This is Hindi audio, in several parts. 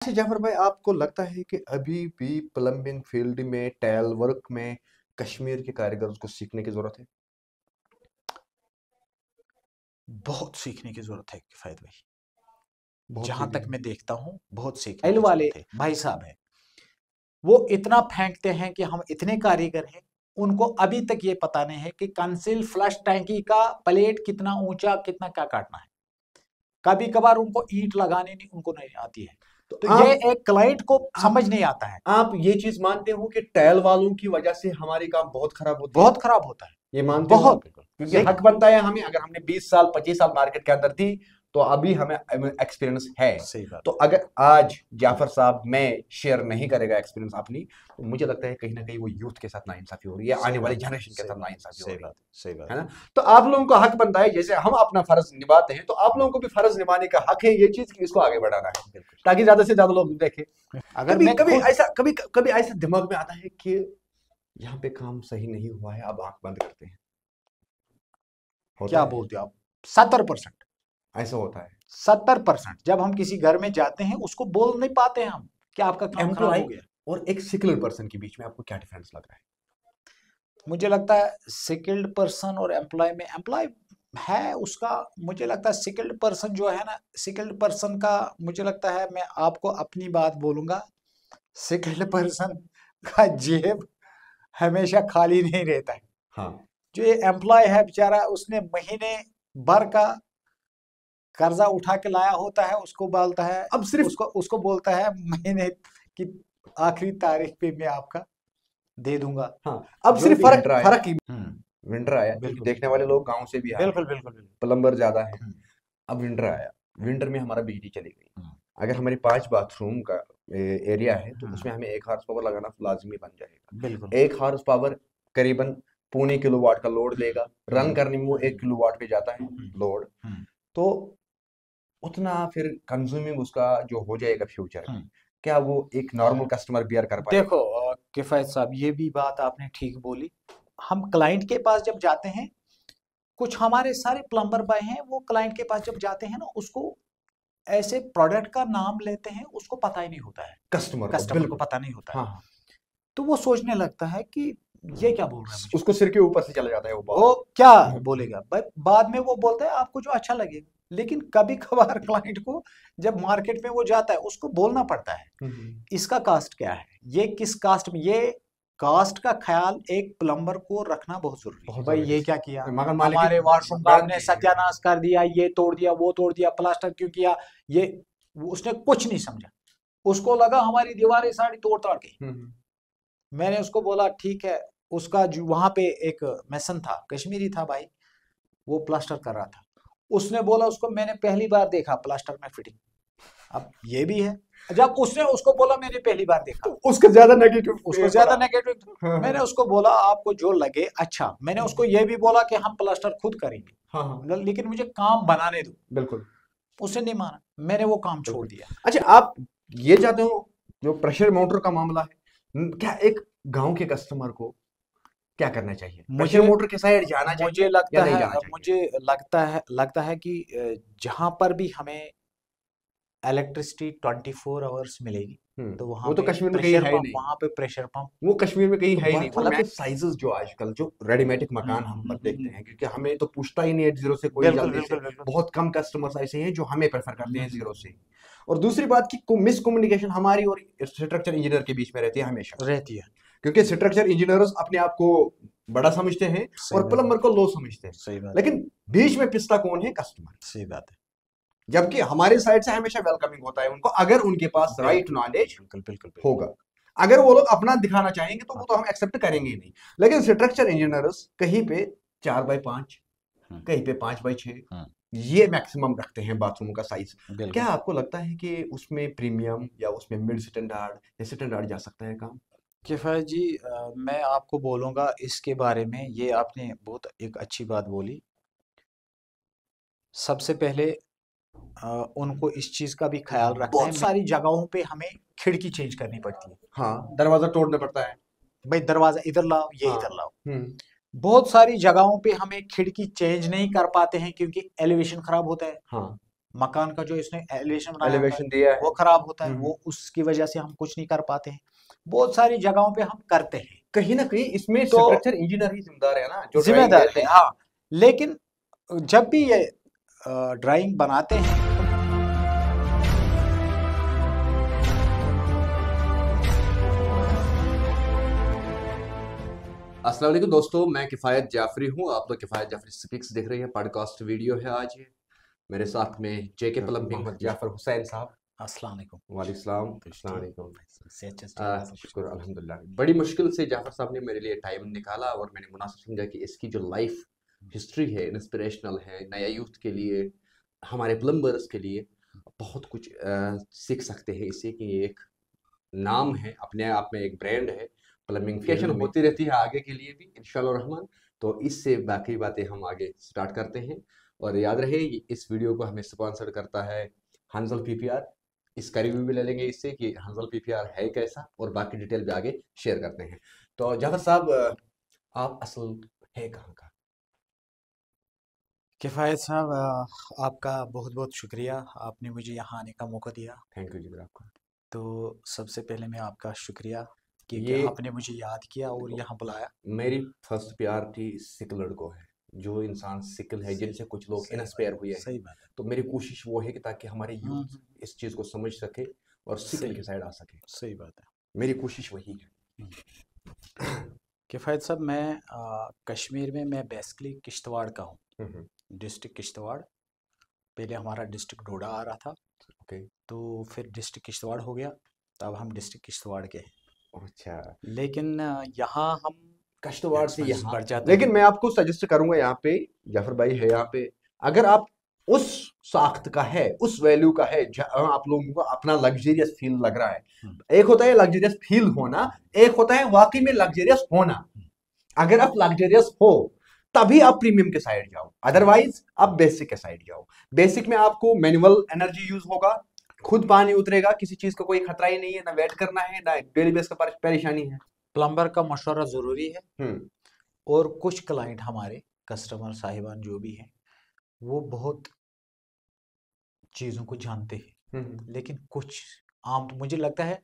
अच्छा जाफर भाई, आपको लगता है कि अभी भी प्लम्बिंग फील्ड में टाइल वर्क में कश्मीर के कारीगर को सीखने की जरूरत है? बहुत सीखने की जरूरत है किफायत भाई। बहुत जहां सीखने तक की। मैं देखता हूं बहुत सीखने टाइल की वाले जरूरत है भाई साहब है। वो इतना फेंकते हैं कि हम इतने कारीगर हैं, उनको अभी तक ये पता नहीं है कि कंसील फ्लश टैंकी का प्लेट कितना ऊंचा कितना क्या काटना है। कभी कभार उनको ईंट लगाने नहीं उनको नहीं आती है। तो तो ये आप एक क्लाइंट को आप समझ नहीं आता है। आप ये चीज मानते हो कि टाइल वालों की वजह से हमारे काम बहुत खराब होते हैं? बहुत खराब होता है। ये मानते हो आप? बहुत। क्योंकि लेकिन हक बनता है हमें, अगर हमने 20 साल 25 साल मार्केट के अंदर थी तो अभी हमें एक्सपीरियंस है। सही बात तो है। अगर आज जाफर साहब में शेयर नहीं करेगा एक्सपीरियंस अपनी, तो मुझे लगता है कहीं ना कहीं वो यूथ के साथ नाइंसाफी हो रही है, आने सही वाली बात है। जनरेशन के सही साथ बात है। नाइंसाफी हो सही रही बात है। सही बात है है। ना? तो आप लोगों को हक बनता है, जैसे हम अपना फर्ज निभाते हैं तो आप लोगों को भी फर्ज निभाने का हक है, ये चीज कि इसको आगे बढ़ाना है बिल्कुल। ताकि ज्यादा से ज्यादा लोग देखें। अगर कभी मैं कभी खुद ऐसा कभी कभी ऐसा दिमाग में आता है कि यहाँ पे काम सही नहीं हुआ है, अब आंख बंद करते हैं। होता क्या है, बोलते हो आप, 70%, ऐसा होता है। 70% जब हम किसी घर में जाते हैं उसको बोल नहीं पाते हैं हम कि आपका काम खराब एम्प्लॉय हो गया। और एक स्किल्ड पर्सन के बीच में आपको क्या डिफरेंस लग रहा है? मुझे लगता है स्किल्ड पर्सन और एम्प्लॉय में, एम्प्लॉय है उसका, मुझे लगता है स्किल्ड पर्सन जो है ना, स्किल्ड पर्सन का मुझे लगता है, मैं आपको अपनी बात बोलूंगा, स्किल्ड पर्सन का जेब हमेशा खाली नहीं रहता है। हाँ। जो ये एम्प्लॉय है बेचारा, उसने महीने भर का कर्जा उठा के लाया होता है, उसको बोलता है, अब सिर्फ उसको उसको बोलता है महीने की आखिरी तारीख पे मैं आपका दे दूंगा हाँ, अब जो सिर्फ भी है। फर्क फर्क ही हम्म। विंटर आया, क्योंकि बिल्कुल देखने वाले लोग गांव से भी आ रहे बिल्कुल हैं, बिल्कुल बिल्कुल। प्लम्बर ज्यादा है। हम्म, अब विंटर आया, विंटर में हमारा बिजली चली गई। हम्म, अगर हमारे 5 बाथरूम का एरिया है तो हम्म, उसमें हमें 1 हॉर्स पावर लगाना लाजमी बन बिल्कुल। जाएगा। 1 हॉर्स पावर करीबन 0.25 किलोवाट का लोड देगा। रन हम्म, करने में वो 1 किलोवाट पे जाता है हम्म, लोड। हम्म, तो उतना फिर कंज्यूमिंग उसका जो हो जाएगा फ्यूचर में, हम्म। क्या वो एक नॉर्मल कस्टमर बियर कर देखो पाएगा? किफायत साहब, ये भी बात आपने ठीक बोली। हम क्लाइंट के पास जब जाते हैं, कुछ हमारे सारे प्लम्बर भाई हैं, वो क्लाइंट के पास जब जाते हैं ना, उसको ऐसे प्रोडक्ट का नाम लेते हैं, उसको पता ही नहीं होता है, कस्टमर को कस्टमर को बिल्कुल। पता नहीं होता है। हाँ हाँ। तो वो सोचने लगता है कि ये क्या बोल रहा है मुझे, उसको सिर के ऊपर से चला जाता है वो वो बात। क्या बोलेगा भाई। बाद में वो बोलता है आपको जो अच्छा लगे। लेकिन कभी कभार क्लाइंट को जब मार्केट में वो जाता है, उसको बोलना पड़ता है हम्म, इसका कास्ट क्या है, ये किस कास्ट में, ये कास्ट का ख्याल एक प्लम्बर को रखना बहुत जरूरी है। बहुत भाई जरूरी ये क्या किया, है। मकान मालिक की हमारे वॉशरूम का आपने गलती है। सत्यानाश कर दिया, ये तोड़ दिया वो तोड़ दिया, प्लास्टर क्यों किया, ये उसने कुछ नहीं समझा। उसको लगा हमारी दीवारें सारी तोड़ ताड़ के। हम्म, मैंने उसको बोला ठीक है, उसका जो वहां पे एक मैसन था, कश्मीरी था भाई, वो प्लास्टर कर रहा था। उसने बोला उसको मैंने पहली बार देखा प्लास्टर में फिटिंग। अब ये भी है, जब उसने उसको बोला मैंने पहली बार देखा, तो उसका ज्यादा नेगेटिव उसको पड़ा। ज्यादा नेगेटिव। हाँ मैंने हाँ उसको बोला आपको जो लगे अच्छा, मैंने उसको ये भी बोला कि हम प्लास्टर खुद करेंगे, हाँ हाँ, लेकिन मुझे काम बनाने दो। बिल्कुल उसने नहीं माना, मैंने वो काम छोड़ बिल्कुल। दिया। अच्छा, आप ये चाहते हो, जो प्रेशर मोटर का मामला है, क्या एक गांव के कस्टमर को क्या करना चाहिए? प्रेशर मुझे मोटर के साइड जाना मुझे चाहिए या लगता नहीं है जाना चाहिए? मुझे लगता है कि जहां पर भी हमें इलेक्ट्रिसिटी 24 आवर्स मिलेगी, तो वो तो कश्मीर में कहीं है ही नहीं। वहां पे प्रेशर पंप वो कश्मीर में कहीं तो है ही नहीं। बर्फ मतलब में। के साइजेस जो आजकल जो रेडीमेड मकान हम देखते हैं, क्योंकि हमें तो पूछता ही नहीं है जीरो से कोई बिल्कुल जल्दी से। बिल्कुल बिल्कुल। बहुत कम कस्टमर्स ऐसे हैं जो हमें प्रेफर करते हैं जीरो से। और दूसरी बात की मिसकम्युनिकेशन हमारी और स्ट्रक्चर इंजीनियर के बीच में रहती है हमेशा, रहती है। क्योंकि स्ट्रक्चर इंजीनियर्स अपने आप को बड़ा समझते हैं सही और बात है। प्लम्बर को लो समझते हैं। सही बात है। लेकिन बीच में पिसता कौन है? कस्टमर। सही बात है। जबकि हमारे साइड से हमेशा वेलकमिंग होता है उनको, अगर उनके पास राइट बिल्कुल नॉलेज बिल्कुल बिल्कुल बिल्कुल। होगा। अगर वो लोग अपना दिखाना चाहेंगे तो हाँ, वो तो हम एक्सेप्ट करेंगे ही नहीं। लेकिन स्ट्रक्चर इंजीनियर्स कहीं पे 4x5, हाँ, कहीं पे 5x6, हाँ, ये मैक्सिमम रखते हैं बाथरूम का साइज। क्या बिल्कुल। आपको लगता है कि उसमें प्रीमियम या उसमें मिड स्टैंडर्ड या स्टैंडर्ड जा सकता है काम? किफ़ायत जी, मैं आपको बोलूँगा इसके बारे में, ये आपने बहुत एक अच्छी बात बोली। सबसे पहले उनको इस चीज़ का भी ख्याल रखना है, बहुत सारी जगहों पे हमें खिड़की चेंज करनी पड़ती है। हाँ, दरवाजा तोड़ना पड़ता है। भाई दरवाज़ा इधर लाओ, ये हाँ। इधर लाओ। हम्म। बहुत सारी जगहों पे हमें खिड़की चेंज नहीं कर पाते हैं क्योंकि एलिवेशन खराब होता है। हाँ। मकान का जो इसने एलिवेशन बनाया होता है एलिवेशन दिया है। वो खराब होता है, हम्म। वो उसकी वजह से हम कुछ नहीं कर पाते हैं। बहुत सारी जगहों पे हम करते हैं, कहीं ना कहीं इसमें तो स्ट्रक्चर इंजीनियर ही जिम्मेदार है ना, जो ड्राइंग जिम्मेदार देते है। हैं। हाँ, लेकिन जब भी ये ड्राइंग बनाते हैं तो अस्सलाम वालेकुम दोस्तों, मैं किफ़ायत जाफरी हूँ। आप लोग किफ़ायत जाफरी स्पीक्स देख रहे हैं, पॉडकास्ट वीडियो है आज ये। मेरे साथ में जेके प्लम्बिंग मोहम्मद जाफर हुसैन साहब। अस्सलाम वालेकुम। वालेकुम सलाम। कुछ अस्सलाम ठीक वालेकुम। से अच्छे से ठीक है सब कुछ। शुक्र अल्हम्दुलिल्लाह। बड़ी मुश्किल से जाफर साहब ने मेरे लिए टाइम निकाला और मैंने मुनासिब समझा कि इसकी जो लाइफ हिस्ट्री है इंस्पिरेशनल है, नया यूथ के लिए, हमारे प्लम्बर्स के लिए बहुत कुछ सीख सकते हैं इससे कि ये एक नाम है, अपने आप में एक ब्रांड है। प्लम्बिंगफिकेशन होती रहती है आगे के लिए भी इंशाल्लाह रहमान। तो इससे बाकी बातें हम आगे स्टार्ट करते हैं। और याद रहे इस वीडियो को हमें स्पॉन्सर करता है हंजल पीपीआर। इसका रिव्यू भी ले लेंगे इससे कि हंजल पीपीआर है कैसा, और बाकी डिटेल भी आगे शेयर करते हैं। तो जाफर साहब, आप असल है कहाँ का? किफ़ायत साहब, आपका बहुत बहुत शुक्रिया, आपने मुझे यहाँ आने का मौका दिया। थैंक यू जी आपका। तो सबसे पहले मैं आपका शुक्रिया कि ये आपने मुझे याद किया और यहाँ बुलाया। मेरी फर्स्ट प्यार थी सिक लड़कों है, जो इंसान सिकल है, जिनसे कुछ लोग इंस्पायर हुए हैं। सही बात है। तो मेरी कोशिश वो है कि ताकि हमारे यूथ इस चीज़ को समझ सके और सिकल सही की साइड आ सके। सही बात है। मेरी कोशिश वही है। हम्म। किफ़ायत साहब, मैं कश्मीर में मैं बेसिकली किश्तवाड़ का हूँ, हम्म, डिस्ट्रिक्ट किश्तवाड़। पहले हमारा डिस्ट्रिक्ट डोडा आ रहा था, ओके। तो फिर डिस्ट्रिक्ट किश्तवाड़ हो गया, तब हम डिस्ट्रिक्ट किश्तवाड़ के हैं। अच्छा, लेकिन यहाँ हम कश्तवाड़ से एक्सपेंस यहाँ। बढ़ जाते लेकिन हैं। मैं आपको सजेस्ट करूंगा यहाँ पे, जाफर भाई है यहाँ पे, अगर आप उस साख्त का है, उस वैल्यू का है जहाँ आप लोगों को अपना लग्जरियस फील लग रहा है। एक होता है लग्जरियस फील होना, एक होता है वाकई में लग्जरियस होना। अगर आप लग्जरियस हो तभी आप प्रीमियम के साइड जाओ, अदरवाइज आप बेसिक के साइड जाओ। बेसिक में आपको मैनुअल एनर्जी यूज होगा, खुद पानी उतरेगा, किसी चीज का कोई खतरा ही नहीं है, ना वेट करना है, ना डेली बेस का परेशानी है। प्लम्बर का मशवरा ज़रूरी है। हम्म। और कुछ क्लाइंट हमारे कस्टमर साहिबान जो भी हैं वो बहुत चीज़ों को जानते हैं, लेकिन कुछ आम, तो मुझे लगता है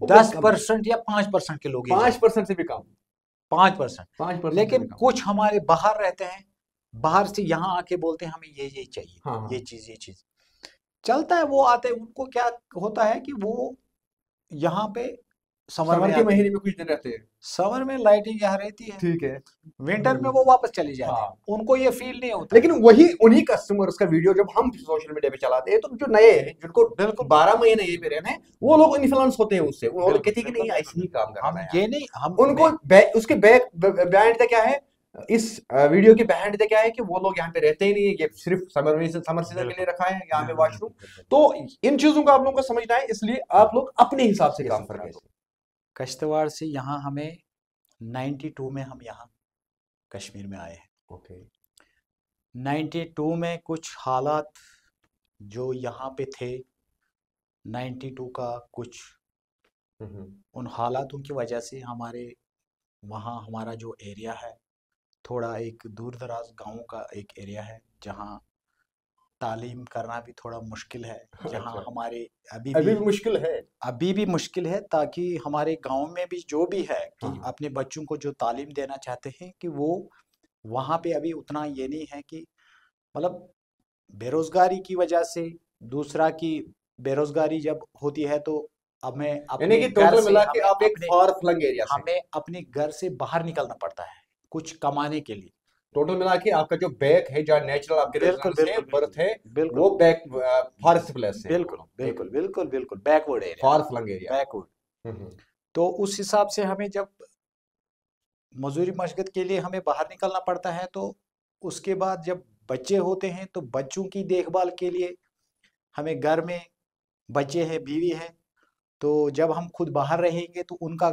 वो बहुत 10% या 5% के लोग ही 5% से भी कम। 5%। 5% से लेकिन भी कम। कुछ हमारे बाहर रहते हैं, बाहर से यहाँ आके बोलते हैं हमें ये चाहिए, हाँ, ये चीज़ चलता है। वो आते हैं, उनको क्या होता है कि वो यहाँ पे समर में समर के आते हैं, महीने में कुछ दिन रहते हैं। समर में लाइटिंग यहाँ रहती है, ठीक है। विंटर में वो वापस चले जाते हैं, हाँ। उनको ये फील नहीं होता। लेकिन वही उन्हीं कस्टमर्स का वीडियो जब हम सोशल मीडिया पे चलाते हैं, तो जो नए हैं, जिनको बिल्कुल 12 महीने यहीं पे रहना है, वो लोग इन्फ्लुएंस होते हैं उससे। वो लोग कहते हैं कि बिल्कुल नहीं ऐसे ही काम हम करना है ये यार। नहीं हम उनको उसके बैक बैंड क्या है, इस वीडियो के बैंड क्या है कि वो लोग यहाँ पे रहते ही नहीं है, ये सिर्फ समर सीजन के लिए रखा है यहाँ पे वॉशरूम। तो इन चीजों को आप लोगों को समझना है, इसलिए आप लोग अपने हिसाब से काम करें। कश्तवाड़ से यहाँ हमें 92 में हम यहाँ कश्मीर में आए हैं। ओके। 92 में कुछ हालात जो यहाँ पे थे, 92 का कुछ उन हालातों की वजह से हमारे वहाँ, हमारा जो एरिया है थोड़ा एक दूर दराज गाँव का एक एरिया है, जहाँ तालीम करना भी थोड़ा मुश्किल है, जहाँ अच्छा। हमारे अभी भी मुश्किल है। अभी भी मुश्किल है, ताकि हमारे गांव में भी जो भी है कि हाँ। अपने बच्चों को जो तालीम देना चाहते हैं कि वो वहाँ पे अभी उतना ये नहीं है कि मतलब बेरोजगारी की वजह से, दूसरा कि बेरोजगारी जब होती है तो हमें यानी अपने कि घर टोटल से मिला के आप एक फार फ्लंग एरिया से, हमें अपने घर से बाहर निकलना पड़ता है कुछ कमाने के लिए। टोटल मिला के आपका जो बैक है, जहाँ नेचुरल आपके बिल्कुल रेजिडेंस है, बर्थ है, बिल्कुल वो बैक फॉरेस्ट प्लेस है। बिल्कुल backward area, far flung area. Backward. तो उस हिसाब से हमें जब मजदूरी मशक्कत के लिए हमें बाहर निकलना पड़ता है, तो उसके बाद जब बच्चे होते हैं तो बच्चों की देखभाल के लिए हमें घर में बच्चे हैं, बीवी है, तो जब हम खुद बाहर रहेंगे तो उनका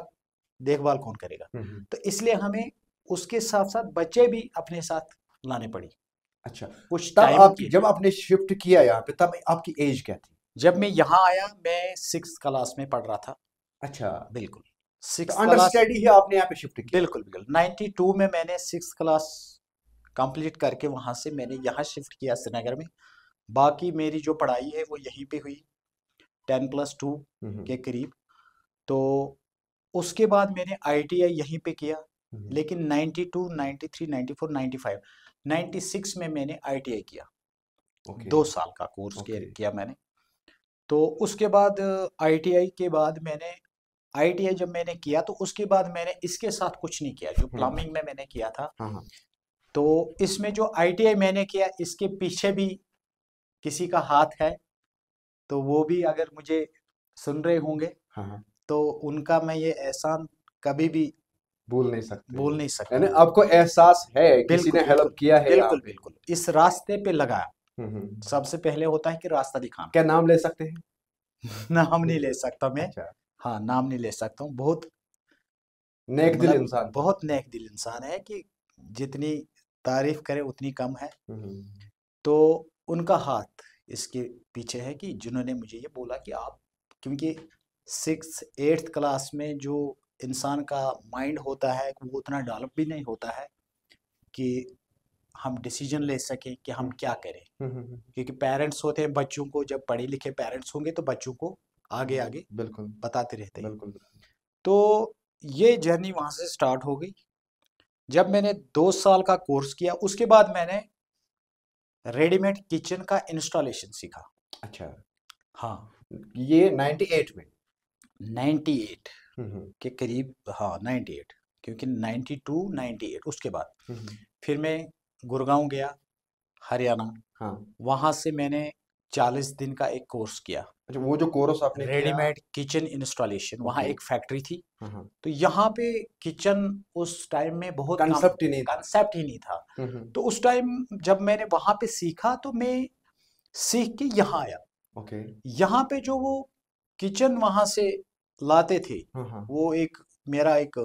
देखभाल कौन करेगा। तो इसलिए हमें उसके साथ साथ बच्चे भी अपने साथ लाने पड़ी। अच्छा, कुछ तब टाइम आप के जब आपने शिफ्ट किया यहाँ पे, तब आपकी एज क्या थी? जब मैं यहाँ आया मैं 6th क्लास में पढ़ रहा था। अच्छा, बिल्कुल तो 6th अंडर क्लास, स्टडी ही आपने यहाँ पे शिफ्ट किया? बिल्कुल 92 में मैंने 6th क्लास कंप्लीट करके वहाँ से मैंने यहाँ शिफ्ट किया श्रीनगर में। बाकी मेरी जो पढ़ाई है वो यहीं पे हुई 10+2 के करीब। तो उसके बाद मैंने आईटीआई यहीं पे किया, लेकिन 92, 93, 94, 95, 96 में मैंने आईटीआई किया। ओके 2 साल का कोर्स ओके किया मैंने। तो उसके बाद आईटीआई के बाद मैंने आईटीआई जब मैंने किया तो उसके बाद मैंने इसके साथ कुछ नहीं किया जो प्लम्बिंग में मैंने किया था। हाँ हाँ तो इसमें जो आईटीआई मैंने किया इसके पीछे भी किसी का हाथ है, तो वो भी अगर मुझे सुन रहे होंगे हाँ हाँ तो उनका मैं ये एहसान कभी भी भूल नहीं सकते, भूल नहीं यानी सकता। आपको एहसास है किसी बिल्कुल ने बिल्कुल हेल्प किया है यहाँ बिल्कुल पे। बिल्कुल इस रास्ते पे लगाया। हम्म। सबसे पहले होता है कि रास्ता दिखाना। क्या नाम ले सकते हैं? नाम नहीं ले सकता मैं। अच्छा, हाँ, नाम नहीं ले सकता हूँ। बहुत नेक दिल मतलब इंसान था। बहुत नेक दिल इंसान है कि जितनी तारीफ करे उतनी कम है। हम्म तो उनका हाथ इसके पीछे है कि जिन्होंने मुझे ये बोला कि आप, क्योंकि 6th 8th क्लास में जो इंसान का माइंड होता है वो उतना डेवलप भी नहीं होता है कि हम डिसीजन ले सकें कि हम क्या करें। क्योंकि पेरेंट्स होते हैं बच्चों को, जब पढ़े लिखे पेरेंट्स होंगे तो बच्चों को आगे आगे बिल्कुल बताते रहते हैं। बिल्कुल। तो ये जर्नी वहाँ से स्टार्ट हो गई। जब मैंने 2 साल का कोर्स किया उसके बाद मैंने रेडीमेड किचन का इंस्टॉलेशन सीखा। अच्छा, हाँ, ये 98 में? 98 हम्म के करीब, हाँ 98, क्योंकि 92 98 उसके बाद हम्म, फिर मैं गुड़गांव गया, हरियाणा। हाँ। वहाँ से मैंने 40 दिन का एक कोर्स किया, अच्छा, वो जो कोर्स आपने किया। Readymade kitchen installation. वहाँ ओके। एक फैक्ट्री थी। हाँ तो यहाँ पे किचन उस टाइम में बहुत कम, कंसेप्ट ही नहीं था। कंसेप्ट ही नहीं था। हम्म तो उस टाइम जब मैंने वहाँ पे सीखा तो मैं सीख के यहाँ आया। ओके। यहाँ पे जो वो किचन वहाँ से लाते थे, हाँ वो एक मेरा एक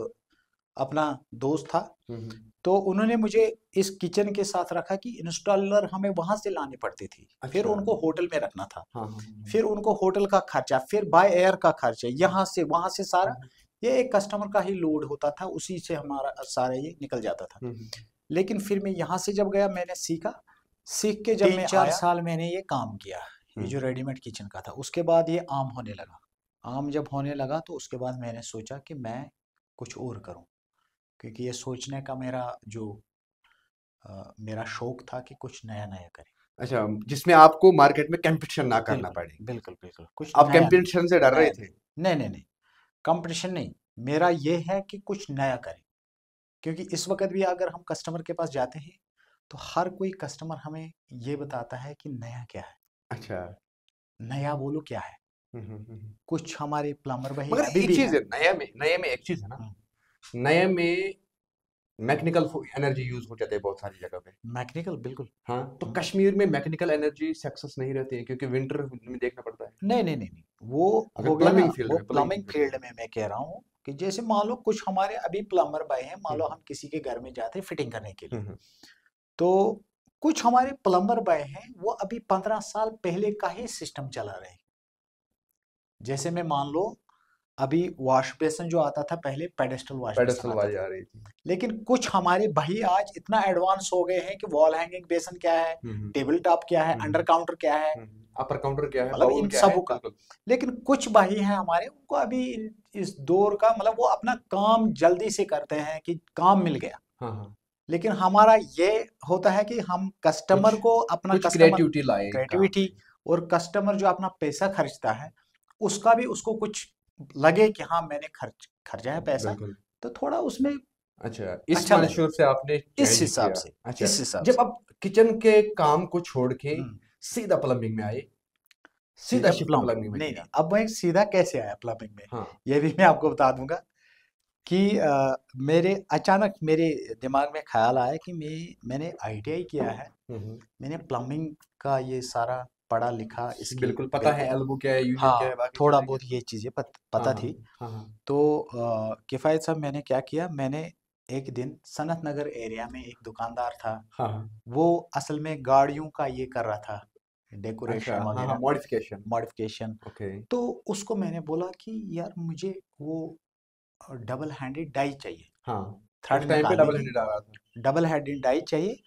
अपना दोस्त था। हम्म तो उन्होंने मुझे इस किचन के साथ रखा कि इंस्टॉलर हमें वहां से लाने पड़ते थे, फिर अच्छा। उनको होटल में रखना था, हाँ फिर उनको होटल का खर्चा, फिर बाय एयर का खर्चा, यहाँ से वहां से सारा हम्म ये एक कस्टमर का ही लोड होता था, उसी से हमारा सारा ये निकल जाता था। हम्म, लेकिन फिर मैं यहाँ से जब गया मैंने सीखा। सीख के जब तीन मैं चार 4 साल मैंने ये काम किया, ये जो हम्म, रेडीमेड किचन का था। उसके बाद ये आम होने लगा। आम जब होने लगा तो उसके बाद मैंने सोचा कि मैं कुछ और करूं, क्योंकि ये सोचने का मेरा जो मेरा शौक था कि कुछ नया नया करें। अच्छा, जिसमें आपको मार्केट में कंपटीशन ना करना बिल्कुल पड़े। बिल्कुल बिल्कुल, कुछ आप नया कंपटीशन से डर रहे नया थे? नहीं नहीं नहीं, कंपटीशन नहीं। मेरा ये है कि कुछ नया करें, क्योंकि इस वक्त भी अगर हम कस्टमर के पास जाते हैं तो हर कोई कस्टमर हमें ये बताता है कि नया क्या है, अच्छा। नया बोलो क्या है। हम्म। कुछ हमारे प्लम्बर भाई मगर अभी एक भी चीज हैं। है, नए में एक चीज है ना, हम्म, नए में मैकेनिकल एनर्जी यूज हो जाती है बहुत सारी जगह पे। मैकेनिकल बिल्कुल। हाँ, तो हम्म, कश्मीर में मैकेनिकल एनर्जी सक्सेस नहीं रहती है क्योंकि विंटर में देखना पड़ता है। नहीं नहीं नहीं नहीं, वो अगर हो गया ना, वो प्लम्बिंग प्लम्बिंग फील्ड में। फील्ड में मैं कह रहा हूँ कि जैसे मान लो कुछ हमारे अभी प्लम्बर भाई हैं, मान लो हम्म हम किसी के घर में जाते हैं फिटिंग करने के लिए। हम्म तो कुछ हमारे प्लम्बर भाई हैं वो अभी 15 साल पहले का ही सिस्टम चला रहे हैं। जैसे मैं मान लो अभी वॉश बेसिन जो आता था पहले, पेडेस्टल वॉश बेसिन पेडस्टल आता वाली था। आ रही थी। लेकिन कुछ हमारे भाई आज इतना एडवांस हो गए हैं कि वॉल हैंगिंग बेसिन क्या है, हम्म टेबल टॉप क्या है, अंडर काउंटर क्या है, अपर काउंटर क्या है, मतलब बाउल इन क्या है, सबों का। बिल्कुल। लेकिन कुछ भाई हैं हमारे, उनको अभी इस दौर का मतलब वो अपना काम जल्दी से करते हैं कि काम मिल गया। हाँ। लेकिन हमारा ये होता है कि हम कुछ कस्टमर को, अपना कुछ कस्टमर क्रिएटिविटी लाए काम क्रिएटिविटी, में। और कस्टमर जो अपना पैसा खर्चता है उसका भी उसको कुछ लगे कि हाँ मैंने खर्चा है पैसा, बिल्कुल। तो थोड़ा उसमें अच्छा, इस अच्छा लगे। मंशूर से आपने इस चेंज हिसाब किया। से, अच्छा, इस हिसाब जब से। आप किचन के काम को छोड़ के हम्म, सीधा प्लम्बिंग में आए, सीधा सीधा शिफ्ट प्लम प्लम्बिंग में नहीं नहीं, किया। अब मैं सीधा कैसे आया प्लम्बिंग में, हाँ ये भी मैं आपको बता दूंगा कि मेरे अचानक मेरे दिमाग में ख्याल आया कि मैंने आईटीआई किया है, हम्म, मैंने प्लम्बिंग का ये सारा पढ़ा लिखा, इसकी बिल्कुल पता है, बिल्कुल, एल्बो क्या है, यूनियन क्या है, हाँ बाकी थोड़ा चीजें क्या बहुत है। ये चीज़ें हाँ पता हाँ थी। हाँ हाँ तो किफ़ायत साहब मैंने क्या किया, मैंने एक दिन सनत नगर एरिया में एक दुकानदार था, हाँ हाँ। वो असल में गाड़ियों का ये कर रहा था, अच्छा, डेकोरेशन हाँ हाँ, वगैरह, मॉडिफिकेशन। मॉडिफिकेशन। ओके। तो उसको मैंने बोला कि यार मुझे वो डबल हैंडेड डाई चाहिए, हाँ, थ्रेड उस टाइम पे निकालने डबल की, हैंडेड आ रहा था। डबल हेडेड डाई चाहिए।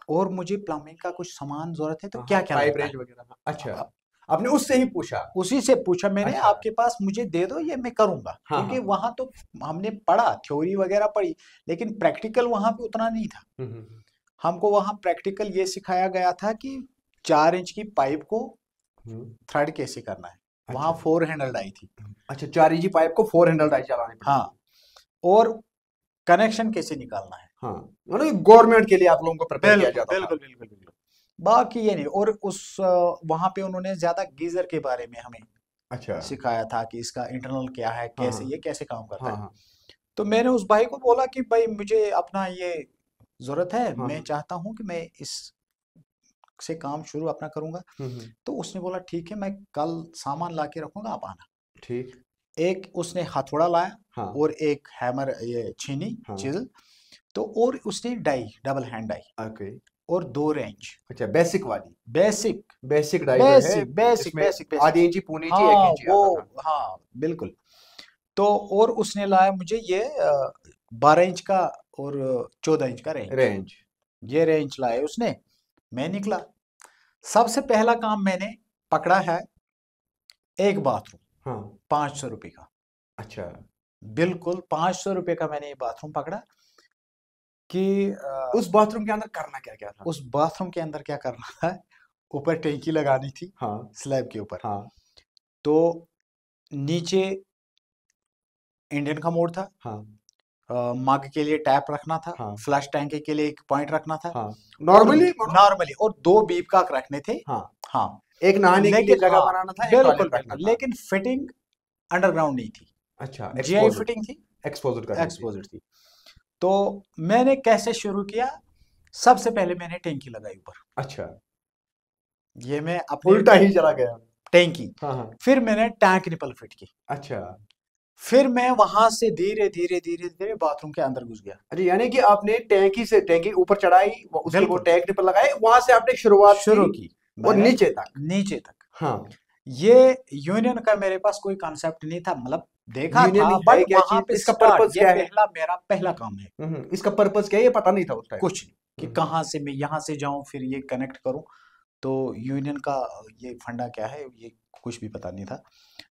और मुझे प्लम्बिंग का कुछ सामान जरूरत है तो हाँ क्या हाँ, क्या पाइप लगता है। रेंज वगैरह, हाँ, अच्छा, आपने उससे ही पूछा? उसी से पूछा मैंने, अच्छा, आपके पास मुझे दे दो, ये मैं करूंगा, हाँ क्योंकि हाँ, वहां तो हमने पढ़ा, थ्योरी वगैरह पढ़ी, लेकिन प्रैक्टिकल वहां पे उतना नहीं था। हम्म, हमको वहां प्रैक्टिकल ये सिखाया गया था कि 4 इंच की पाइप को हम्म, थ्रेड कैसे करना है। वहां अच्छा 4 हैंडल डाई थी। अच्छा, 4 इंची पाइप को 4 हैंडल डाई चलानी पड़ती हाँ, थी। और कनेक्शन कैसे निकालना है। हाँ, मतलब गवर्नमेंट के लिए आप लोगों को प्रिपेयर किया बिल्कुल जाता था। बिल्कुल बिल्कुल बिल्कुल। बाकी ये नहीं, और उस वहां पे उन्होंने ज्यादा गीजर के बारे में हमें अच्छा, सिखाया था कि इसका इंटरनल क्या है, हाँ कैसे हाँ ये कैसे काम करता हाँ है। हाँ तो मैंने उस भाई को बोला कि भाई मुझे अपना ये जरूरत है, हाँ मैं हाँ, चाहता हूँ कि मैं इस से काम शुरू अपना करूंगा। हम्म, तो उसने बोला ठीक है, मैं कल सामान ला के रखूंगा, आप आना। ठीक, एक उसने हथौड़ा लाया, हाँ और एक हैमर, ये छीनी, हाँ, चिजल। तो और उसने die, double hand die, okay, और 2 रेंच। अच्छा, बेसिक वाली, बेसिक बेसिक डाई जो है, बेसिक बेसिक जिसमें बेसिक बेसिक। आधी इंची, पौनी इंची, एक हाँ इंची वो, आता था। हाँ बिल्कुल। तो और उसने लाया मुझे ये 12 इंच का और 14 इंच का रेंच। रेंज, ये रेंच लाए उसने। मैं निकला, सबसे पहला काम मैंने पकड़ा है एक बाथरूम, हाँ, 500 रुपये का। अच्छा, बिल्कुल 500 रुपये का मैंने ये बाथरूम पकड़ा कि उस बाथरूम के अंदर करना क्या क्या था? उस बाथरूम के अंदर क्या करना है। ऊपर टैंकी लगानी थी, हाँ स्लैब के ऊपर। हाँ तो नीचे इंडियन का मोड था, हाँ मग के लिए टैप रखना था, हाँ फ्लश टैंक के लिए एक पॉइंट रखना था, हाँ, और नॉर्मली मतलब, नॉर्मली और 2 बीप काक रखने थे। हाँ, हाँ, एक नहाने के लिए लेकिन जगह हाँ, बनाना था, एक बिल्कुल टॉयलेट रखना बिल्कुल, था। लेकिन फिटिंग अंडरग्राउंड नहीं थी, अच्छा, जीआई एक्सपोज्ड, फिटिंग थी, एक्सपोज्ड करनी थी। एक्सपोजिट थी। तो मैंने कैसे शुरू किया, सबसे पहले मैंने टैंकी लगाई ऊपर। अच्छा, ये मैं अपने उल्टा ही चला गया। टैंकी। हाँ हाँ, फिर मैंने टैंक निपल फिट की। अच्छा फिर मैं वहां से धीरे धीरे धीरे धीरे बाथरूम के अंदर घुस गया। अच्छा, यानी कि आपने टैंकी से टैंकी ऊपर चढ़ाई, उसके वो बिल्कुल, टैंक निपल लगाए, वहां से आपने शुरुआत की शुरू की और मैंने नीचे तक। नीचे तक। हाँ, ये यूनियन का मेरे पास कोई कॉन्सेप्ट नहीं था, मतलब देखा था, यूनियन है बट क्या वहां चीज, पे इसका स्टार्ट, पर्पस ये क्या है? पहला मेरा पहला काम है। इसका पर्पस क्या है, ये पता नहीं था उस टाइम? कुछ नहीं कि कहाँ से मैं यहाँ से जाऊं फिर ये कनेक्ट करूं। तो यूनियन का ये फंडा क्या है, ये कुछ भी पता नहीं था।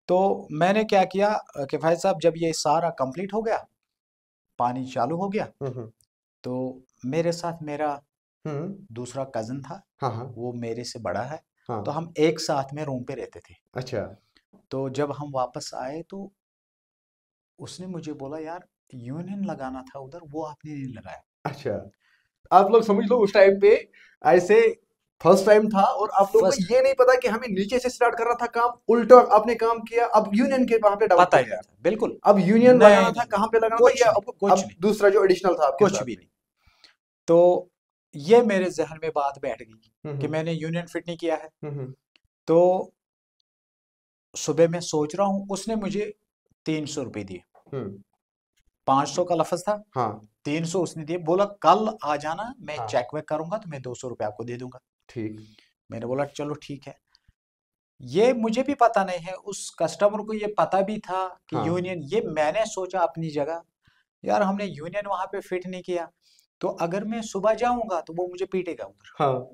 तो मैंने क्या किया कि भाई साहब, जब ये सारा कंप्लीट हो गया, पानी चालू हो गया, हम्म तो मेरे साथ मेरा हम्म, दूसरा कजन था, हाँ हाँ वो मेरे से बड़ा है। तो हाँ, हम एक साथ में रूम पे रहते थे। अच्छा तो जब हम वापस आए तो उसने मुझे बोला, यार यूनियन लगाना था उधर, वो आपने नहीं लगाया। अच्छा, आप लोग समझ लो उस टाइम पे ऐसे फर्स्ट टाइम था, और आप लोगों को फर्स्ट, ये नहीं पता कि हमें नीचे से स्टार्ट करना था काम, उल्टा आपने काम किया, अब यूनियन के वहां पे डाउट पता हो ही नहीं गया। था बिल्कुल। अब यूनियन लगाना नहीं था, नहीं नहीं, कहाँ पे लगाना था, कुछ ये नहीं अब कुछ अब नहीं, दूसरा जो एडिशनल था आपके कुछ साथ भी में। नहीं। तो ये मेरे जहन में बात बैठ गई कि हम्म मैंने यूनियन फिट नहीं किया है। हम्म तो सुबह मैं सोच रहा हूँ, उसने मुझे 300 रुपये दिए। हम्म, 500 का लफज था, हाँ 300 उसने दिए, बोला कल आ जाना, मैं हाँ, चेक वेक करूंगा तो मैं 200 रुपये आपको दे दूंगा। ठीक, मैंने बोला चलो ठीक है। ये मुझे भी पता नहीं है, उस कस्टमर को ये पता भी था कि हाँ यूनियन, ये मैंने सोचा अपनी जगह, यार हमने यूनियन वहां पे फिट नहीं किया, तो अगर मैं सुबह जाऊंगा तो वो मुझे पीटेगा उधर। हाँ,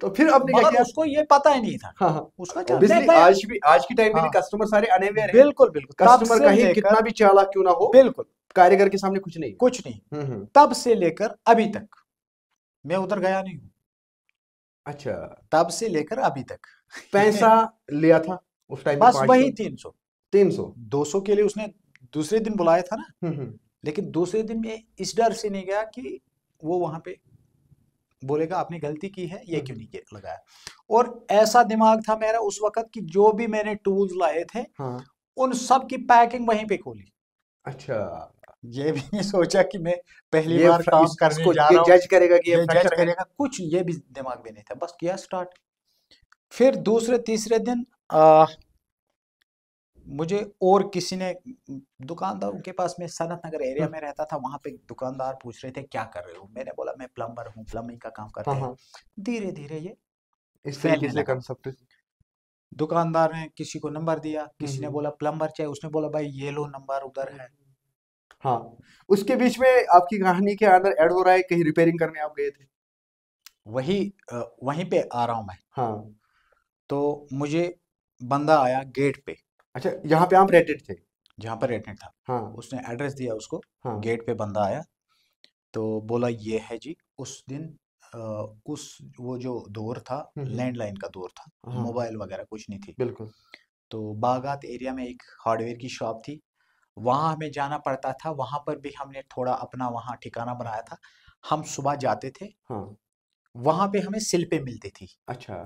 तो फिर आपने क्या मगर किया? उसको ये पता ही नहीं था। हाँ हाँ, उसका क्या, मैं ऑब्वियसली गया। आज की टाइम में भी हाँ, कस्टमर सारे अनअवेयर हैं। बिल्कुल बिल्कुल, तब कस्टमर से कहीं कितना लेकर, भी चालाक क्यों ना हो, बिल्कुल कारीगर के सामने कुछ नहीं है। कुछ नहीं, हम्म, तब से लेकर अभी तक मैं उधर गया नहीं हूँ। अच्छा, तब से लेकर अभी तक पैसा लिया था उस टाइम पे बस 500, वही 300। 300, 200 के लिए उसने दूसरे दिन बुलाया था ना, हम्म, लेकिन दूसरे दिन में इस डर से नहीं गया कि वो वहां पे बोलेगा आपने गलती की है, ये क्यों हम्म, नहीं लगाया। और ऐसा दिमाग था मेरा उस वक्त कि जो भी मैंने टूल्स लाए थे, हाँ, उन सब की पैकिंग वहीं पे खोली। अच्छा, ये भी नहीं सोचा कि मैं पहली ये बार काम करने इसको जा ये रहा हूँ, जज करेगा कि ये ये जज फ्रैक्चर है। करेगा, कुछ ये भी दिमाग में नहीं था, बस किया स्टार्ट। फिर तीसरे दिन मुझे और किसी ने, दुकानदारों के पास, मैं सनत नगर एरिया हम्म, में रहता था, वहां पे दुकानदार पूछ रहे थे क्या कर रहे हो, मैंने बोला मैं प्लम्बर हूँ, प्लम्बिंग का काम हाँ करते हैं। हाँ, धीरे धीरे ये इस तरीके फैलने से लगा। कंसेप्ट, दुकानदार ने किसी को नंबर दिया, किसी ने हम्म, बोला प्लम्बर चाहिए, उसने बोला भाई ये लो नंबर उधर है। हाँ, उसके बीच में आपकी कहानी के अंदर ऐड हो रहा है कहीं रिपेयरिंग करने आप गए थे? वहीं पे आ रहा हूँ मैं। हाँ। तो मुझे बंदा आया गेट पे, अच्छा, यहाँ पे आप रेटेड थे? जहाँ पर रेटेड था। हाँ। उसने एड्रेस दिया उसको, हाँ। गेट पे बंदा आया तो बोला ये है जी। उस दिन अ, उस वो जो दौर था, लैंडलाइन का दौर था, हाँ। मोबाइल वगैरह कुछ नहीं थी। बिल्कुल। तो बागात एरिया में एक हार्डवेयर की शॉप थी, वहाँ हमें जाना पड़ता था। वहाँ पर भी हमने थोड़ा अपना वहाँ ठिकाना बनाया था। हम सुबह जाते थे, हाँ। वहाँ पे हमें स्लिपें मिलती थी। अच्छा।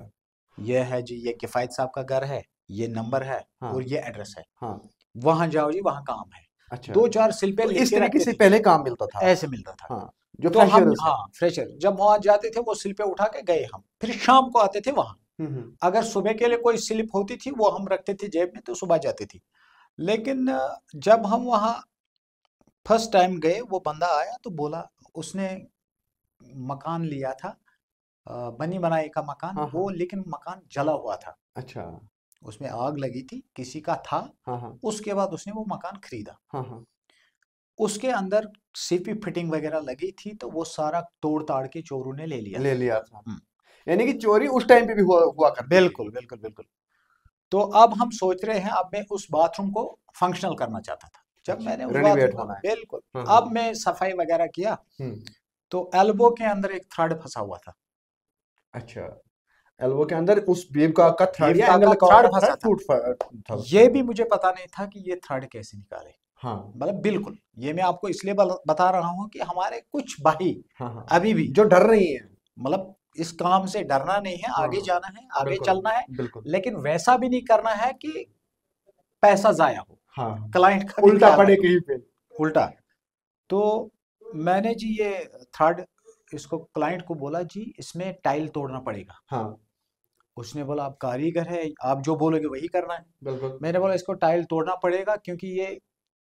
ये है जी, ये किफ़ायत साहब का घर है, ये नंबर है हाँ। और ये एड्रेस है, हाँ। वहाँ जाओ जी, वहाँ काम है। अच्छा, 2-4 स्लिपें तो लिख इस के तरीके रखते से थे, पहले काम मिलता था? ऐसे मिलता था। हाँ, जो तो हम, फ्रेशर्स है। हाँ, फ्रेशर जब वहाँ जाते थे वो स्लिपें उठा के गए हम, फिर शाम को आते थे वहाँ। अगर सुबह के लिए कोई स्लिप होती थी वो हम रखते थे जेब में, तो सुबह जाती थी। लेकिन जब हम वहाँ फर्स्ट टाइम गए, वो बंदा आया तो बोला, उसने मकान लिया था, बनी बनाई का मकान हाँ। वो, हाँ। लेकिन मकान जला हुआ था, अच्छा। उसमें आग लगी थी, किसी का था। हाँ। हाँ। उसके बाद उसने वो मकान खरीदा। हाँ। हाँ। उसके अंदर सीपी फिटिंग वगैरह लगी थी, तो वो सारा तोड़ ताड़ के चोरों ने ले लिया ले था। लिया था। हम्म, यानी कि चोरी उस टाइम पे भी हुआ करती थी? बिल्कुल बिल्कुल बिल्कुल। तो अब हम सोच रहे हैं, अब मैं उस बाथरूम को फंक्शनल करना चाहता था। जब अच्छा, मैंने उस बाथरूम रेनोवेट का, होना है। बिल्कुल, हाँ। हाँ। अब मैं सफाई वगैरह किया, हम्म। तो एल्बो के अंदर एक थ्रेड फंसा हुआ था। अच्छा, एल्बो के अंदर उस बीम का थ्रेड बीम या का एंगल का थ्रेड थ्रेड फंसा था। था उसके ये भी अंदर? मुझे पता नहीं था कि ये थ्रेड कैसे निकाले। हाँ। मतलब बिल्कुल, ये मैं आपको इसलिए बता रहा हूँ कि हमारे कुछ भाई हाँ। हाँ, अभी भी, जो डर रही है। मतलब इस काम से डरना नहीं है, हाँ। आगे हाँ, जाना है, आगे बिल्कुल। चलना है। बिल्कुल। लेकिन वैसा भी नहीं करना है कि पैसा जाया हो, हाँ, क्लाइंट का भी उल्टा ख्याल पड़े रखें। कहीं पे। उल्टा। तो मैंने जी ये थर्ड, इसको क्लाइंट को बोला जी इसमें टाइल तोड़ना पड़ेगा। हाँ। उसने बोला आप कारीगर है, आप जो बोलोगे वही करना है। बिल्कुल। मैंने बोला इसको टाइल तोड़ना पड़ेगा, क्योंकि ये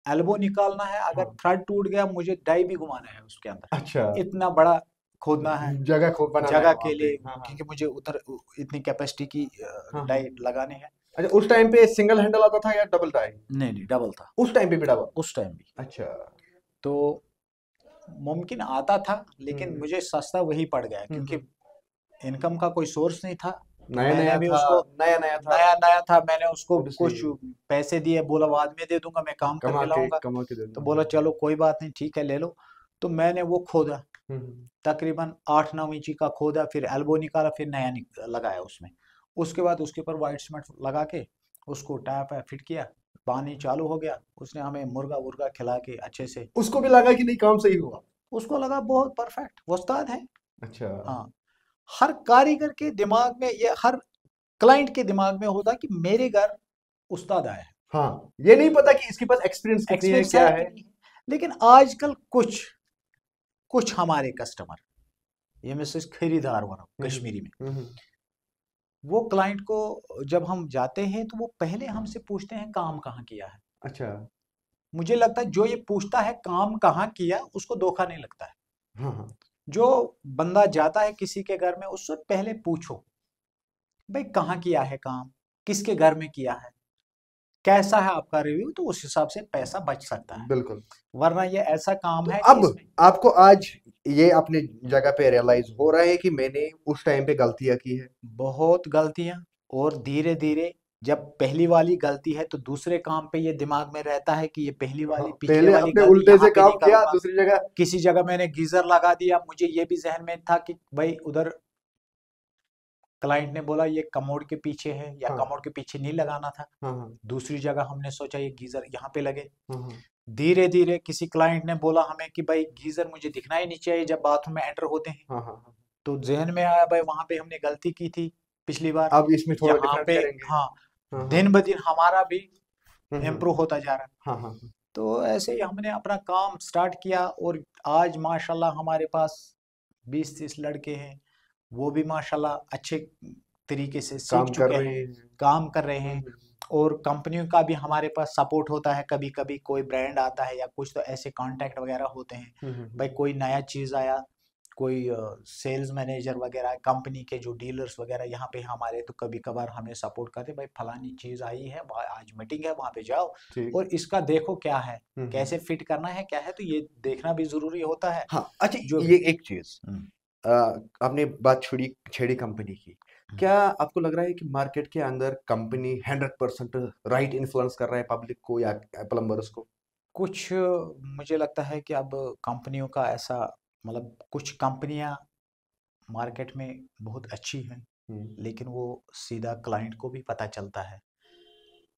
एल्बो निकालना है, अगर हाँ। थ्रेड टूट गया मुझे डाई भी घुमाना है उसके अच्छा, अंदर, इतना बड़ा खोदना है जगह खूब बनाना है जगह वहां के पे। लिए, हाँ। हाँ। क्योंकि मुझे उधर इतनी कैपेसिटी की हाँ। हाँ। डाई लगाने हैं। अच्छा, उस टाइम पे सिंगल हैंडल आता था या डबल टाई? नहीं नहीं, डबल था उस टाइम पे भी डबल? उस टाइम भी। अच्छा। तो मुमकिन आता था, लेकिन हम्म। मुझे सस्ता वही पड़ गया, क्योंकि हम्म। इनकम का कोई सोर्स नहीं था। तो नया मैंने नया भी था। उसको, नया नया था। नया नया था, मैंने उसको ऑब्वियसली। कुछ पैसे दिए, बोला बाद में दे दूंगा, मैं काम करके लाऊंगा। कमा के दे तो दूंगा। बोला चलो कोई बात नहीं, ठीक है ले लो। तो मैंने वो खोदा, हम्म। तकरीबन 8-9 इंची का खोदा, फिर एल्बो निकाला, फिर नया लगाया उसमें। उसके बाद उसके ऊपर वाइट सीमेंट लगा के उसको टैप है फिट किया, पानी चालू हो गया। उसने हमें मुर्गा वुर्गा खिला के अच्छे से, उसको भी लगा कि नहीं काम सही हुआ? उसको लगा बहुत परफेक्ट, वो उस्ताद है। अच्छा। हाँ, हर कारीगर के दिमाग में, ये हर क्लाइंट के दिमाग में होता कि मेरे घर उस्ताद आया है, हाँ, ये नहीं पता कि इसके पास एक्सपीरियंस कितनी है, एक्सपीरियंस क्या है कि है। नहीं है। लेकिन आजकल कुछ कुछ हमारे कस्टमर, ये मैसेज खरीदार वाला कश्मीरी में, हम्म। वो क्लाइंट को जब हम जाते हैं तो वो पहले हमसे पूछते हैं काम कहाँ किया है। अच्छा। मुझे लगता है जो ये पूछता है काम कहाँ किया, उसको धोखा नहीं लगता है। हाँ। हाँ। जो बंदा जाता है किसी के घर में, उससे पहले पूछो भाई कहाँ किया है काम, किसके घर में किया है, कैसा है आपका रिव्यू, तो उस हिसाब से पैसा बच सकता है। बिल्कुल। वरना ये ऐसा काम तो है कि अब इसमें आपको आज ये अपनी जगह पे रियलाइज हो रहा है कि मैंने उस टाइम पे गलतियां की है? बहुत गलतियां, और धीरे धीरे जब पहली वाली गलती है तो दूसरे काम पे ये दिमाग में रहता है कि ये पहली हाँ, वाली, पिछले पहले वाली अपने गलती उल्टे यहाँ से पे काम नहीं किया करूंगा। दूसरी जगह। किसी जगह मैंने गीजर लगा दिया, मुझे ये भी जहन में था कि भाई उधर क्लाइंट ने बोला ये कमोड के पीछे है, या हाँ। कमोड के पीछे नहीं लगाना था। हाँ। हाँ। दूसरी जगह हमने सोचा ये गीजर यहाँ पे लगे। हाँ। हाँ। धीरे धीरे किसी क्लाइंट ने बोला हमें कि भाई गीजर मुझे दिखना ही नहीं चाहिए जब बाथरूम में एंटर होते हैं। हाँ। हाँ। तो जहन में आया भाई वहां पे हमने गलती की थी पिछली बार, अब इसमें थोड़ा यहाँ डिफरेंट पे। करेंगे। हाँ, हाँ। हाँ। दिन ब दिन हमारा भी हम्म। इम्प्रूव होता जा रहा है। हाँ। हाँ। तो ऐसे ही हमने अपना काम स्टार्ट किया, और आज माशाल्लाह हमारे पास 20-30 लड़के हैं, वो भी माशाल्लाह अच्छे तरीके से सीख काम कर चुके रहे हैं, हैं। काम कर रहे हैं। हम्म। और कंपनियों का भी हमारे पास सपोर्ट होता है, कभी कभी कोई ब्रांड आता है या कुछ, तो ऐसे कांटेक्ट वगैरह होते हैं। भाई कोई नया चीज़ आया, कोई सेल्स मैनेजर वगैरह कंपनी के जो डीलर्स वगैरह यहाँ पे हमारे, तो कभी कभार हमें सपोर्ट करते, भाई फलानी चीज़ आई है, आज मीटिंग है, वहाँ पे जाओ ठीक। और इसका देखो क्या है, हम्म। कैसे फिट करना है, क्या है, तो ये देखना भी जरूरी होता है। हाँ, अच्छा, जो ये एक चीज, हम्म, आपने बात छेड़ी कंपनी की। क्या आपको लग रहा है कि मार्केट के अंदर कंपनी 100% राइट इन्फ्लुएंस कर रहा है पब्लिक को या प्लम्बर्स को? कुछ मुझे लगता है कि अब कंपनियों का ऐसा, मतलब कुछ कंपनियां मार्केट में बहुत अच्छी हैं, हम्म लेकिन वो सीधा क्लाइंट को भी पता चलता है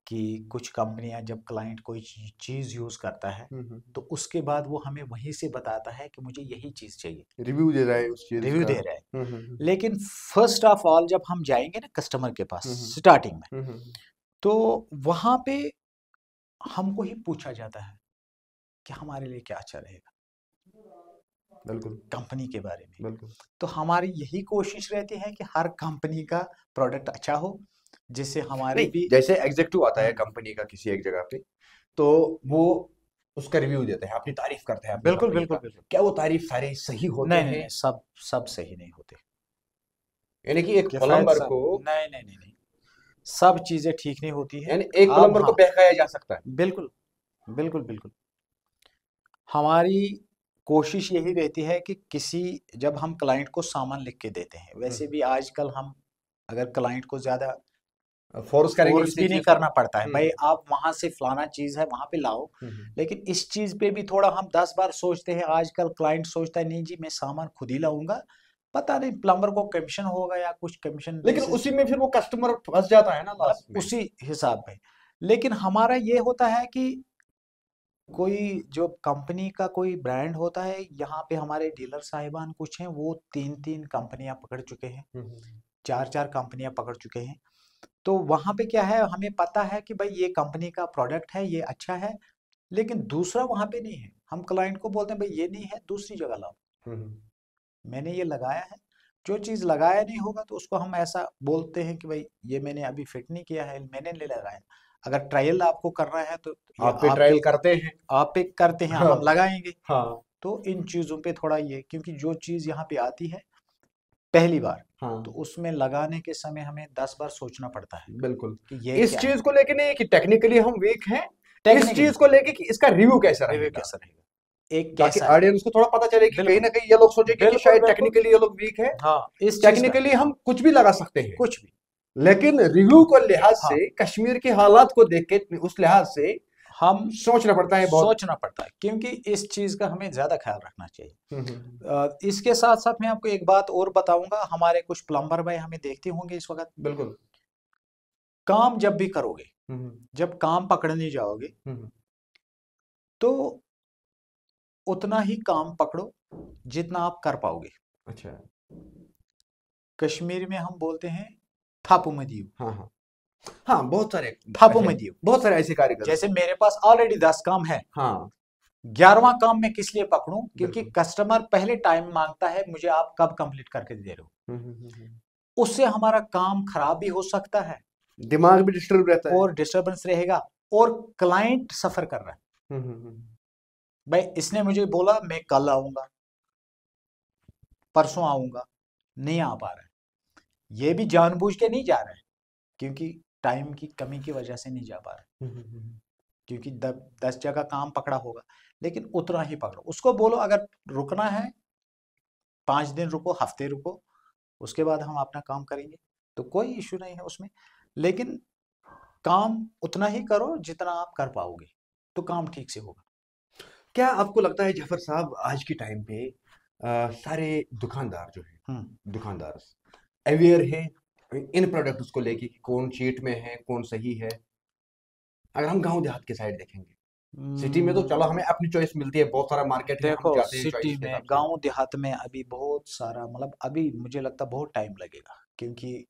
कि कुछ कंपनियां जब क्लाइंट कोई चीज़ यूज़ करता है हम्म तो उसके बाद वो हमें वहीं से बताता है कि मुझे यही चीज़ चाहिए, रिव्यू दे रहा है उस चीज रिव्यू का। दे रहा है। हम्म। लेकिन फर्स्ट ऑफ ऑल जब हम जाएंगे ना कस्टमर के पास हम्म स्टार्टिंग में, हम्म। तो वहाँ पे हमको ही पूछा जाता है कि हमारे लिए क्या अच्छा रहेगा बिल्कुल कंपनी के बारे में। बिल्कुल। तो हमारी यही कोशिश रहती है कि हर कंपनी का प्रोडक्ट अच्छा हो, जिससे हमारे नहीं, भी। जैसे एग्जेक्टिव आता है हम्म, कंपनी का किसी एक जगह पे, तो वो उसका रिव्यू देते हैं, अपनी तारीफ करते हैं अपनी बिल्कुल कंपनी बिल्कुल का। बिल्कुल। क्या वो तारीफ सारे सही होते नहीं नहीं हैं? नहीं, सब सब सही नहीं होते। यानी कि एक किफायत प्लम्बर सब को, नहीं नहीं नहीं नहीं, सब चीज़ें ठीक नहीं होती है। यानी एक अब प्लम्बर को हाँ, बहकाया जा सकता है? बिल्कुल बिल्कुल बिल्कुल। हमारी कोशिश यही रहती है कि किसी, जब हम क्लाइंट को सामान लिख के देते हैं, वैसे भी आजकल हम अगर क्लाइंट को ज़्यादा फोर्स करेंगे फोर्स किसी भी नहीं चीज को। करना पड़ता है, भाई आप वहां से फलाना चीज है वहां पे लाओ। हम्म। लेकिन इस चीज पे भी थोड़ा हम 10 बार सोचते हैं। आजकल क्लाइंट सोचता है नहीं जी मैं सामान खुद ही लाऊंगा, पता नहीं प्लम्बर को कमीशन होगा या कुछ कमीशन लेकिन बेसिस, उसी में फिर वो कस्टमर फंस जाता है ना मतलब लास्ट में। उसी हिसाब में। लेकिन हमारा ये होता है कि कोई जो कंपनी का कोई ब्रांड होता है, यहाँ पे हमारे डीलर साहिबान कुछ हैं, वो 3-3 कंपनियां पकड़ चुके हैं, हम्म 4-4 कंपनियां पकड़ चुके हैं। तो वहां पे क्या है, हमें पता है कि भाई ये कंपनी का प्रोडक्ट है, ये अच्छा है, लेकिन दूसरा वहां पे नहीं है। हम क्लाइंट को बोलते हैं भाई ये नहीं है, दूसरी जगह लाओ, हम्म। मैंने ये लगाया है। जो चीज लगाया नहीं होगा तो उसको हम ऐसा बोलते हैं कि भाई ये मैंने अभी फिट नहीं किया है, मैंने नहीं लगाया। अगर ट्रायल आपको करना है तो ये आप पे आप पे, ट्रायल करते हैं। आप पे करते हैं, हाँ हम लगाएंगे। हाँ तो इन चीजों पे थोड़ा ये, क्योंकि जो चीज यहाँ पे आती है पहली बार, तो हाँ उसमें लगाने के समय हमें 10 बार सोचना पड़ता है बिल्कुल। कि ये इस क्या है। चीज को लेके नहीं कि टेक्निकली हम वीक हैं, इस टेक्निकली चीज को लेके कि इसका रिव्यू कैसा रिव्यू रहेगा, कैसा रहेगा, एक ताकि कैसा है। ऑडियंस को थोड़ा पता चले कि कहीं बिल्कुल ना कहीं ये लोग सोचेंगे कि बिल्कुल शायद बिल्कुल। टेक्निकली ये लोग वीक है। हाँ, इस चीज का टेक्निकली हम कुछ भी लगा सकते हैं, कुछ भी। लेकिन रिव्यू को लिहाज हाँ, से, कश्मीर की हालात को देख के उस लिहाज से हम सोचना पड़ता है बहुत। सोचना पड़ता है, क्योंकि इस चीज का हमें ज्यादा ख्याल रखना चाहिए। हम्म। इसके साथ साथ मैं आपको एक बात और बताऊंगा, हमारे कुछ प्लम्बर भाई हमें देखते होंगे इस वक्त। बिल्कुल। काम जब भी करोगे, हम्म जब काम पकड़ने जाओगे, हम्म। तो उतना ही काम पकड़ो जितना आप कर पाओगे। अच्छा। कश्मीर में हम बोलते हैं थापू मदियो, हाँ हाँ हाँ, बहुत सारे थापू ऐसे, मदियो। बहुत सारे ऐसे कारीगर जैसे हैं। मेरे पास ऑलरेडी 10 काम है, हाँ 11वां काम मैं किस लिए पकड़ूं, क्योंकि बिल्कुल। कस्टमर पहले टाइम मांगता है मुझे, आप कब कंप्लीट करके दे रहे हो। हम्म। उससे हमारा काम खराब भी हो सकता है दिमाग भी डिस्टर्ब रहता है। और डिस्टरबेंस रहेगा, और क्लाइंट सफर कर रहा है। हम्म। भाई इसने मुझे बोला मैं कल आऊंगा, परसों आऊंगा, नहीं आ पा रहा है। ये भी जानबूझ के नहीं जा रहा है, क्योंकि टाइम की कमी की वजह से नहीं जा पा रहा है, क्योंकि 10 जगह काम पकड़ा होगा। लेकिन उतना ही पकड़ो, उसको बोलो अगर रुकना है 5 दिन रुको, हफ्ते रुको, उसके बाद हम अपना काम करेंगे, तो कोई इश्यू नहीं है उसमें। लेकिन काम उतना ही करो जितना आप कर पाओगे, तो काम ठीक से होगा। क्या आपको लगता है जफर साहब, आज के टाइम पे सारे दुकानदार जो हैं, हम्म। दुकानदार अवेयर हैं इन प्रोडक्ट्स को लेके कि कौन चीट में है कौन सही है? अगर हम गांव देहात के साइड देखेंगे, सिटी में तो चलो हमें अपनी चॉइस मिलती है, बहुत सारा मार्केट है, हम देखो जाते हैं सिटी चॉइस के में, हिसाब से। गांव देहात में अभी बहुत सारा, मतलब अभी मुझे लगता बहुत टाइम लगेगा, क्योंकि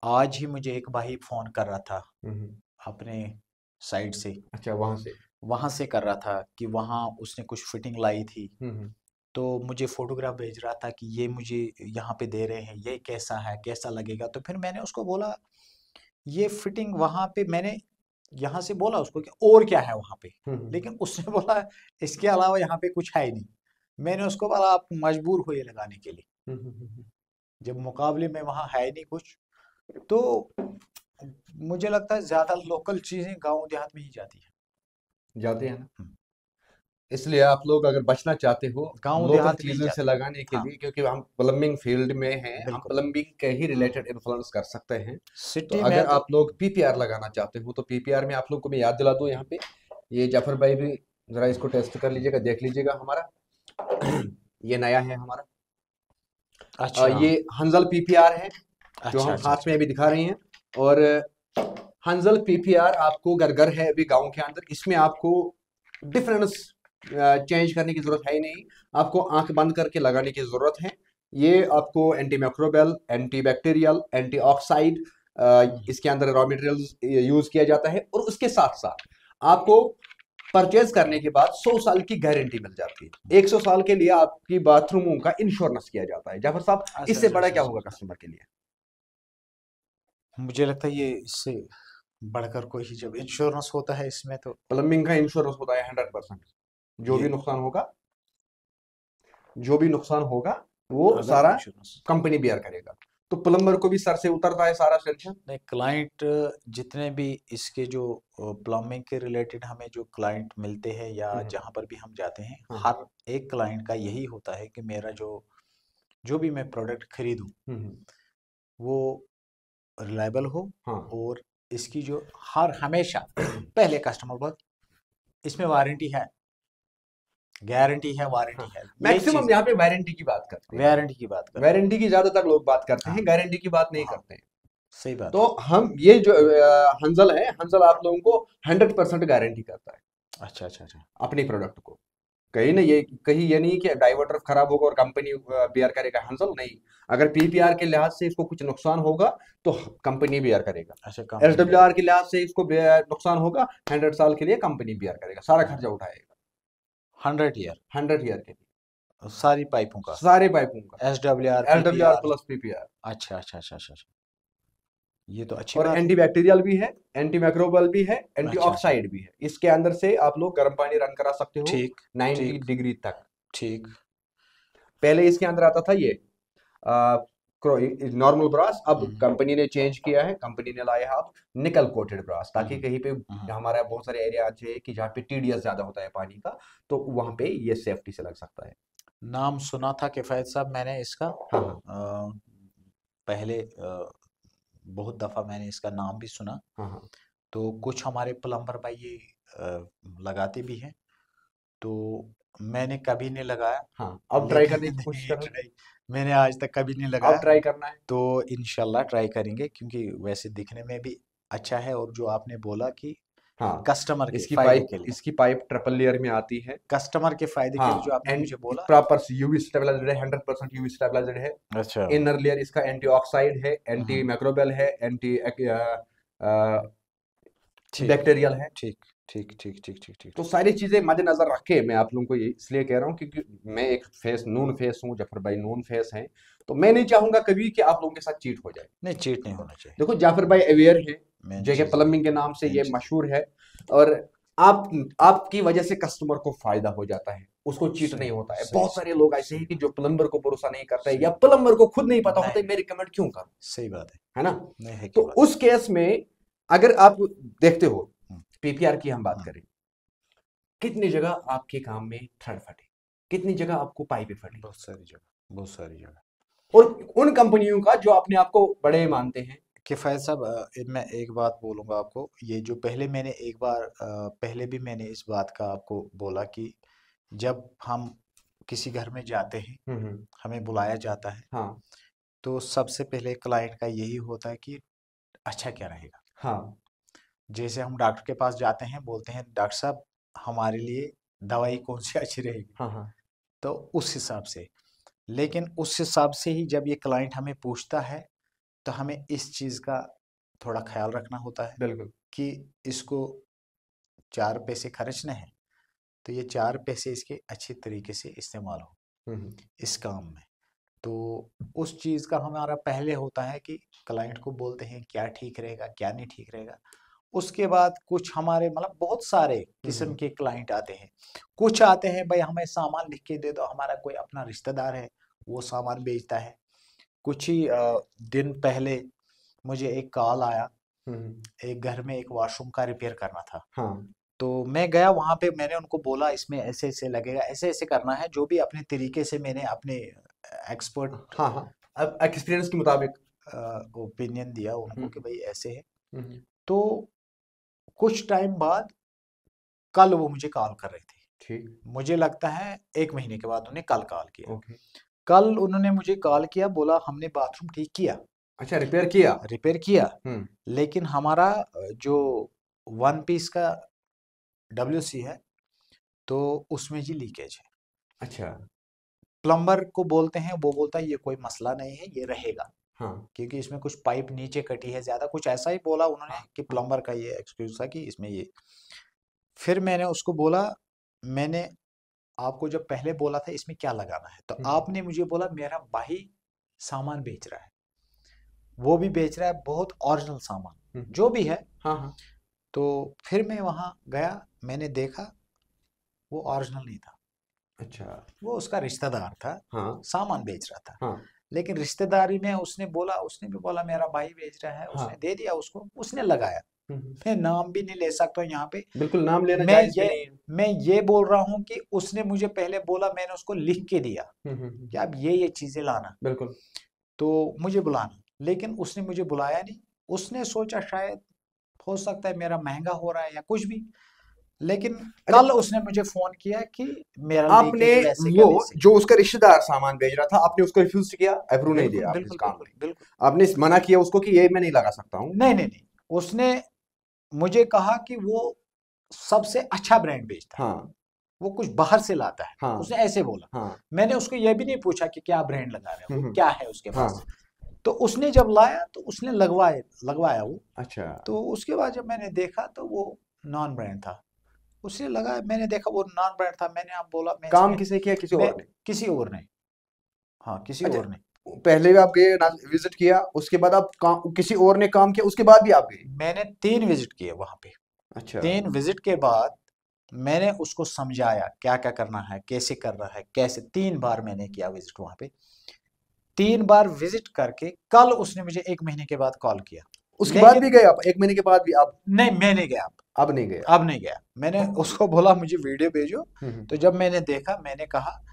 आज ही मुझे एक भाई फोन कर रहा था हम्म। अपने साइड से, अच्छा, वहां से। वहां से कर रहा था कि वहां उसने कुछ फिटिंग लाई थी। हम्म। तो मुझे फोटोग्राफ भेज रहा था कि ये मुझे यहाँ पे दे रहे हैं, ये कैसा है, कैसा लगेगा। तो फिर मैंने उसको बोला ये फिटिंग वहां पे, मैंने यहाँ से बोला उसको कि और क्या है वहां पे, हम्म लेकिन उसने बोला इसके अलावा यहाँ पे कुछ है ही नहीं। मैंने उसको बोला आप मजबूर हो ये लगाने के लिए, हम्म। जब मुकाबले में वहाँ है ही नहीं कुछ। तो मुझे लगता है ज्यादा लोकल चीजें गांव देहात में ही जाती जाते हैं ना। है। इसलिए आप लोग अगर बचना चाहते हो गांव लोकल देहात नहीं चीज़ों से जाते। लगाने के हाँ, लिए, क्योंकि हम प्लम्बिंग फील्ड में हैं, हम बिल्कुल। प्लम्बिंग के ही हम्म। रिलेटेड इन्फ्लुएंस कर सकते हैं। तो सिटी अगर में तो आप लोग पीपीआर लगाना चाहते हो तो पीपीआर में आप लोग को मैं याद दिला दूं, यहाँ पे ये जाफर भाई भी जरा इसको टेस्ट कर लीजिएगा, देख लीजिएगा हमारा ये नया है हमारा। अच्छा, ये हंजल पीपीआर है जो अच्छा, हम अच्छा, हाथ अच्छा। में अभी दिखा रहे हैं। और हंजल पीपीआर आपको घर घर है अभी गांव के अंदर, इसमें आपको डिफरेंस चेंज करने की जरूरत है ही नहीं, आपको आंख बंद करके लगाने की जरूरत है। ये आपको anti microbial, anti bacterial, anti oxide hmm. इसके अंदर रॉ मटेरियल्स यूज किया जाता है। और उसके साथ साथ आपको परचेज करने के बाद 100 साल की गारंटी मिल जाती है। 100 साल के लिए आपकी बाथरूमों का इंश्योरेंस किया जाता है। जाफर साहब, अच्छा, इससे अच्छा, बड़ा अच्छा, क्या अच्छा, होगा अच्छा। कस्टमर के लिए? मुझे लगता है ये इससे बढ़कर कोई ही जब इंश्योरेंस होता है इसमें तो प्लम्बिंग का इंश्योरेंस होता है 100%। जो भी ये नुकसान होगा, जो भी नुकसान होगा वो अगर सारा इंश्योरेंस कंपनी बियर करेगा। तो प्लम्बर को भी सर से उतरता है सारा टेंशन। नहीं, क्लाइंट जितने भी इसके जो प्लम्बिंग के रिलेटेड हमें जो क्लाइंट मिलते हैं या हम्म, जहाँ पर भी हम जाते हैं, हाँ, हर एक क्लाइंट का यही होता है कि मेरा जो जो भी मैं प्रोडक्ट खरीदूं हम्म, वो रिलायबल हो, हाँ। और इसकी जो हर हमेशा पहले कस्टमर को इसमें वारंटी है, गारंटी है, हाँ, वारंटी है, यही मैक्सिमम चीज है। यहाँ पे वारंटी की बात करते हैं। वारंटी की बात करते हैं। वारंटी की ज्यादातर लोग बात करते हाँ, हैं, गारंटी की बात नहीं हाँ, करते हैं। सही बात तो है। हम ये जो हंजल है, हंजल आप लोगों को 100% गारंटी करता है अच्छा, अच्छा, अच्छा। अपनी प्रोडक्ट को। कहीं ये नहीं कि डाइवर्टर खराब होगा और कंपनी बियर करेगा, हंजल नहीं। अगर पीपीआर के लिहाज से इसको कुछ नुकसान होगा तो कंपनी बियर करेगा। अच्छा, कंपनी भी एसडब्ल्यूआर के लिहाज से इसको नुकसान होगा, 100 साल के लिए कंपनी बियर करेगा, सारा खर्चा उठाएगा 100 ईयर 100 ईयर के लिए, सारी पाइपों का, सारे पाइपों का। SWR, SWR PPR। Plus PPR. अच्छा, अच्छा, अच्छा, अच्छा, अच्छा। ये तो अच्छी और बात है। एंटी बैक्टीरियल भी है, एंटी माइक्रोबियल भी है, एंटी अच्छा, अच्छा। ऑक्साइड भी है। इसके अंदर से आप लोग गर्म पानी रन करा सकते हो ठीक, 90 ठीक, डिग्री तक। ठीक। पहले इसके अंदर आता था ये नॉर्मल ब्रास, अब हम्म, कंपनी ने चेंज किया है, कंपनी ने लाया है अब निकल कोटेड ब्रास, ताकि हम्म, कहीं पे हम्म। हमारा बहुत सारे एरिया अच्छे हैं कि जहाँ पे टीडीएस ज्यादा होता है पानी का, तो वहां पे ये सेफ्टी से लग सकता है। नाम सुना था किफ़ायत साहब मैंने इसका, हाँ, हाँ, पहले बहुत दफ़ा मैंने इसका नाम भी सुना। हाँ, हाँ, तो कुछ हमारे प्लम्बर भाई ये लगाते भी हैं, तो मैंने कभी नहीं लगाया। हाँ। अब ट्राई लेकिन करने की कोशिश नहीं करो। ट्राई, मैंने आज तक कभी नहीं अब लगाया। ट्राई करना है। तो इंशाल्लाह ट्राई करेंगे, क्योंकि वैसे दिखने में भी अच्छा है, और जो आपने बोला कि हाँ, कस्टमर के फायदे के लिए, इसकी पाइप ट्रिपल लेयर में आती है। कस्टमर के फायदे के लिए जो हाँ, आपने एंड मुझे बोला। प्रॉपर यूवी स्टेबलाइज्ड है, 100% यूवी स्टेबलाइज्ड है। अच्छा। इनर लेयर इसका एंटी ऑक्साइड है, एंटी हम्म। मैक्रोबियल है, एंटी ठीक, बैक्टीरियल है। ठीक, ठीक, ठीक, ठीक, ठीक, ठीक, तो ठीक। सारी चीजें मद्देनजर रखे मैं आप लोगों को ये इसलिए कह रहा हूँ क्योंकि मैं एक फेस नून फेस हूँ, जाफर भाई नून फेस हैं। तो मैं नहीं चाहूंगा कभी कि आप लोगों के साथ चीट हो जाए। नहीं, चीट नहीं होना चाहिए। देखो, जाफर भाई अवेयर है, मेन जेके चीज है, प्लम्बिंग के नाम से मेन ये चीज। मशहूर है। और आप आपकी वजह से कस्टमर को फायदा हो जाता है, उसको चीट नहीं सही, होता है। सही, बहुत सारे सही, लोग ऐसे सही हैं कि बात, जो प्लम्बर को भरोसा नहीं करते हैं, सही या बात। प्लम्बर को खुद नहीं पता होता नहीं, है मैं रिकमेंड क्यों करूं, सही बात है ना? नहीं है तो की बात। उस केस में अगर आप देखते हो, हम्म, पीपीआर की हम बात हम्म। करें, कितनी जगह आपके काम में थ्रेड फटे, कितनी जगह आपको पाइपें फटी। बहुत सारी जगह, बहुत सारी जगह। और उन कंपनियों का जो अपने आप को बड़े मानते हैं। किफ़ायत साहब, मैं एक बात बोलूँगा आपको, ये जो पहले मैंने एक बार पहले भी मैंने इस बात का आपको बोला कि जब हम किसी घर में जाते हैं, हम्म, हमें बुलाया जाता है, हाँ, तो सबसे पहले क्लाइंट का यही होता है कि अच्छा क्या रहेगा। हाँ, जैसे हम डॉक्टर के पास जाते हैं, बोलते हैं डॉक्टर साहब हमारे लिए दवाई कौन सी अच्छी रहेगी, हाँ, हाँ, तो उस हिसाब से। लेकिन उस हिसाब से ही जब ये क्लाइंट हमें पूछता है, तो हमें इस चीज़ का थोड़ा ख्याल रखना होता है बिल्कुल। कि इसको 4 पैसे खर्चने हैं, तो ये 4 पैसे इसके अच्छे तरीके से इस्तेमाल हो हम्म, इस काम में। तो उस चीज़ का हमारा पहले होता है कि क्लाइंट को बोलते हैं क्या ठीक रहेगा, क्या नहीं ठीक रहेगा। उसके बाद कुछ हमारे मतलब बहुत सारे किस्म हम्म, के क्लाइंट आते हैं। कुछ आते हैं भाई हमें सामान लिख के दे दो, हमारा कोई अपना रिश्तेदार है वो सामान बेचता है। कुछ ही दिन पहले मुझे एक कॉल आया, हम्म, एक घर में एक वॉशरूम का रिपेयर करना था। हाँ, तो मैं गया वहां पे, मैंने उनको बोला इसमें ऐसे ऐसे लगेगा, ऐसे ऐसे करना है, जो भी अपने तरीके से मैंने अपने एक्सपर्ट हाँ हाँ, अब एक्सपीरियंस के मुताबिक। ओपिनियन दिया उनको कि भाई ऐसे है। हम्म, तो कुछ टाइम बाद कल वो मुझे कॉल कर रही थी, ठीक। मुझे लगता है 1 महीने के बाद उन्हें कल कॉल किया। ओके। कल उन्होंने मुझे कॉल किया, बोला हमने बाथरूम ठीक किया, अच्छा, रिपेयर किया। रिपेयर किया, हम्म। लेकिन हमारा जो 1 पीस का WC है तो उसमें जी लीकेज है। अच्छा। प्लम्बर को बोलते हैं, वो बोलता है ये कोई मसला नहीं है, ये रहेगा, हाँ क्योंकि इसमें कुछ पाइप नीचे कटी है ज्यादा, कुछ ऐसा ही बोला उन्होंने हाँ कि हाँ। प्लम्बर का ये एक्सक्यूज था कि इसमें ये। फिर मैंने उसको बोला, मैंने आपको जब पहले बोला था इसमें क्या लगाना है, तो आपने मुझे बोला मेरा भाई सामान बेच रहा है, वो भी बेच रहा है बहुत ओरिजिनल सामान जो भी है। हाँ हाँ। तो फिर मैं वहां गया, मैंने देखा वो ओरिजिनल नहीं था, अच्छा। वो उसका रिश्तेदार था, हाँ सामान बेच रहा था। हाँ लेकिन रिश्तेदारी में उसने बोला, उसने भी बोला मेरा भाई बेच रहा है, उसने हाँ। दे दिया उसको, उसने लगाया। मैं नाम भी नहीं ले सकता हूँ यहाँ पे। बिल्कुल, नाम लेना मैं जायज भी ये नहीं है। मैं ये बोल रहा हूँ कि उसने मुझे पहले बोला, मैंने उसको लिख के दिया कि हम्म। आप ये चीजें लाना, बिल्कुल। तो मुझे बुलाना, लेकिन उसने मुझे बुलाया नहीं। उसने सोचा शायद हो सकता है मेरा महंगा हो रहा है या कुछ भी, लेकिन अच्छा, कल उसने मुझे फोन किया कि मेरा आपने लीकेज वैसे क्या वो वैसे। जो उसका रिश्तेदार सामान भेज रहा था, आपने उसको रिफ्यूज किया, अप्रूव नहीं बिल्कुल दिया आपने इस बिल्कुल काम बिल्कुल में? बिल्कुल। आपने मना किया उसको कि ये मैं नहीं लगा सकता हूँ? नहीं नहीं नहीं, उसने मुझे कहा कि वो सबसे अच्छा ब्रांड बेचता है, हाँ वो कुछ बाहर से लाता है, हाँ उसने ऐसे बोला। हाँ। मैंने उसको ये भी नहीं पूछा कि क्या ब्रांड लगा रहा है वो, हम्म। क्या है उसके हाँ। पास। तो उसने जब लाया तो उसने लगवाया वो। अच्छा। तो उसके बाद जब मैंने देखा तो वो नॉन ब्रांड था, उसने लगाया, मैंने देखा वो नॉन ब्रांड था। मैंने आप बोला मैं काम इसमें, किसे किया, किसी मैं और ने? किसी और ने, हाँ किसी अच्छा, और ने। पहले भी आप गए ना, विजिट किया, उसके बाद आप काम किसी और ने काम किया, उसके बाद भी आप गए? मैंने 3 विजिट किए वहां पे। अच्छा। 3 विजिट के बाद मैंने उसको समझाया क्या क्या करना है, कैसे कर रहा है, कैसे। 3 बार मैंने किया विजिट वहां पे। 3 बार विजिट करके कल उसने मुझे 1 महीने के बाद कॉल किया। उसके बाद भी लेकिन गए आप? 1 महीने के बाद भी आप? नहीं, मैं नहीं गया, अब नहीं गए? अब नहीं गया। मैंने उसको बोला मुझे वीडियो भेजो, हम्म। तो जब मैंने देखा मैंने कहा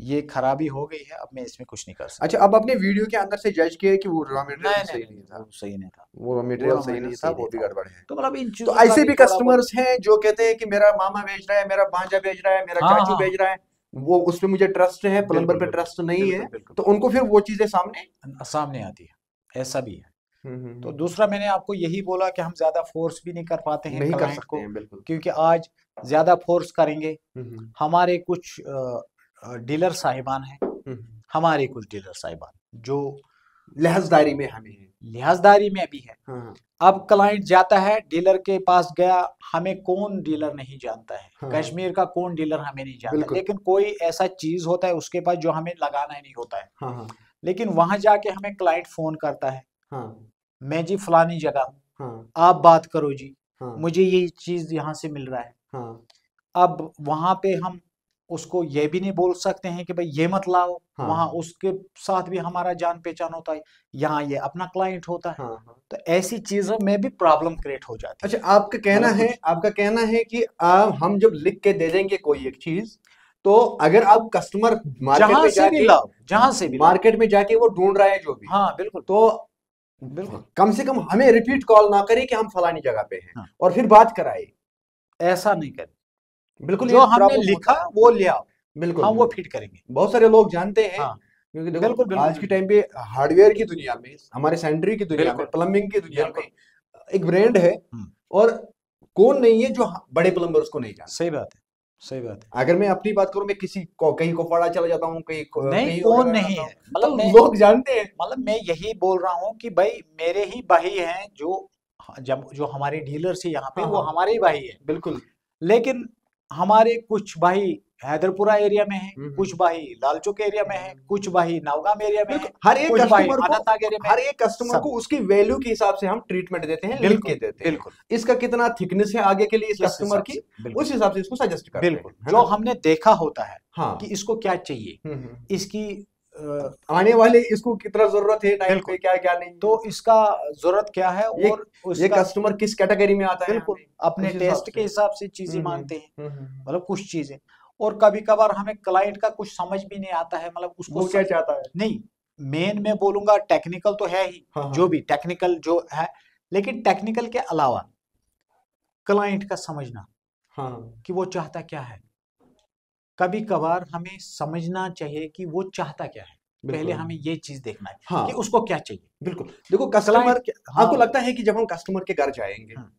ये खराबी हो गई है, अब मैं इसमें कुछ नहीं कर अच्छा, सकता। अब अपने वीडियो के अंदर से जज किया कि वो रॉ मटेरियल नहीं भी नहीं सही नहीं नहीं नहीं, था? वो सही नहीं था, वो रॉ वो मटेरियल सही हमारे नहीं था, सही वो नहीं भी था। गड़बड़ है। तो मतलब इन तो चीजों का ऐसे भी भी थोड़ा बहुत। कस्टमर्स हैं जो कहते हैं कि मेरा मामा भेज रहा है, मेरा भांजा भेज रहा है, मेरा हाँ चाचू हाँ, भेज रहा है, वो उस पे मुझे ट्रस्ट है, प्लम्बर बिल्कुल पे बिल्कुल ट्रस्ट नहीं है, बिल्कुल बिल्कुल तो उनको फिर वो चीजें सामने। सामने आती है, ऐसा भी है। तो हम्म। दूसरा मैंने आपको यही बोला कि हम ज्यादा फोर्स भी नहीं कर पाते हैं नहीं कर क्लाइंट सकते को, हैं, बिल्कुल। क्योंकि आज ज्यादा फोर्स करेंगे। हम्म हमारे कुछ डीलर साहिबान हैं, हम्म। हमारे कुछ डीलर साहिबान जो लिहाजदारी में हमें है। लिहाजदारी में भी है। हाँ अब क्लाइंट जाता है डीलर के पास गया, हमें कौन डीलर नहीं जानता है, हाँ हाँ। कश्मीर का कौन डीलर हमें नहीं जानता, बिल्कुल। लेकिन कोई ऐसा चीज होता है उसके पास जो हमें लगाना ही नहीं होता है। हाँ हाँ लेकिन वहां जाके हमें क्लाइंट फोन करता है, हाँ मैं जी फलानी जगह हूँ, हाँ आप बात करो जी, हाँ मुझे ये चीज यहाँ से मिल रहा है। हाँ अब वहां पे हम उसको ये भी नहीं बोल सकते हैं कि भाई ये मत लाओ, वहां हाँ उसके साथ भी हमारा जान पहचान होता है, यहाँ ये अपना क्लाइंट होता है। हाँ हाँ। तो ऐसी चीजों में भी प्रॉब्लम क्रिएट हो जाती अच्छा, है। आपका कहना मतलब है, कुछ आपका कहना है कि हम जब लिख के दे देंगे कोई एक चीज, तो अगर आप कस्टमर मार्केट जहां में से भी जाके, लाओ, जहां से भी लाओ। मार्केट में जाके वो ढूंढ रहा है जो भी, हाँ बिल्कुल तो बिल्कुल। कम से कम हमें रिपीट कॉल ना करे कि हम फलानी जगह पे हैं, हाँ, और फिर बात कराए। ऐसा नहीं करें, बिल्कुल, जो ये हमने प्रॉब्लम लिखा होता है। वो ले आओ, बिल्कुल हम वो बिल्कुल। फिट करेंगे। बहुत सारे लोग जानते हैं, हाँ क्योंकि देखो बिल्कुल बिल्कुल आज के बिल्कुल टाइम पे हार्डवेयर की दुनिया में, हमारे सैनिटरी की दुनिया में, बिल्कुल प्लम्बिंग की दुनिया में बिल्कुल। एक ब्रांड है, और कौन नहीं है जो बड़े प्लम्बर्स को नहीं जानता। सही बात है, सही बात है। अगर मैं अपनी बात करूं, मैं किसी को कहीं कोपवाड़ा चला जाता हूँ, कहीं नहीं, कहीं और कौन जगह नहीं जाता हूँ, है, मतलब तो मैं, लोग जानते हैं। मतलब मैं यही बोल रहा हूँ कि भाई मेरे ही भाई हैं जो, जब जो हमारे डीलर से यहाँ पे हाँ वो हाँ। हमारे ही भाई है। बिल्कुल। लेकिन हमारे कुछ भाई हैदरपुरा एरिया में है, कुछ हम्म। भाई लालचौक एरिया में है, कुछ भाई नवगाम एरिया में है, बिल्कुल, हर एक कुछ भाई कस्टमर को, अनंतनाग एरिया में है। हर एक कस्टमर सब को उसकी वैल्यू के हिसाब से हम ट्रीटमेंट देते हैं, लिख के बिल्कुल देते हैं। बिल्कुल। इसका कितना थिकनेस है आगे के लिए इस किस कस्टमर हिसाब की, से, बिल्कुल उस हिसाब से इसको सजेस्ट करते हैं, बिल्कुल। है जो ना? हमने देखा होता है हाँ। कि इसको क्या चाहिए, हम्म। इसकी आने वाले इसको कितना जरूरत है टाइम बिल्कुल। पे, क्या क्या नहीं, तो इसका जरूरत क्या है ये और ये उसका कस्टमर किस कैटेगरी में आता है, बिल्कुल हमें अपने उस हिसाब टेस्ट से। के हिसाब से चीजें हम्म मांगते हैं, हम्म, हम्म, हम्म। मतलब कुछ चीजें। और कभी कभार हमें क्लाइंट का कुछ समझ भी नहीं आता है, मतलब उसको वो क्या चाहता है। नहीं, मेन मैं बोलूंगा टेक्निकल तो है ही, हाँ जो हाँ भी टेक्निकल जो है, लेकिन टेक्निकल के अलावा क्लाइंट का समझना हाँ, कि वो चाहता क्या है, कभी कभार हमें समझना चाहिए कि वो चाहता क्या है। पहले बिल्कुल। हमें ये चीज देखना है कि हाँ उसको क्या चाहिए। बिल्कुल, देखो कस्टमर, क्लाइंट हाँ आपको लगता है कि जब हम कस्टमर के घर जाएंगे, हम्म,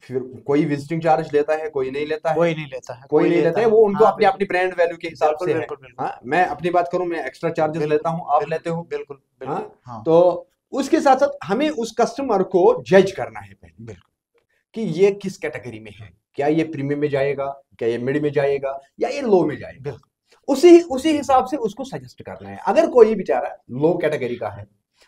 फिर कोई विजिटिंग चार्ज लेता है, कोई नहीं लेता है, कोई नहीं लेता है, कोई कोई नहीं लेता लेता है, है, वो उनको हाँ अपनी बिल्कुल अपनी ब्रांड वैल्यू के हिसाब बिल्कुल से है। बिल्कुल बिल्कुल हाँ, मैं अपनी बात करूं, मैं एक्स्ट्रा चार्जेस बिल्कुल लेता हूं, आप बिल्कुल लेते हो। बिल्कुल हाँ, बिल्कुल हाँ तो उसके साथ साथ हमें उस कस्टमर को जज करना है पहले, बिल्कुल कि ये किस कैटेगरी में है, क्या ये प्रीमियम में जाएगा, क्या ये मिड में जाएगा, या ये लो में जाएगा। बिल्कुल उसी उसी हिसाब से उसको सजेस्ट करना है। अगर कोई बेचारा लो कैटेगरी का है,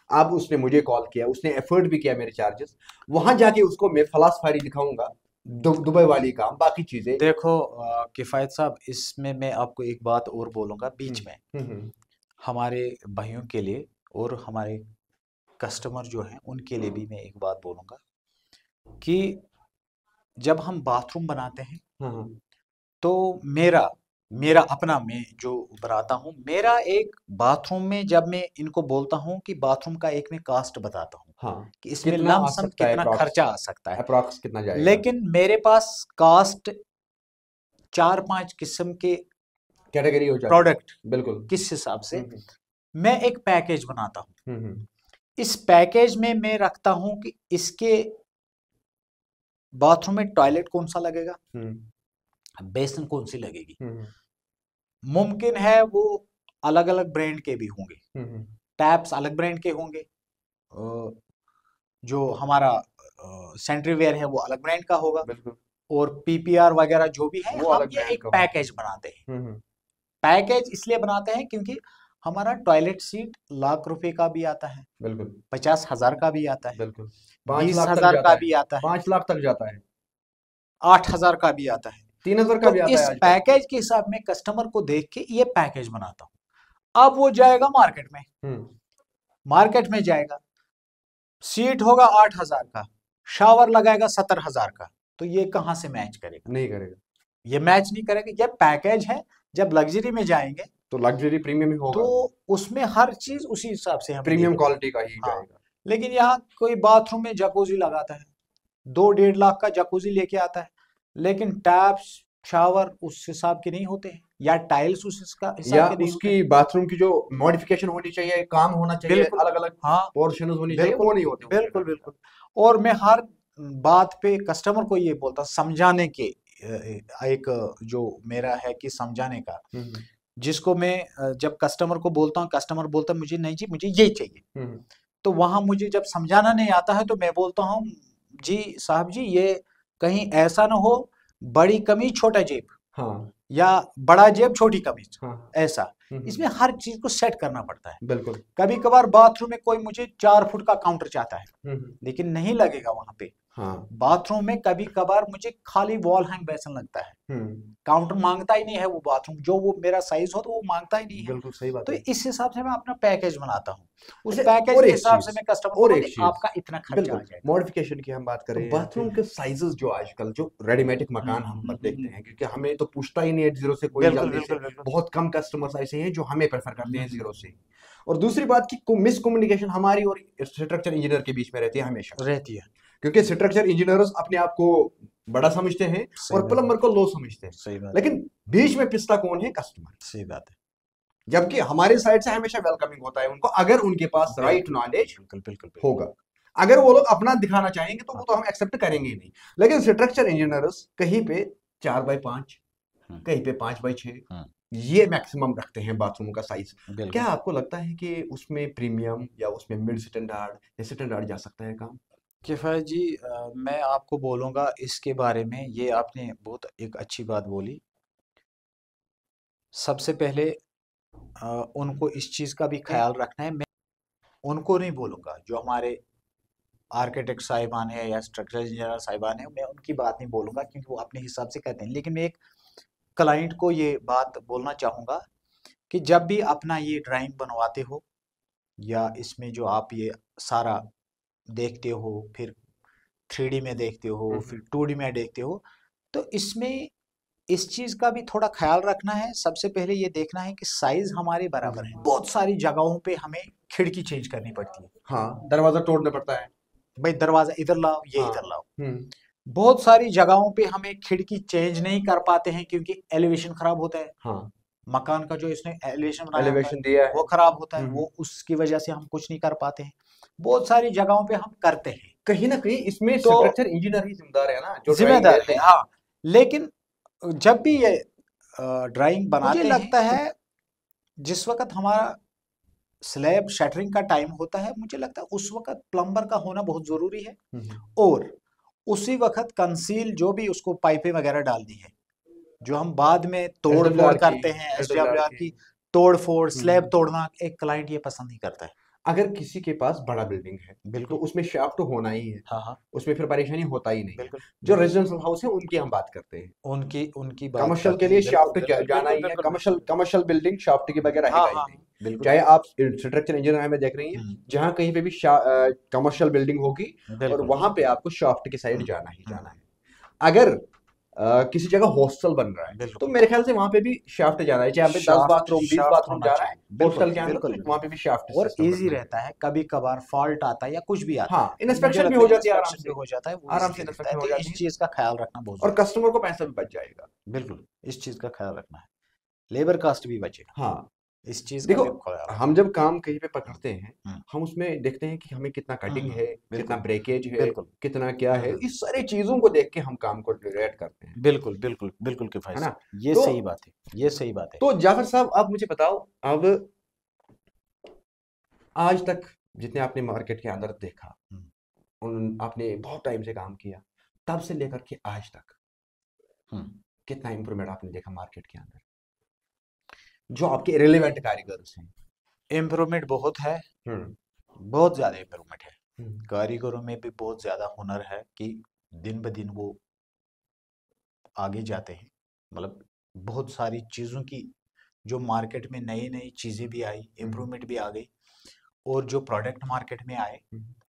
अब उसने मुझे कॉल किया, उसने एफर्ट भी किया मेरे चार्जेस, वहां जाके उसको मैं फलासफारी दिखाऊंगा, दुबई वाली काम, बाकी चीजें। देखो किफायत साहब, इसमें मैं आपको एक बात और बोलूंगा हम्म बीच में, हम्म हमारे भाइयों के लिए और हमारे कस्टमर जो हैं उनके लिए भी मैं एक बात बोलूंगा कि जब हम बाथरूम बनाते हैं हाँ हाँ तो मेरा मेरा अपना मैं जो बनाता हूँ, मेरा एक बाथरूम में जब मैं इनको बोलता हूँ कि बाथरूम का एक मैं कास्ट बताता हूँ हाँ, कि इसमें कितना आ लमसम सकता है, कितना अप्रॉक्स, खर्चा आ सकता है, अप्रॉक्स कितना जाएगा, लेकिन मेरे पास कास्ट 4-5 किस्म के कैटेगरी हो जाती प्रोडक्ट है, बिल्कुल। किस हिसाब से हम्म मैं एक पैकेज बनाता हूँ। हम्म इस पैकेज में मैं रखता हूँ कि इसके बाथरूम में टॉयलेट कौन सा लगेगा, हम्म बेसिन कौन सी लगेगी, हम्म मुमकिन है वो अलग अलग ब्रांड के भी होंगे, हम्म टैप्स अलग ब्रांड के होंगे, जो हमारा सैनिटरी वेयर है वो अलग ब्रांड का होगा, बिल्कुल, और पीपीआर वगैरह जो भी है, वो हम अलग ये ब्रांड एक का होगा। पैकेज बनाते हैं। हम्म, पैकेज इसलिए बनाते हैं क्योंकि हमारा टॉयलेट सीट लाख रुपए का भी आता है, बिल्कुल 50,000 का भी आता है, बिल्कुल, 5 लाख तक 20,000 जाता का है, भी आता है, 5 लाख तक जाता है, 8,000 का भी आता है। 3,000 का तो भी आता है इस आजकल। पैकेज के हिसाब में कस्टमर को देख के ये पैकेज बनाता हूँ। अब वो जाएगा मार्केट में, हम्म, मार्केट में जाएगा, सीट होगा 8,000 का, शावर लगाएगा 70,000 का, तो ये कहाँ से मैच करेगा, नहीं करेगा, ये मैच नहीं करेगा। ये पैकेज है, जब लग्जरी में जाएंगे तो लग्जरी प्रीमियम ही तो होगा, उसमें हर चीज उसी हिसाब से हमें प्रीमियम देखनी है। क्वालिटी का ही हाँ, जाएगा। लेकिन यहाँ कोई बाथरूम में जकूजी लगाता है, 2-1.5 लाख का जकूजी लेके आता है, लेकिन टैप्स शावर उस हिसाब के नहीं होते हैं, या टाइल्स उस या हिसाब के नहीं होते हैं। उसकी बाथरूम की जो मॉडिफिकेशन होनी चाहिए, काम होना चाहिए, बिल्कुल अलग अलग हाँ पोर्शन होनी चाहिए, बिल्कुल वो नहीं होते उनके बिल्कुल घर पे। बिल्कुल। और मैं हर बात पे कस्टमर को ये बोलता हूँ, समझाने के एक जो मेरा है कि समझाने का, हम्म जिसको मैं जब कस्टमर को बोलता हूँ, कस्टमर बोलता है मुझे नहीं जी मुझे यही चाहिए, हम्म तो वहां मुझे जब समझाना नहीं आता है तो मैं बोलता हूँ जी साहब जी, ये कहीं ऐसा ना हो बड़ी कमीज छोटा जेब, हाँ या बड़ा जेब छोटी कमीज, हाँ ऐसा। इसमें हम्म, हर चीज को सेट करना पड़ता है। बिल्कुल, कभी कभार बाथरूम में कोई मुझे 4 फुट का काउंटर चाहता है, हम्म, लेकिन नहीं लगेगा वहां पे। हाँ, बाथरूम में कभी कभार मुझे खाली वॉल हैंग बेसिन लगता है, हम्म, काउंटर मांगता ही नहीं है वो बाथरूम, जो वो मेरा साइज हो तो वो मांगता ही नहीं है। बिल्कुल सही बात तो है। इस हिसाब से मैं अपना पैकेज बनाता हूँ, उस अच्छा, पैकेज और के एक हिसाब से चीज, मैं कस्टमर को और बोलता एक हूँ चीज, आपका इतना खर्चा आ बिल्कुल जाएगा। मॉडिफिकेशन की हम बात तो करें यहाँ पे, बाथरूम बाथरूम के साइजेस जो आजकल जो रेडीमेड मकान हम देखते हैं, क्योंकि हमें तो पूछता ही नहीं है जीरो से कोई बिल्कुल जल्दी से, बिल्कुल बिल्कुल बहुत कम कस्टमर्स ऐसे हैं जो हमें प्रेफर करते हैं जीरो से। और दूसरी बात की मिसकम्युनिकेशन हमारी और स्ट्रक्चर इंजीनियर के बीच में रहती है हमेशा, रहती है। क्योंकि स्ट्रक्चर इंजीनियर्स अपने आप को बड़ा समझते हैं सही और बात है, प्लम्बर को लो समझते हैं, सही बात है, लेकिन बीच में पिसता कौन है, कस्टमर। सही बात है। जबकि हमारी साइड से हमेशा वेलकमिंग होता है उनको, अगर उनके पास राइट बिल्कुल नॉलेज बिल्कुल बिल्कुल बिल्कुल होगा। अगर वो लोग अपना दिखाना चाहेंगे तो वो तो हम एक्सेप्ट करेंगे ही नहीं। लेकिन स्ट्रक्चर इंजीनियर्स कहीं पे 4x5, हम्म, कहीं पे 5x6, हम्म, ये मैक्सिमम रखते हैं बाथरूम का साइज। क्या बिल्कुल। आपको लगता है कि उसमें प्रीमियम या उसमें मिड स्टैंडर्ड या स्टैंडर्ड जा सकता है काम। किफ़ायत जी, मैं आपको बोलूँगा इसके बारे में, ये आपने बहुत एक अच्छी बात बोली। सबसे पहले उनको इस चीज़ का भी ख्याल रखना है। मैं उनको नहीं बोलूँगा जो हमारे आर्किटेक्ट साहिबान है या स्ट्रक्चरल इंजीनियर साहिबान है, मैं उनकी बात नहीं बोलूँगा क्योंकि वो अपने हिसाब से कहते हैं। लेकिन मैं एक क्लाइंट को ये बात बोलना चाहूँगा कि जब भी अपना ये ड्राइंग बनवाते हो या इसमें जो आप ये सारा देखते हो, फिर 3D में देखते हो, फिर 2D में देखते हो, तो इसमें इस चीज का भी थोड़ा ख्याल रखना है। सबसे पहले ये देखना है कि साइज हमारे बराबर है। बहुत सारी जगहों पे हमें खिड़की चेंज करनी पड़ती है, हाँ, दरवाजा तोड़ना पड़ता है, भाई दरवाजा इधर लाओ, ये हाँ, इधर लाओ। बहुत सारी जगहों पे हमें खिड़की चेंज नहीं कर पाते हैं क्योंकि एलिवेशन खराब होता है। हाँ, मकान का जो इसने एलिवेशन बनाया होता एलिवेशन है दिया है, वो खराब होता है, वो उसकी वजह से हम कुछ नहीं कर पाते हैं। बहुत सारी जगहों पे हम करते हैं, कहीं ना कहीं इसमें तो स्ट्रक्चर इंजीनियर ही जिम्मेदार है ना, जो ड्राइंग जिम्मेदार देते है। हैं। हाँ, लेकिन जब भी ये ड्राइंग बनाते मुझे हैं, लगता है जिस वक्त हमारा स्लैब शटरिंग का टाइम होता है, मुझे लगता है उस वक्त प्लम्बर का होना बहुत जरूरी है। और उसी वक्त कंसील जो भी उसको पाइपें वगैरह डालनी है, जो हम बाद में तोड़ फोड़ SWR करते की, हैं, SWR SWR की। की तोड़ फोड़, स्लैब तोड़ना, एक क्लाइंट ये पसंद नहीं करता है। अगर किसी के पास बड़ा बिल्डिंग है तो बिल्कुल, उसमें शाफ्ट होना ही है, हाँ हाँ, उसमें फिर परेशानी होता ही नहीं है। बिल्कुल। जो रेजिडेंशियल हाउस है उनकी हम बात करते हैं, उनकी उनकी बात कमर्शियल करते के लिए हैं। शाफ्ट बिल्कुल जाना ही बिल्कुल है। बिल्कुल कमर्शियल बिल्डिंग शाफ्ट के बगैर हाँ रहेगा ही हाँ नहीं। बिल्कुल चाहे आप स्ट्रक्चर इंजीनियर में देख रही हैं, जहां कहीं पे भी कमर्शियल बिल्डिंग होगी और बिल्कुल वहां पे आपको शाफ्ट की साइड जाना ही जाना है। अगर किसी जगह हॉस्टल बन रहा है तो बिल्कुल मेरे ख्याल से वहां पे भी शाफ्ट जाना है। चाहे पे 10 बाथरूम 20 शाफ्ट बाथरूम होना जा रहा है चाहिए। बिल्कुल हॉस्टल के अंदर, बिल्कुल तो बिल्कुल। वहां पे भी शाफ्ट और सिस्टम इजी रखना है। रहता है, कभी कभार फॉल्ट आता है या कुछ भी आता हाँ, है, तो मुझे इंस्पेक्शन भी लगता हो है जाती है आराम इंस्पेक्शन से, भी हो जाता है, वो आराम इजी से रहता है। इंस्पेक्शन हो तो जाती इस है चीज का ख्याल रखना बहुत और जरूरी कस्टमर को पैसा भी बच जाएगा। है। बिल्कुल, इस चीज का ख्याल रखना है, लेबर कास्ट भी बचेगा, हाँ, इस चीज का देखो, भी ख्याल रखना हम जब काम कहीं पे पकड़ते हैं, है। हम उसमें देखते हैं कि हमें कितना कटिंग है, कितना बिल्कुल ब्रेकेज है, बिल्कुल कितना क्या है, इस सारी चीजों को देख के हम काम को रेट करते हैं, बिल्कुल बिल्कुल बिल्कुल किफायत है ना। साहब, ये तो सही बात है, ये सही बात है। तो जाफर साहब, आप मुझे बताओ, अब आज तक जितने आपने मार्केट के अंदर देखा, उन आपने बहुत टाइम से काम किया, तब से लेकर के आज तक कितना इंप्रूवमेंट आपने देखा मार्केट के अंदर, जो आपके रिलेवेंट कारीगर्स हैं? इम्प्रूवमेंट बहुत है, बहुत ज्यादा इम्प्रूवमेंट है। कारीगरों में भी बहुत ज्यादा हुनर है कि दिन ब दिन वो आगे जाते हैं। मतलब बहुत सारी चीजों की जो मार्केट में नई नई चीजें भी आई, इम्प्रूवमेंट भी आ गई, और जो प्रोडक्ट मार्केट में आए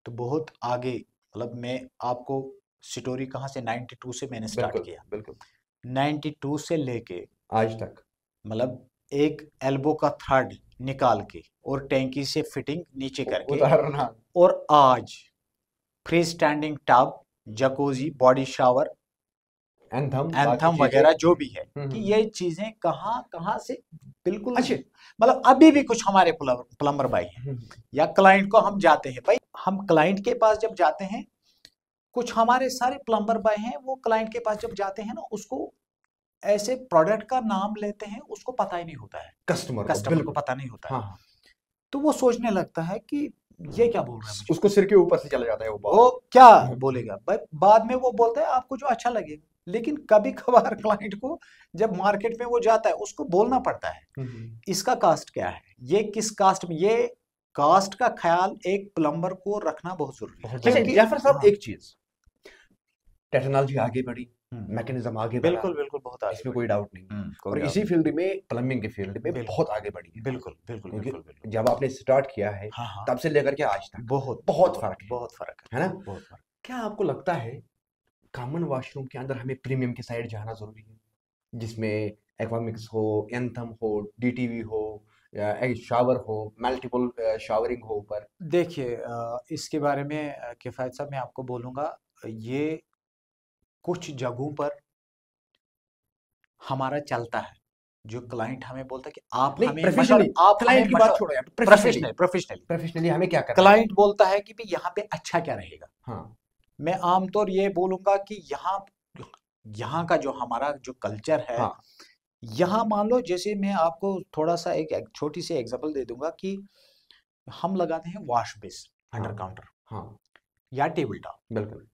तो बहुत आगे। मतलब मैं आपको स्टोरी कहाँ से, 92 से मैंने स्टार्ट बिल्कुल किया, बिल्कुल, 92 से लेके आज तक। मतलब एक एल्बो का थ्रेड निकाल के और टैंकी से फिटिंग नीचे करके, उदाहरण, हाँ, और आज free standing tub, jacuzzi, body shower, बाकी एंथम चीजें। वगैरह जो भी है, कि ये चीजें कहाँ कहाँ से बिल्कुल। अच्छे, मतलब अभी भी कुछ हमारे प्लम्बर भाई हैं या क्लाइंट को हम जाते हैं, भाई हम क्लाइंट के पास जब जाते हैं, कुछ हमारे सारे प्लम्बर भाई हैं, वो क्लाइंट के पास जब जाते हैं ना, उसको ऐसे प्रोडक्ट का नाम लेते हैं, उसको पता ही नहीं होता है, कस्टमर को पता नहीं होता है। हाँ, तो वो सोचने लगता है कि ये क्या बोल रहा है मुझे, उसको सिर के ऊपर से चला जाता है वो क्या बोलेगा भाई। बाद में वो बोलता है आपको जो अच्छा लगेगा, लेकिन कभी कभार क्लाइंट को जब मार्केट में वो जाता है, उसको बोलना पड़ता है इसका कास्ट क्या है, ये किस कास्ट में, ये कास्ट का ख्याल एक प्लम्बर को रखना बहुत जरूरी है। अच्छा जाफर साहब, एक चीज, टेक्नोलॉजी आगे बढ़ी, मैकेनिज्म आगे बढ़ा, बिल्कुल बिल्कुल, बहुत आगे, इसमें कोई डाउट नहीं, कोई और डाउट इसी फील्ड में, प्लम्बिंग के फील्ड में बिल्कुल, बहुत आगे बढ़ी है। बिल्कुल बिल्कुल क्योंकि बिल्कुल बिल्कुल, जब आपने स्टार्ट किया है, हाँ तब से लेकर के आज तक बहुत बहुत फर्क है, बहुत फर्क है ना। बहुत फर्क। क्या आपको लगता है कॉमन वॉशरूम के अंदर हमें प्रीमियम की साइड जाना जरूरी है, जिसमें एक्वामिक्स हो, एंथम हो, डीटीवी हो, या शावर हो, मल्टीपल शावरिंग हो ऊपर? देखिए, इसके बारे में किफायत साहब मैं आपको बोलूँगा, ये कुछ जगहों पर हमारा चलता है, जो क्लाइंट हमें बोलता है कि आप नहीं, हमें प्रोफेशनली, आप हमें क्लाइंट की बात छोड़ो यार, प्रोफेशनली प्रोफेशनली हमें क्या करना है? क्लाइंट बोलता है कि भाई यहाँ पे अच्छा क्या रहेगा। हाँ, मैं आमतौर ये बोलूंगा कि यहाँ का जो हमारा जो कल्चर है, हाँ, यहाँ मान लो, जैसे मैं आपको थोड़ा सा एक छोटी सी एग्जांपल दे दूंगा कि हम लगाते हैं वॉश बेस अंडर काउंटर, हाँ, या टेबल टॉप। बिल्कुल,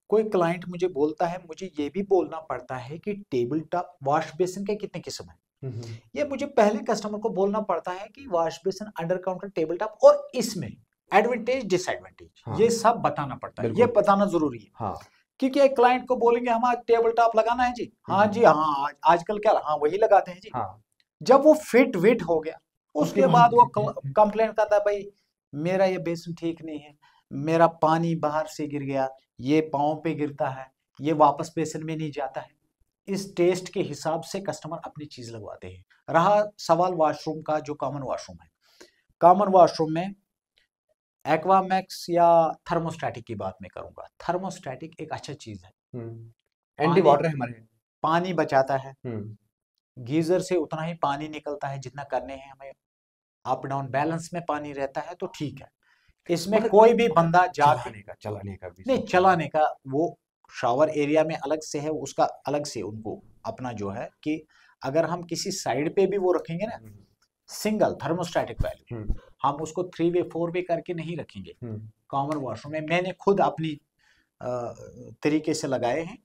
कोई क्लाइंट मुझे बोलता है, मुझे ये भी बोलना पड़ता है कि टेबल टॉप वॉश बेसिन के कितने किस्म है, ये मुझे पहले कस्टमर को बोलना पड़ता है कि wash basin, under counter, table top, और इसमें एडवांटेज डिसएडवांटेज ये सब बताना पड़ता है, ये बताना जरूरी है। हाँ, क्योंकि एक क्लाइंट को बोलेंगे हम आज टेबल टॉप लगाना है जी, हाँ जी, हाँ आजकल क्या, हाँ वही लगाते हैं जी, हाँ, जब वो फिट विट हो गया उसके उसके बाद वो बाद कंप्लेन करता है, भाई मेरा ये बेसिन ठीक नहीं है, मेरा पानी बाहर से गिर गया, ये पाँव पे गिरता है, ये वापस बेसिन में नहीं जाता है। इस टेस्ट के हिसाब से कस्टमर अपनी चीज लगवाते हैं। रहा सवाल वॉशरूम का, जो कॉमन वॉशरूम है, कॉमन वॉशरूम में एक्वामैक्स या थर्मोस्टैटिक की बात मैं करूंगा। थर्मोस्टैटिक एक अच्छा चीज है, एंटी पानी वाटर है हमारे। पानी बचाता है, हम्म गीजर से उतना ही पानी निकलता है जितना करने हैं हमें, अप डाउन बैलेंस में पानी रहता है, तो ठीक है। इसमें मगर कोई भी बंदा जाके, चलाने का भी नहीं सोचो। चलाने का, वो शावर एरिया में अलग से है, उसका अलग से उनको अपना जो है कि अगर हम किसी साइड पे भी वो रखेंगे ना, हम्म सिंगल थर्मोस्टैटिक वैल्यू, हम्म हम उसको 3 वे 4 वे करके नहीं रखेंगे। हम्म कॉमन वॉशरूम में मैंने खुद अपनी तरीके से लगाए हैं,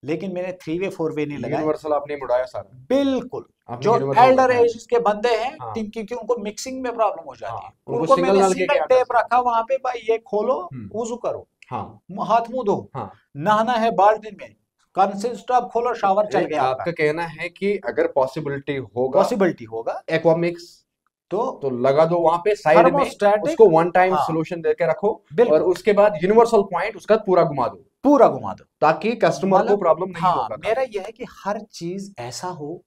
लेकिन मैंने 3 वे 4 वे नहीं लगाए। यूनिवर्सल आपने मुड़ाया सारा, बिल्कुल। आपने जो यूनिवर्सल एल्डर रखा है। एज के बंदे हैं, हाँ क्योंकि उनको मिक्सिंग में प्रॉब्लम हो जाती है, हाँ, उनको उनको सिंगल मैंने नल के सिंगल आटा टेप से। रखा वहां पे, भाई ये खोलो, वुजू करो, हाँ हाथ मुंह धो, हाँ। नहाना है बाल्टी में, कंसिस्ट आप खोलो, शावर चल गया आपका। आपका कहना है कि अगर पॉसिबिलिटी होगा पॉसिबिलिटी होगा एक्वामिक्स तो तो लगा दो वहां पे साइड में, थर्मोस्टैटिक, उसको वन टाइम हाँ सोल्यूशन देके रखो, और बिल्कुल, उसके बाद यूनिवर्सल पॉइंट उसका पूरा घुमा दो, पूरा घुमा दो। ताकि कस्टमर को मतलब प्रॉब्लम नहीं हाँ, होगा मेरा कभी। यह है कि हर चीज ऐसा हो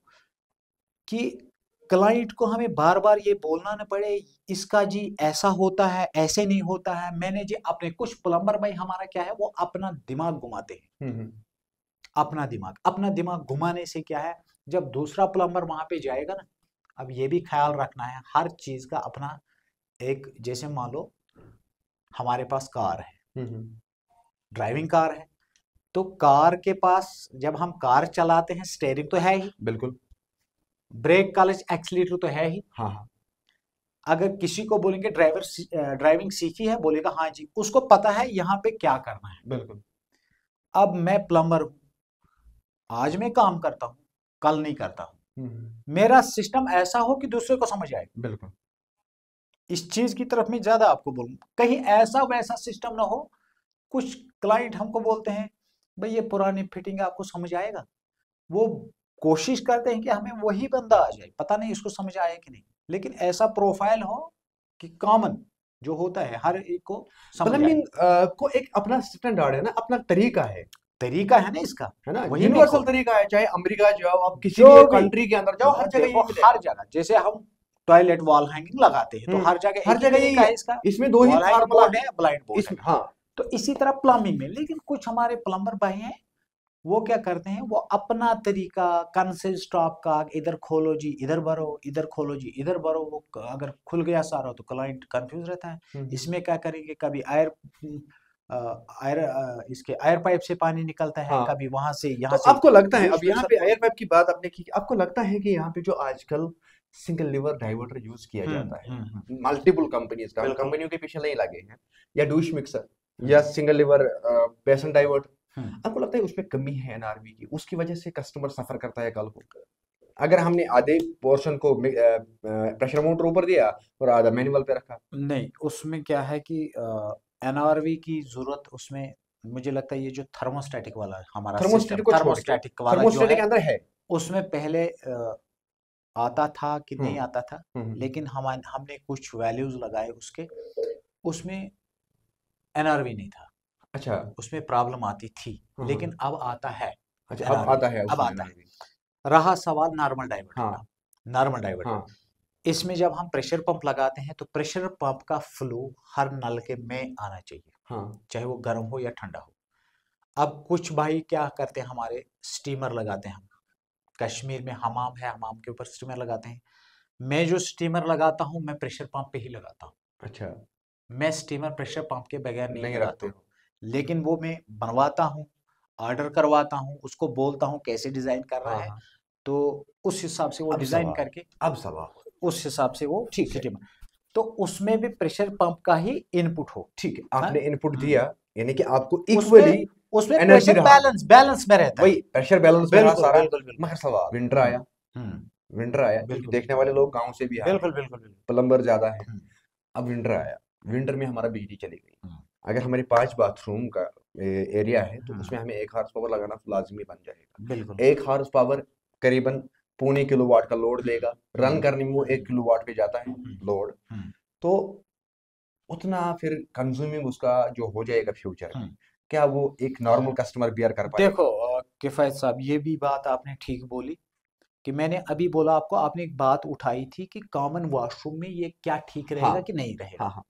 कि क्लाइंट को हमें बार बार ये बोलना न पड़े, इसका जी ऐसा होता है, ऐसे नहीं होता है। मैंने जी अपने कुछ प्लम्बर भाई हमारा क्या है, वो अपना दिमाग घुमाते हैं, हम्म अपना दिमाग घुमाने से क्या है, जब दूसरा प्लम्बर वहां पे जाएगा ना, अब ये भी ख्याल रखना है हर चीज का अपना एक, जैसे मान लो हमारे पास कार है, हम्म ड्राइविंग कार है, तो कार के पास जब हम कार चलाते हैं स्टेयरिंग तो है ही, बिल्कुल। ब्रेक क्लच एक्सीलरेटर तो है ही। हाँ हाँ अगर किसी को बोलेंगे ड्राइविंग सीखी है, बोलेगा हाँ जी, उसको पता है यहाँ पे क्या करना है। बिल्कुल। अब मैं प्लम्बर हूँ, आज मैं काम करता हूँ, कल नहीं करता हूँ, मेरा सिस्टम ऐसा हो कि दूसरे को समझ आए। बिल्कुल। इस चीज की तरफ मैं ज्यादा आपको बोलूँ, कहीं ऐसा वैसा सिस्टम ना हो। कुछ क्लाइंट हमको बोलते हैं, भाई ये पुरानी फिटिंग आपको समझ आएगा, वो कोशिश करते हैं कि हमें वही बंदा आ जाए, पता नहीं इसको समझ आए कि नहीं, लेकिन ऐसा प्रोफाइल हो कि कॉमन जो होता है हर एक को समझ मतलब आए। मीन को एक अपना स्टैंडर्ड है ना, अपना तरीका तरीका है ना इसका, है ना, वही मैं यूनिवर्सल खोल, तरीका है। चाहे अमेरिका जाओ आप, किसी जो भी भी कंट्री के अंदर जाओ, हर जगह देखो, यही हर मिलेगा। जगह जैसे हम टॉयलेट वॉल हैंगिंग लगाते हैं, तो हर जगह हर एक ही जगह यही तरीका है, है इसका, इसमें दो ही वॉल हैंगिंग फार्मूला बोर्ड है। है, ब्लाइंड बोर्ड है। इसमें हाँ। तो इसी तरह प्लम्बिंग में, लेकिन कुछ हमारे प्लम्बर भाई हैं, वो क्या करते हैं, वो अपना तरीका कंसिस्ट ऑफ का, इधर खोलो जी इधर भरो, इधर खोलो जी इधर भरो, वो अगर खुल गया सारा तो क्लाइंट कंफ्यूज रहता है। इसमें क्या करेंगे, कभी इसके एयर पाइप से पानी निकलता है, हाँ, कभी वहां से तो यहाँ से आपको लगता है, अब लूज यहाँ फिक्सर पे बोल। एयर पाइप की बात आपने की, आपको लगता है कि यहाँ पे जो आजकल सिंगल लिवर डाइवर्टर यूज किया जाता है मल्टीपल कंपनीज का, हम बिल्कुल। कंपनियों के पीछे नहीं लगे हैं, या डूश मिक्सर या सिंगल लिवर बेसन डाइवर्टर, आपको लगता है उसमें कमी है एनआरवी की, उसकी वजह से कस्टमर सफर करता है कल को? अगर हमने आधे पोर्शन को प्रेशर मोटर ऊपर दिया और आधा मैनुअल पे रखा। नहीं, उसमें क्या है कि एनआरवी की जरूरत उसमें, मुझे लगता है ये जो थर्मोस्टैटिक वाला हमारा सिस्टम, थर्मोस्टेट को छोड़ के, थर्मोस्टैटिक वाला जो थर्मोस्टेट है, के अंदर है। उसमें पहले आता था कि नहीं हम्म आता था, हम्म लेकिन हमने कुछ वैल्यूज लगाए उसके, उसमें एनआरवी नहीं था, अच्छा। उसमें प्रॉब्लम आती थी, लेकिन अब आता है अच्छा, अब एनआरवी, आता है अब उसमें आता है। एनआरवी। रहा सवाल नॉर्मल डाइवर्टर हाँ का, नॉर्मल डाइवर्टर, हाँ इसमें जब हम प्रेशर पंप लगाते हैं तो प्रेशर पंप का फ्लो हर नल के में आना चाहिए, हाँ। चाहे वो गर्म हो या ठंडा हो। अब कुछ भाई क्या करते हैं, हमारे स्टीमर लगाते हैं, हम कश्मीर में हमाम है, हमाम के ऊपर स्टीमर लगाते हैं। मैं जो स्टीमर लगाता हूँ, मैं प्रेशर पंप पे ही लगाता हूँ, अच्छा, मैं स्टीमर प्रेशर पंप के बगैर नहीं नहीं लगाता रखते हूँ। हो। लेकिन वो मैं बनवाता हूँ, ऑर्डर करवाता हूँ, उसको बोलता हूँ कैसे डिजाइन करना हाँ है, हाँ। तो उस हिसाब से वो अब डिजाइन सवाल, करके, अब सवाल, उस हिसाब से वो ठीक है, सिटी में, तो उसमें भी प्रेशर पंप का ही इनपुट हो। ठीक है, हाँ? आपने इनपुट दिया, यानी कि आपको उसमें इक्वली उसमें एनर्जी प्रेशर रहा, बैलेंस बैलेंस में रहता है। वही प्रेशर बैलेंस में रहा बिल्कुल सारा। बिल्कुल बिल्कुल। मगर सवाल, विंटर आया, विंटर आया, क्योंकि बिल्कुल देखने वाले लोग गांव से भी आ रहे बिल्कुल हैं, बिल्कुल बिल्कुल। प्लम्बर ज्यादा है। हम्म, अब विंटर आया, विंटर में हमारा बिजली चली गई, हम्म, अगर हमारे 5 बाथरूम का एरिया है तो हम्म, उसमें हमें 1 हॉर्स पावर लगाना लाजमी बन जाएगा। बिल्कुल 1 हॉर्स पावर करीबन पौने किलोवाट का लोड लेगा, रन करने में वो 1 किलोवाट पे जाता है लोड, तो उतना फिर कंज्यूमिंग उसका जो हो जाएगा फ्यूचर में, क्या वो एक नॉर्मल कस्टमर बियर कर पाएगा? देखो किफायत साहब, ये भी बात आपने ठीक बोली कि मैंने अभी बोला आपको, आपने एक बात उठाई थी कि कॉमन वॉशरूम में ये क्या ठीक रहेगा हाँ कि नहीं रहेगा। हाँ हाँ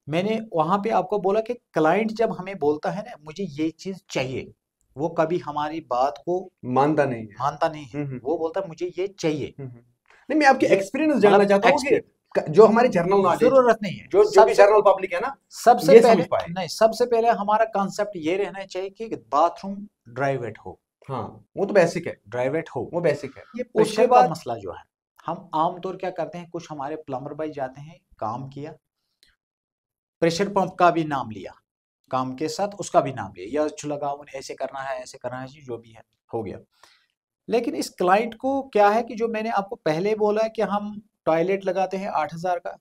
मैंने वहां पे आपको बोला कि क्लाइंट जब हमें बोलता है ना मुझे ये चीज चाहिए, वो कभी हमारी बात को मानता नहीं है। मानता नहीं है, वो बोलता है मुझे ये चाहिए। नहीं, मैं आपके ये एक्सपीरियंस जानना मतलब चाहता हूँ कि जो हमारी जनरल नॉलेज, जरूरत नहीं है। जो भी जनरल पब्लिक है ना, सबसे ये पहले समझ पाए। नहीं, सबसे पहले हमारा कॉन्सेप्ट ये रहना चाहिए कि बाथरूम ड्राई वेट हो, हाँ वो तो बेसिक है, ड्राई वेट हो। वो बेसिक है। ये उसके प्रेशर का बाद मसला जो है, हम आमतौर क्या करते हैं, कुछ हमारे प्लम्बर भाई जाते हैं, काम किया, प्रेशर पंप का भी नाम लिया, काम के साथ उसका भी नाम लिया, या लगाओ ऐसे करना है ऐसे करना है, जो भी है हो गया। लेकिन इस क्लाइंट को क्या है कि जो मैंने आपको पहले बोला है कि हम टॉयलेट लगाते हैं 8,000 का,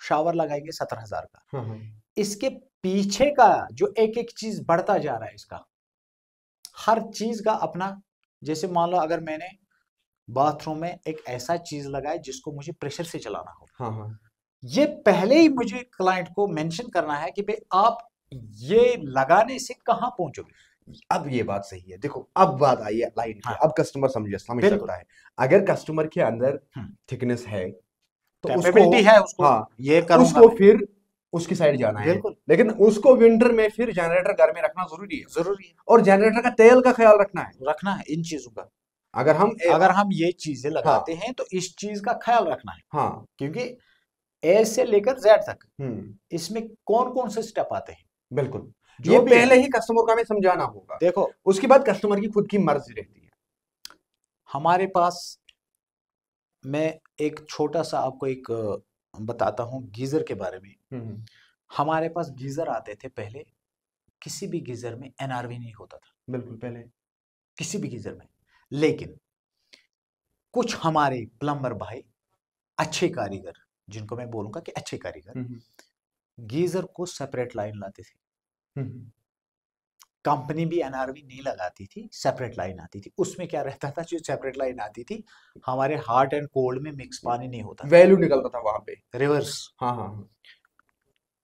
शावर लगाएंगे 17,000 का, हाँ हाँ इसके पीछे का जो एक एक चीज बढ़ता जा रहा है, इसका हर चीज का अपना, जैसे मान लो अगर मैंने बाथरूम में एक ऐसा चीज लगाया जिसको मुझे प्रेशर से चलाना हो, हाँ हाँ ये पहले ही मुझे क्लाइंट को मेंशन करना है कि भाई आप ये लगाने से कहाँ पहुंचोगे। अब ये बात सही है। देखो अब बात आई है लाइन पे, हाँ अब कस्टमर समझ बिल्कुल, सकता है। अगर कस्टमर के अंदर थिकनेस है तो उसको, कैपेबिलिटी है उसको, हाँ ये करूंगा उसको मैं, फिर उसकी साइड जाना है। बिल्कुल लेकिन उसको विंटर में फिर जनरेटर घर में रखना जरूरी है, जरूरी है, और जनरेटर का तेल का ख्याल रखना है। रखना है इन चीजों का। अगर हम ये चीजें हाँ लगाते हैं तो इस चीज का ख्याल रखना है, हाँ क्योंकि ए से लेकर जेड तक हम्म, इसमें कौन कौन से स्टेप आते हैं, बिल्कुल। ये जो भी है। पहले ही कस्टमर को हमें समझाना होगा, देखो उसके बाद कस्टमर की खुद की मर्जी रहती है। हमारे पास, मैं एक छोटा सा आपको एक बताता हूँ गीजर के बारे में। हम्म, हमारे पास गीजर आते थे पहले, किसी भी गीजर में एनआरवी नहीं होता था, बिल्कुल पहले। किसी भी गीजर में। लेकिन कुछ हमारे प्लम्बर भाई, अच्छे कारीगर, जिनको मैं बोलूंगा कि अच्छे कारीगर, हम्म, गीजर को सेपरेट लाइन लाते थे। हम्म, कंपनी भी एनआरवी नहीं लगाती थी, सेपरेट लाइन आती थी। उसमें क्या रहता था, जो सेपरेट लाइन आती थी, हमारे हॉट एंड कोल्ड में मिक्स पानी नहीं होता था, वैल्यू निकलता था वहां पे। रिवर्स। हाँ हाँ हाँ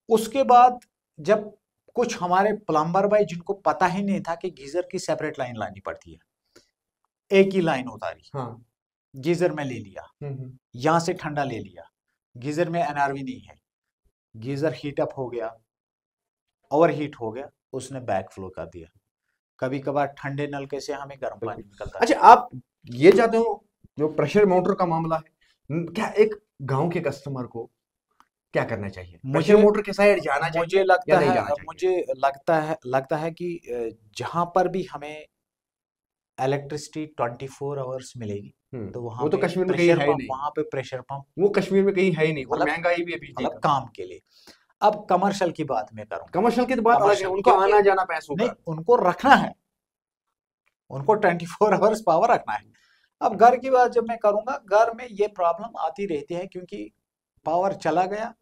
उसके बाद जब कुछ हमारे प्लम्बर भाई जिनको पता ही नहीं था कि गीजर की सेपरेट लाइन लानी पड़ती है, एक ही लाइन उतारी, हाँ गीजर में ले लिया, हम्म, यहां से ठंडा ले लिया, गीजर में एनआरवी नहीं है, गीजर हीट अप हो गया, ओवर हीट हो गया, उसने बैक फ्लो कर दिया। कभी कभार ठंडे नलके से हमें गर्म पानी निकलता अच्छा था। आप ये चाहते हो जो प्रेशर मोटर का मामला है, क्या एक गांव के कस्टमर को क्या करना चाहिए? प्रेशर मुझे मोटर के साइड जाना चाहिए या नहीं जाना चाहिए? मुझे लगता है कि जहां पर भी हमें इलेक्ट्रिसिटी 24 आवर्स मिलेगी, तो वहां वो तो पे कश्मीर में कहीं प्रेशर है ही पंप, नहीं, वहां पे प्रेशर पंप, वो कश्मीर में कहीं है ही नहीं, और मतलब महंगाई भी अभी मतलब काम के लिए। अब कमर्शियल की बात मैं करूंगा, कमर्शियल की तो बात अलग है, कमर्शियल, उनको क्योंकि आना जाना पैसों नहीं, का। उनको रखना है, उनको 24 आवर्स पावर रखना है। अब घर की बात जब मैं करूंगा, घर में ये प्रॉब्लम आती रहती है, क्योंकि पावर चला गया।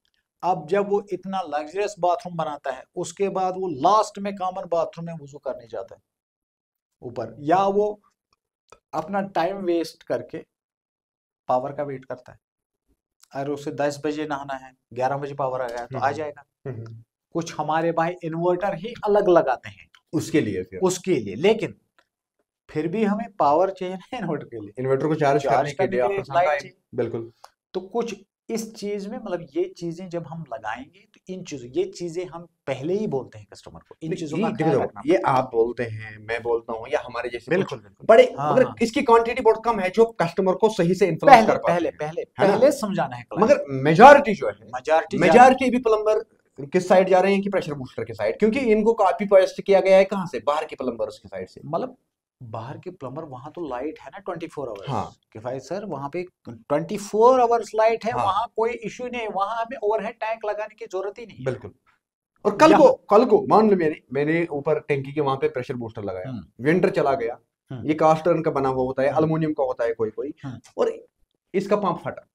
अब जब वो इतना लग्जरियस बाथरूम बनाता है, उसके बाद वो लास्ट में कॉमन बाथरूम में वुजू करने जाता है ऊपर, या वो अपना टाइम वेस्ट करके पावर का वेट करता है। अगर उसे 10 बजे नहाना है, 11 बजे पावर आ गया तो आ जाएगा। हम्म, कुछ हमारे भाई इन्वर्टर ही अलग लगाते हैं उसके लिए फिर उसके लिए, लेकिन फिर भी हमें पावर चाहिए ना इन्वर्टर के लिए, इन्वर्टर को चार्ज चार्ज करने के करने लिए के लिए आफ्टर सम लाइट टाइम। चाहिए। बिल्कुल। तो कुछ इस चीज में, मतलब ये चीजें जब हम लगाएंगे तो ये चीजें हम पहले ही बोलते हैं कस्टमर को, इन चीजों का देखो ख्याल देखो, रखना ये पड़ता आप बोलते हैं, मैं बोलता हूँ, या हमारे जैसे है। कुछ बिल्कुल बिल्कुल। बड़े, हाँ मगर हाँ, इसकी क्वांटिटी बहुत कम है जो कस्टमर को सही से इन्फ्लुएंस पहले कर पाते पहले हैं, पहले है ना? पहले समझाना है क्लाइंट, मगर मेजॉरिटी जो है, मेजॉरिटी जा रही मेजॉरिटी भी प्लम्बर किस साइड जा रहे हैं कि प्रेशर बूस्टर के साइड, क्योंकि इनको कॉपी पेस्ट किया गया है कहाँ से? बाहर के प्लम्बर्स के साइड से। मतलब बाहर के प्लम्बर, वहां तो लाइट है ना 24 आवर्स, हाँ किफायत सर, वहां पे 24 आवर्स लाइट है, हाँ वहां कोई इश्यू नहीं है, वहां हमें ओवरहेड टैंक लगाने की जरूरत ही नहीं है। बिल्कुल। और कल को यहाँ मान लो मैंने ऊपर टैंकी के वहां पे प्रेशर बूस्टर लगाया, विंटर चला गया, ये कास्ट आयरन का बना हुआ होता है, अल्युमिनियम का होता है कोई कोई, और इसका पंप फटा।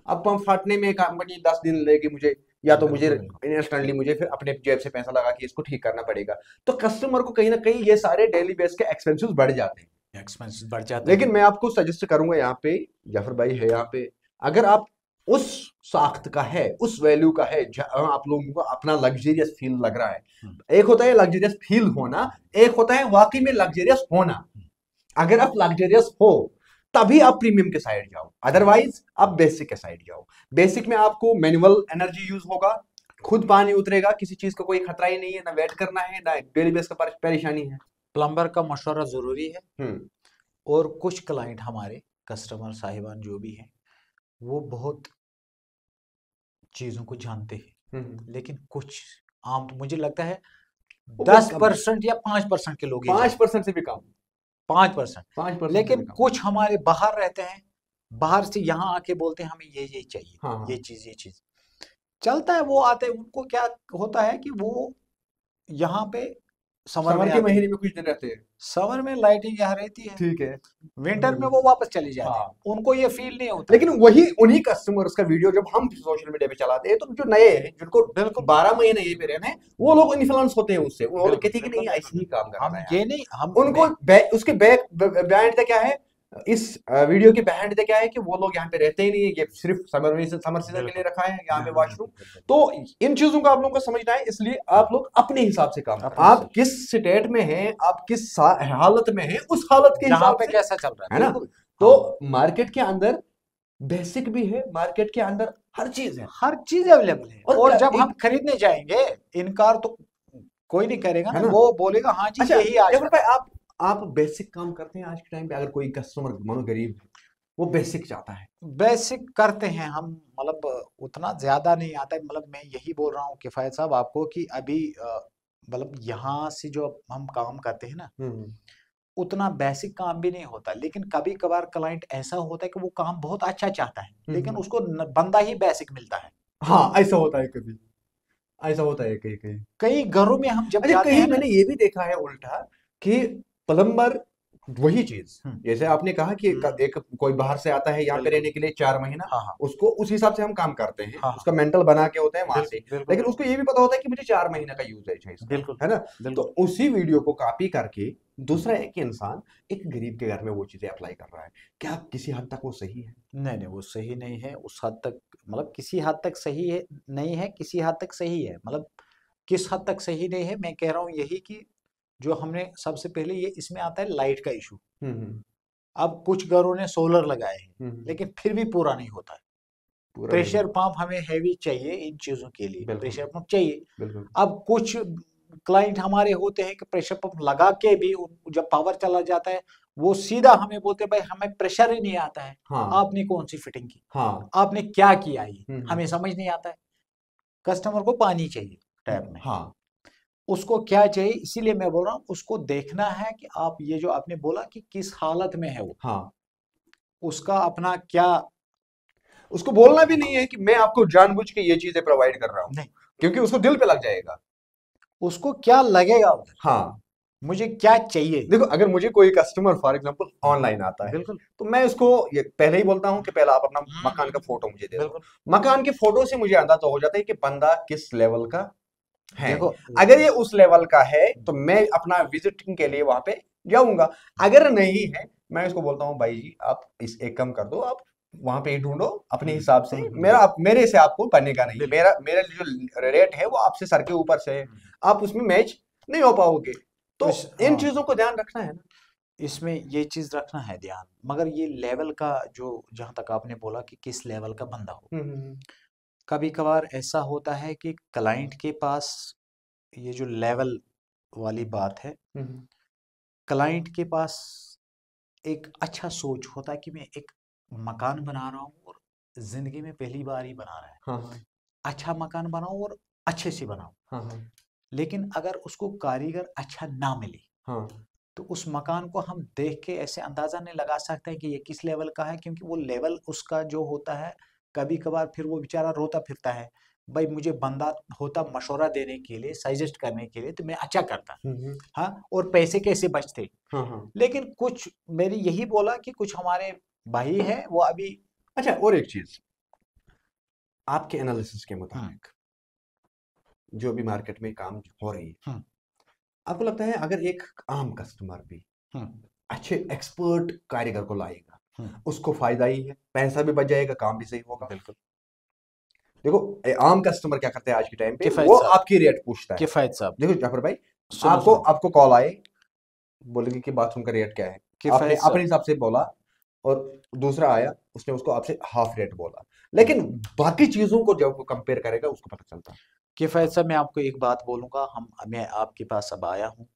अब पंप फटने में कंपनी 10 दिन लेगी मुझे, या तो मुझे बिल्कुल बिल्कुल, इंस्टेंटली मुझे फिर अपने जेब से पैसा लगा के इसको ठीक करना पड़ेगा। तो कस्टमर को कहीं ना कहीं ये सारे डेली बेस के एक्सपेंसेस बढ़ जाते हैं। एक्सपेंसेस बढ़ जाते लेकिन हैं। मैं आपको सजेस्ट करूंगा यहाँ पे, जाफर भाई है यहाँ पे, अगर आप उस साख्त का है, उस वैल्यू का है जहाँ आप लोगों को अपना लग्जरियस फील लग रहा है, एक होता है लग्जरियस फील होना, एक होता है वाकई में लग्जरियस होना। अगर आप लग्जरियस हो तभी आप प्रीमियम के साइड जाओ, अदरवाइज आप बेसिक के साइड जाओ। बेसिक में आपको मैनुअल एनर्जी यूज होगा, खुद पानी उतरेगा, किसी चीज का कोई खतरा ही नहीं है, ना वेट करना है, ना डेली बेस का परेशानी है। प्लम्बर का मशवरा जरूरी है। हम्म और कुछ क्लाइंट हमारे कस्टमर साहिबान जो भी हैं वो बहुत चीज़ों को जानते हैं, लेकिन कुछ आम तो मुझे लगता है वो बहुत कम है, 10% या 5% के लोग ही 5% से भी कम, 5%। 5% से लेकिन भी कम। कुछ हमारे बाहर रहते हैं, बाहर से यहाँ आके बोलते हैं हमें ये चाहिए, हाँ हाँ। ये चीज चलता है। वो आते हैं, उनको क्या होता है कि वो यहाँ पे समर में समर के आते हैं, महीने में कुछ दिन रहते हैं, समर में लाइटिंग यहाँ रहती है, ठीक है। विंटर में वो वापस चले जाते हैं, हाँ, उनको ये फील नहीं होता। लेकिन वही उन्हीं कस्टमर्स का वीडियो जब हम सोशल मीडिया पे चलाते हैं, तो जो नए हैं जिनको बिल्कुल 12 महीने यहीं पे रहना है, वो लोग इन्फ्लुएंस होते हैं उससे, वो लोग बिल्कुल कहते हैं कि नहीं बिल्कुल ऐसे ही काम कर हम रहा है ये यार। नहीं हम उनको उसके बैक बैंड क्या है, इस वीडियो के बैंड क्या है कि वो लोग यहाँ पे रहते ही नहीं है, ये सिर्फ समर सीजन के लिए रखा है यहाँ पे वॉशरूम। तो इन चीजों का आप लोगों को समझना है, इसलिए आप लोग अपने हिसाब से काम करें। आप किस स्टेट में हैं, आप किस हालत में हैं, उस हालत के जहाँ हिसाब पे से, कैसा चल रहा है ना। बिल्कुल। तो मार्केट के अंदर बेसिक भी है, मार्केट के अंदर हर चीज है, हर चीज अवेलेबल है। और जब हम एक, खरीदने जाएंगे, इनकार तो कोई नहीं करेगा है ना, ना। वो बोलेगा हाँ जी अच्छा यही आज जफर भाई, आप बेसिक काम करते हैं आज के टाइम पे? अगर कोई कस्टमर मानो गरीब है, वो बेसिक चाहता है, बेसिक करते हैं हम, मतलब उतना ज्यादा नहीं आता है। मतलब मैं यही बोल रहा हूँ किफायत साहब आपको कि अभी मतलब यहाँ से जो हम काम करते हैं ना, उतना बेसिक काम भी नहीं होता। लेकिन कभी कभार क्लाइंट ऐसा होता है कि वो काम बहुत अच्छा चाहता है, लेकिन उसको बंदा ही बेसिक मिलता है। हाँ ऐसा होता है, कभी ऐसा होता है कहीं कहीं। कई घरों में हम जब अच्छा, जाते कहीं हैं ना। मैंने ये भी देखा है उल्टा कि प्लम्बर वही चीज, जैसे आपने कहा कि एक कोई बाहर से आता है यहाँ पे रहने के लिए 4 महीना, हाँ हाँ उसको उस हिसाब से हम काम करते हैं, हाँ उसका मेंटल बना के होते हैं वहां से, बिल्कुल लेकिन उसको ये भी पता होता है कि मुझे 4 महीने का यूजेज है इसका, बिल्कुल है ना। तो बिल्कुल। उसी वीडियो को कॉपी करके दूसरा एक इंसान एक गरीब के घर में वो चीजें अप्लाई कर रहा है, क्या किसी हद तक वो सही है? नहीं नहीं वो सही नहीं है उस हद तक। मतलब किसी हद तक सही है नहीं है, किसी हद तक सही है। मतलब किस हद तक सही नहीं है, मैं कह रहा हूँ यही कि जो हमने सबसे पहले ये इसमें आता है लाइट का इशू। हम्म अब कुछ घरों ने सोलर लगाए हैं, हम्म। लेकिन फिर भी पूरा नहीं होता है। पूरा नहीं प्रेशर होता, पंप हमें हैवी चाहिए इन चीजों के लिए, बिल्कुल प्रेशर पंप चाहिए। बिल्कुल। अब कुछ क्लाइंट हमारे होते हैं कि प्रेशर पंप लगा के भी जब पावर चला जाता है, वो सीधा हमें बोलते हैं भाई हमें प्रेशर ही नहीं आता है। हाँ आपने कौन सी फिटिंग की, हाँ। आपने क्या किया, ये हम्म। हमें समझ नहीं आता है। कस्टमर को पानी चाहिए टैप में, हाँ उसको क्या चाहिए, इसीलिए मैं बोल रहा हूँ उसको देखना है कि आप ये जो आपने बोला कि किस हालत में है वो, हाँ। उसका अपना क्या। उसको बोलना भी नहीं है कि मैं आपको जानबूझ के ये चीजें प्रोवाइड कर रहा हूँ, नहीं, क्योंकि उसको दिल पे लग जाएगा। उसको क्या लगेगा उधर, हाँ, मुझे क्या चाहिए। देखो अगर मुझे कोई कस्टमर फॉर एग्जांपल ऑनलाइन आता है, बिल्कुल तो मैं उसको ये पहले ही बोलता हूँ कि पहले आप अपना मकान का फोटो मुझे दे दो। बिल्कुल। मकान के फोटो से मुझे अंदाजा हो जाता है कि बंदा किस लेवल का है। देखो अगर ये उस लेवल का है तो मैं अपना विजिटिंग के लिए वहां पे जाऊंगा, अगर नहीं है मैं इसको बोलता हूँ भाई जी आप इस एक कम कर दो, आप वहां पे ही ढूंढो अपने हिसाब से, मेरे से आपको बनेगा नहीं, मेरा मेरा जो रेट है वो आपसे सर के ऊपर से है, आप उसमें मैच नहीं हो पाओगे। तो इन चीजों को ध्यान रखना है ना। इसमें ये चीज रखना है ध्यान। मगर ये लेवल का जो, जहां तक आपने बोला कि किस लेवल का बंदा हो, कभी कभार ऐसा होता है कि क्लाइंट के पास ये जो लेवल वाली बात है, क्लाइंट के पास एक अच्छा सोच होता है कि मैं एक मकान बना रहा हूँ और जिंदगी में पहली बार ही बना रहा है, हाँ अच्छा मकान बनाऊं और अच्छे से बनाऊं। हाँ हाँ लेकिन अगर उसको कारीगर अच्छा ना मिले, हाँ तो उस मकान को हम देख के ऐसे अंदाजा नहीं लगा सकते कि ये किस लेवल का है, क्योंकि वो लेवल उसका जो होता है, कभी कभार फिर वो बेचारा रोता फिरता है भाई मुझे बंदा होता मशवरा देने के लिए, सजेस्ट करने के लिए, तो मैं अच्छा करता। हाँ, और पैसे कैसे बचते। हाँ हाँ। लेकिन कुछ मेरी यही बोला कि कुछ हमारे भाई हैं वो अभी। अच्छा, और एक चीज, आपके एनालिसिस के मुताबिक जो भी मार्केट में काम हो रही है, आपको लगता है अगर एक आम कस्टमर भी अच्छे एक्सपर्ट कारीगर को लाएगा, हम्म, उसको फायदा ही है, पैसा भी बच जाएगा, काम भी सही होगा। बिल्कुल। देखो आम कस्टमर क्या करते हैं आज के टाइम पे, किफायत वो साहब, आपकी रेट पूछता है। किफायत साहब, देखो जाफर भाई, सुनो आपको सुनो, आपको कॉल आए, बोलेंगे कि बाथरूम का रेट क्या है, आपने किफायत अपने साहब, हिसाब से बोला, और दूसरा आया उसने उसको आपसे हाफ रेट बोला, लेकिन बाकी चीजों को जब वो कंपेयर करेगा उसको पता चलता है। किफायत साहब, मैं आपको एक बात बोलूंगा, मैं आपके पास अब आया हूँ,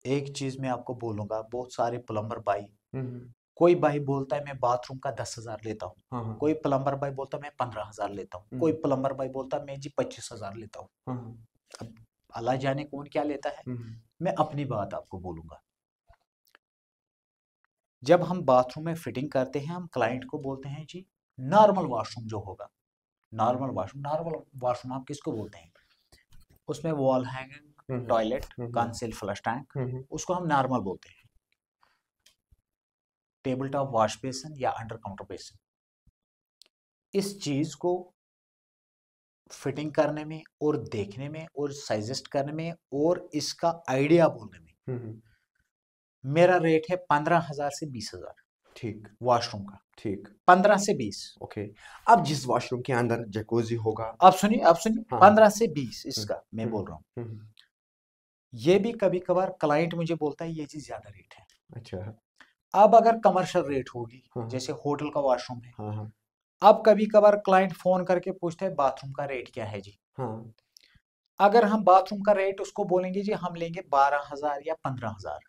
एक चीज मैं आपको बोलूंगा, बहुत सारे प्लम्बर भाई, हम्म। कोई भाई बोलता है मैं बाथरूम का 10,000 लेता हूँ, हाँ हाँ। कोई प्लम्बर भाई बोलता है मैं 15,000 लेता हूँ, कोई हम्म। प्लम्बर भाई बोलता है मैं जी 25,000 लेता हूँ। हाँ हाँ। अब अल्लाह जाने कौन क्या लेता है। हम्म। मैं अपनी बात आपको बोलूंगा, जब हम बाथरूम में फिटिंग करते हैं, हम क्लाइंट को बोलते हैं जी नॉर्मल वॉशरूम जो होगा, नॉर्मल वॉशरूम आप किसको बोलते हैं, उसमें वॉल हैंगिंग हम्म। टॉयलेट, हम्म। कंसील फ्लश टैंक, हम्म। उसको हम नॉर्मल बोलते हैं। टेबल टॉप वॉश बेसिन या अंडर काउंटर बेसिन, इस चीज को फिटिंग करने में और देखने में और सजेस्ट करने में और इसका आइडिया बोलने में हम्म। मेरा रेट है 15,000 से 20,000 ठीक। वॉशरूम का, ठीक। 15 से 20। ओके। अब जिस वॉशरूम के अंदर जकूजी होगा। आप सुनिए, हाँ। 15 से 20 हम्म। इसका मैं बोल रहा हूँ। हम्म। ये भी कभी कभार क्लाइंट मुझे बोलता है ये चीज ज्यादा रेट है। अच्छा। अब अगर कमर्शियल रेट होगी, हाँ जैसे होटल का वॉशरूम है, हाँ। हाँ अब कभी कभार क्लाइंट फोन करके पूछते हैं बाथरूम का रेट क्या है जी। हाँ। अगर हम बाथरूम का रेट उसको बोलेंगे जी हम लेंगे 12,000 या 15,000,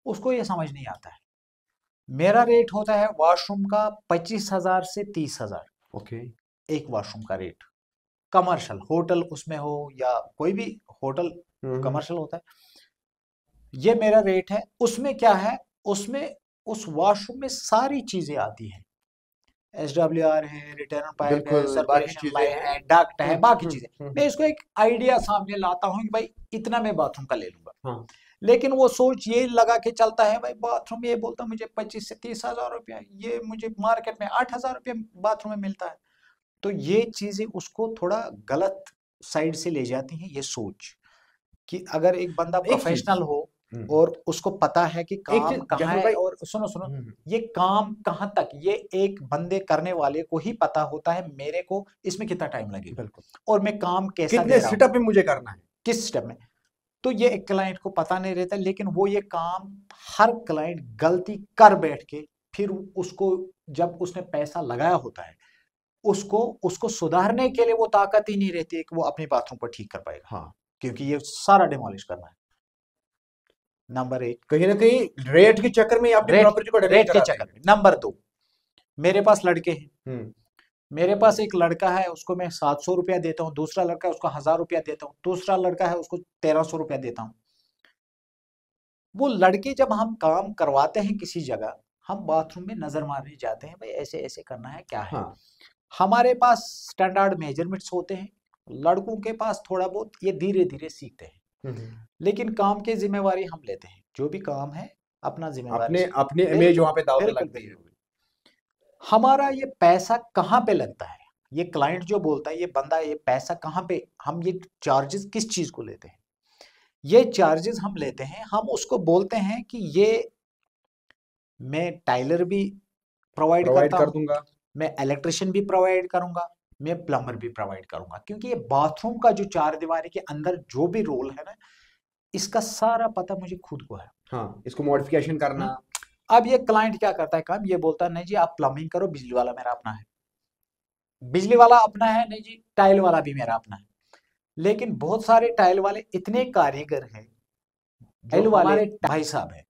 उसको ये समझ नहीं आता है। मेरा रेट होता है वॉशरूम का 25,000 से 30,000, ओके। एक वॉशरूम का रेट, कमर्शियल होटल उसमें हो या कोई भी होटल हम्म। कमर्शियल होता है, ये मेरा रेट है। उसमें क्या है, उसमें उस वॉशरूम में सारी चीजें आती हैं, SWR है, रिटर्न पाइप है, बिल्कुल, बाकी सर्कुलेशन चीजें लाइन हैं। है, डक्ट है, बाकी चीजें। मैं हम्म। इसको एक आइडिया सामने लाता हूँ कि भाई इतना मैं बाथरूम का ले लूंगा, हाँ। लेकिन वो सोच ये लगा के चलता है भाई बाथरूम, ये बोलता है मुझे 25 से 30,000 रुपया, ये मुझे मार्केट में 8,000 रुपया बाथरूम में मिलता है। तो ये चीजें उसको थोड़ा गलत साइड से ले जाती हैं, ये सोच कि अगर एक बंदा एक चीज। प्रोफेशनल हो हम्म। और उसको पता है कि एक काम चीज कहाँ जाफर है, भाई। और सुनो सुनो, हम्म। ये काम कहाँ तक, ये एक बंदे करने वाले को ही पता होता है मेरे को इसमें कितना टाइम लगेगा बिल्कुल। और मैं काम कैसा कितने दे रहा हूँ, सेटअप में मुझे करना है। किस स्टेप में। तो ये एक क्लाइंट को पता नहीं रहता, लेकिन वो ये काम हर क्लाइंट गलती कर बैठ के फिर उसको, जब उसने पैसा लगाया होता है, उसको उसको सुधारने के लिए वो ताकत ही नहीं रहती है कि वो अपने बाथरूम को ठीक कर पाएगा, हाँ। क्योंकि ये सारा डिमोलिश करना है। नंबर एक, कहीं ना कहीं रेट के चक्कर में ही अपनी रेट प्रॉपर्टी को डैमेज रेट के कराते चक्कर हैं। में। नंबर दो, मेरे पास लड़के हैं, हम्म। मेरे पास एक लड़का है उसको मैं 700 रुपया देता हूँ, दूसरा लड़का है उसको 1,000 रुपया देता हूँ, दूसरा लड़का है उसको 1,300 रुपया देता हूँ। वो लड़के जब हम काम करवाते हैं किसी जगह, हम बाथरूम में नजर मारने जाते हैं, भाई ऐसे ऐसे करना है क्या है, हाँ। हमारे पास स्टैंडर्ड मेजरमेंट्स होते हैं, लड़कों के पास थोड़ा बहुत ये धीरे धीरे सीखते हैं, हम्म। लेकिन काम की जिम्मेवारी हम लेते हैं, जो भी काम है अपना जिम्मेवारी अपने से। अपनी इमेज बिल्कुल वहां पे दाव पे बिल्कुल लगती है। बिल्कुल। हमारा ये पैसा कहाँ पे लगता है, ये क्लाइंट जो बोलता है ये बंदा ये पैसा कहाँ पे, हम ये चार्जेस किस चीज को लेते हैं, ये चार्जेस हम लेते हैं, हम उसको बोलते हैं कि ये मैं टाइलर भी प्रोवाइड प्रोवाइड करता कर हूँ, दूंगा। मैं इलेक्ट्रिशियन भी प्रोवाइड करूंगा, मैं प्लम्बर भी प्रोवाइड करूंगा, क्योंकि ये बाथरूम का जो चार दीवारी के अंदर जो भी रोल है ना, इसका सारा पता मुझे खुद को है। हाँ, इसको मॉडिफिकेशन करना। हम्म। अब ये क्लाइंट क्या करता है काम, ये बोलता है नहीं जी आप प्लम्बिंग करो, बिजली वाला मेरा अपना है, बिजली वाला अपना है, नहीं जी टाइल वाला भी मेरा अपना है। लेकिन बहुत सारे टाइल वाले इतने कारीगर हैं, जो टाइल वाले हमारे। भाई साहब हैं,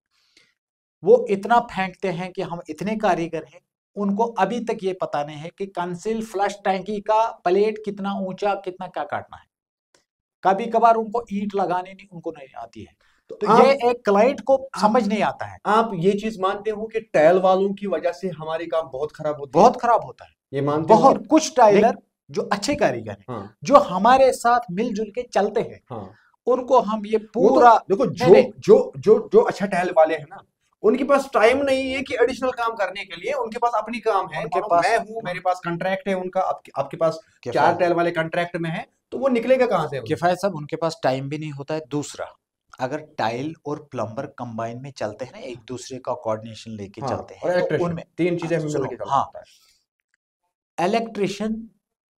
वो इतना फेंकते हैं कि हम इतने कारीगर हैं, उनको अभी तक ये पता नहीं है कि कंसील फ्लश टैंकी का प्लेट कितना ऊंचा कितना क्या काटना है। कभी कभार उनको ईंट लगाने नहीं उनको नहीं आती है। तो तो ये आप एक क्लाइंट को आप समझ नहीं आता है। आप ये चीज मानते हो कि टाइल वालों की वजह से हमारे काम बहुत खराब होते हैं? बहुत खराब होता है। ये मानते हो बहुत आप? कुछ टाइलर जो अच्छे कारीगर हैं, हाँ जो हमारे साथ मिलजुल के चलते हैं, हाँ। उनको हम ये वो तो पूरा देखो, नहीं जो नहीं, जो जो जो अच्छा टाइल वाले हैं ना, उनके पास टाइम नहीं है कि एडिशनल काम करने के लिए, उनके पास अपनी काम है। उनके मानो पास मैं हूं, मेरे पास कॉन्ट्रैक्ट है उनका, आपके पास चार किफायत टाइल वाले कॉन्ट्रैक्ट में है, तो वो निकलेगा कहां से? किफायत साहब उनके पास टाइम भी नहीं होता है। दूसरा, अगर टाइल और प्लम्बर कंबाइन में चलते हैं ना, एक दूसरे का कोऑर्डिनेशन लेके हाँ, चलते और हैं, तो इलेक्ट्रिशियन, उनमें तीन चीजें हमें सुनो, मिलके चलना हाँ, होता है। इलेक्ट्रिशियन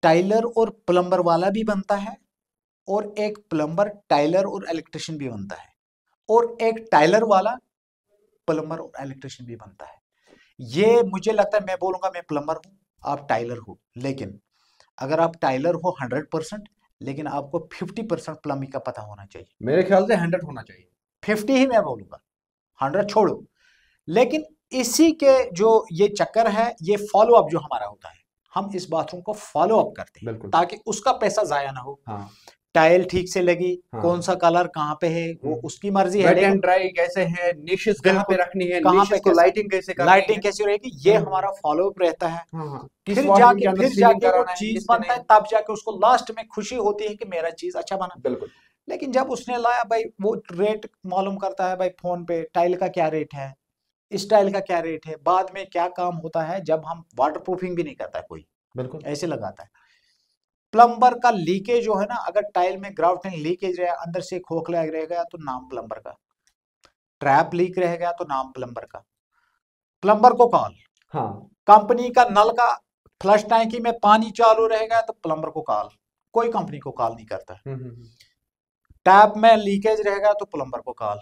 टाइलर और प्लम्बर वाला भी बनता है, और एक प्लम्बर टाइलर और इलेक्ट्रिशियन भी बनता है, और एक टाइलर वाला प्लम्बर और इलेक्ट्रिशियन भी बनता है। ये मुझे लगता है, मैं बोलूंगा मैं प्लम्बर हूँ, आप टाइलर हो, लेकिन अगर आप टाइलर हो 100%, लेकिन आपको 50% प्लम्बिंग का पता होना चाहिए। मेरे ख्याल से 100 होना चाहिए। 50 ही मैं बोलूंगा, 100 छोड़ो। लेकिन इसी के जो ये चक्कर है, ये फॉलो अप जो हमारा होता है, हम इस बाथरूम को फॉलो अप करते हैं बिल्कुल। ताकि उसका पैसा जाया ना हो। हाँ टाइल ठीक से लगी, हाँ। कौन सा कलर कहाँ पे है, वो उसकी मर्जी है, वेट एंड लेकिन ड्राई कैसे है, निशेस कहाँ पे बिल्कुल रखनी है, कहाँ पे निशेस को कैसा, लाइटिंग कैसे करनी लाइटिंग है। कैसी रहेगी, ये हमारा फॉलो अप रहता है। हाँ हाँ, किस वॉशरूम के अंदर फिर सीलिंग जाके वो कराना है, चीज किसने बनता है, नहीं। तब जाके उसको लास्ट में खुशी होती है कि मेरा चीज अच्छा बना। बिल्कुल। लेकिन जब उसने लाया भाई, वो रेट मालूम करता है भाई फोन पे, टाइल का क्या रेट है, इस टाइल का क्या रेट है, बाद में क्या काम होता है जब हम वाटर प्रूफिंग भी नहीं करता है, कोई बिल्कुल। ऐसे लगाता है। प्लम्बर का लीकेज जो है ना, अगर टाइल में ग्राउटिंग लीकेज रहा, अंदर से खोखला रह गया, तो नाम प्लम्बर का। ट्रैप लीक रह गया तो नाम प्लम्बर का। प्लम्बर को कॉल। हाँ। कंपनी का नल का फ्लश टैंकी में पानी चालू रह गया तो प्लम्बर को कॉल। कोई कंपनी को कॉल नहीं करता है। टैप में लीकेज रह गया तो प्लम्बर को कॉल।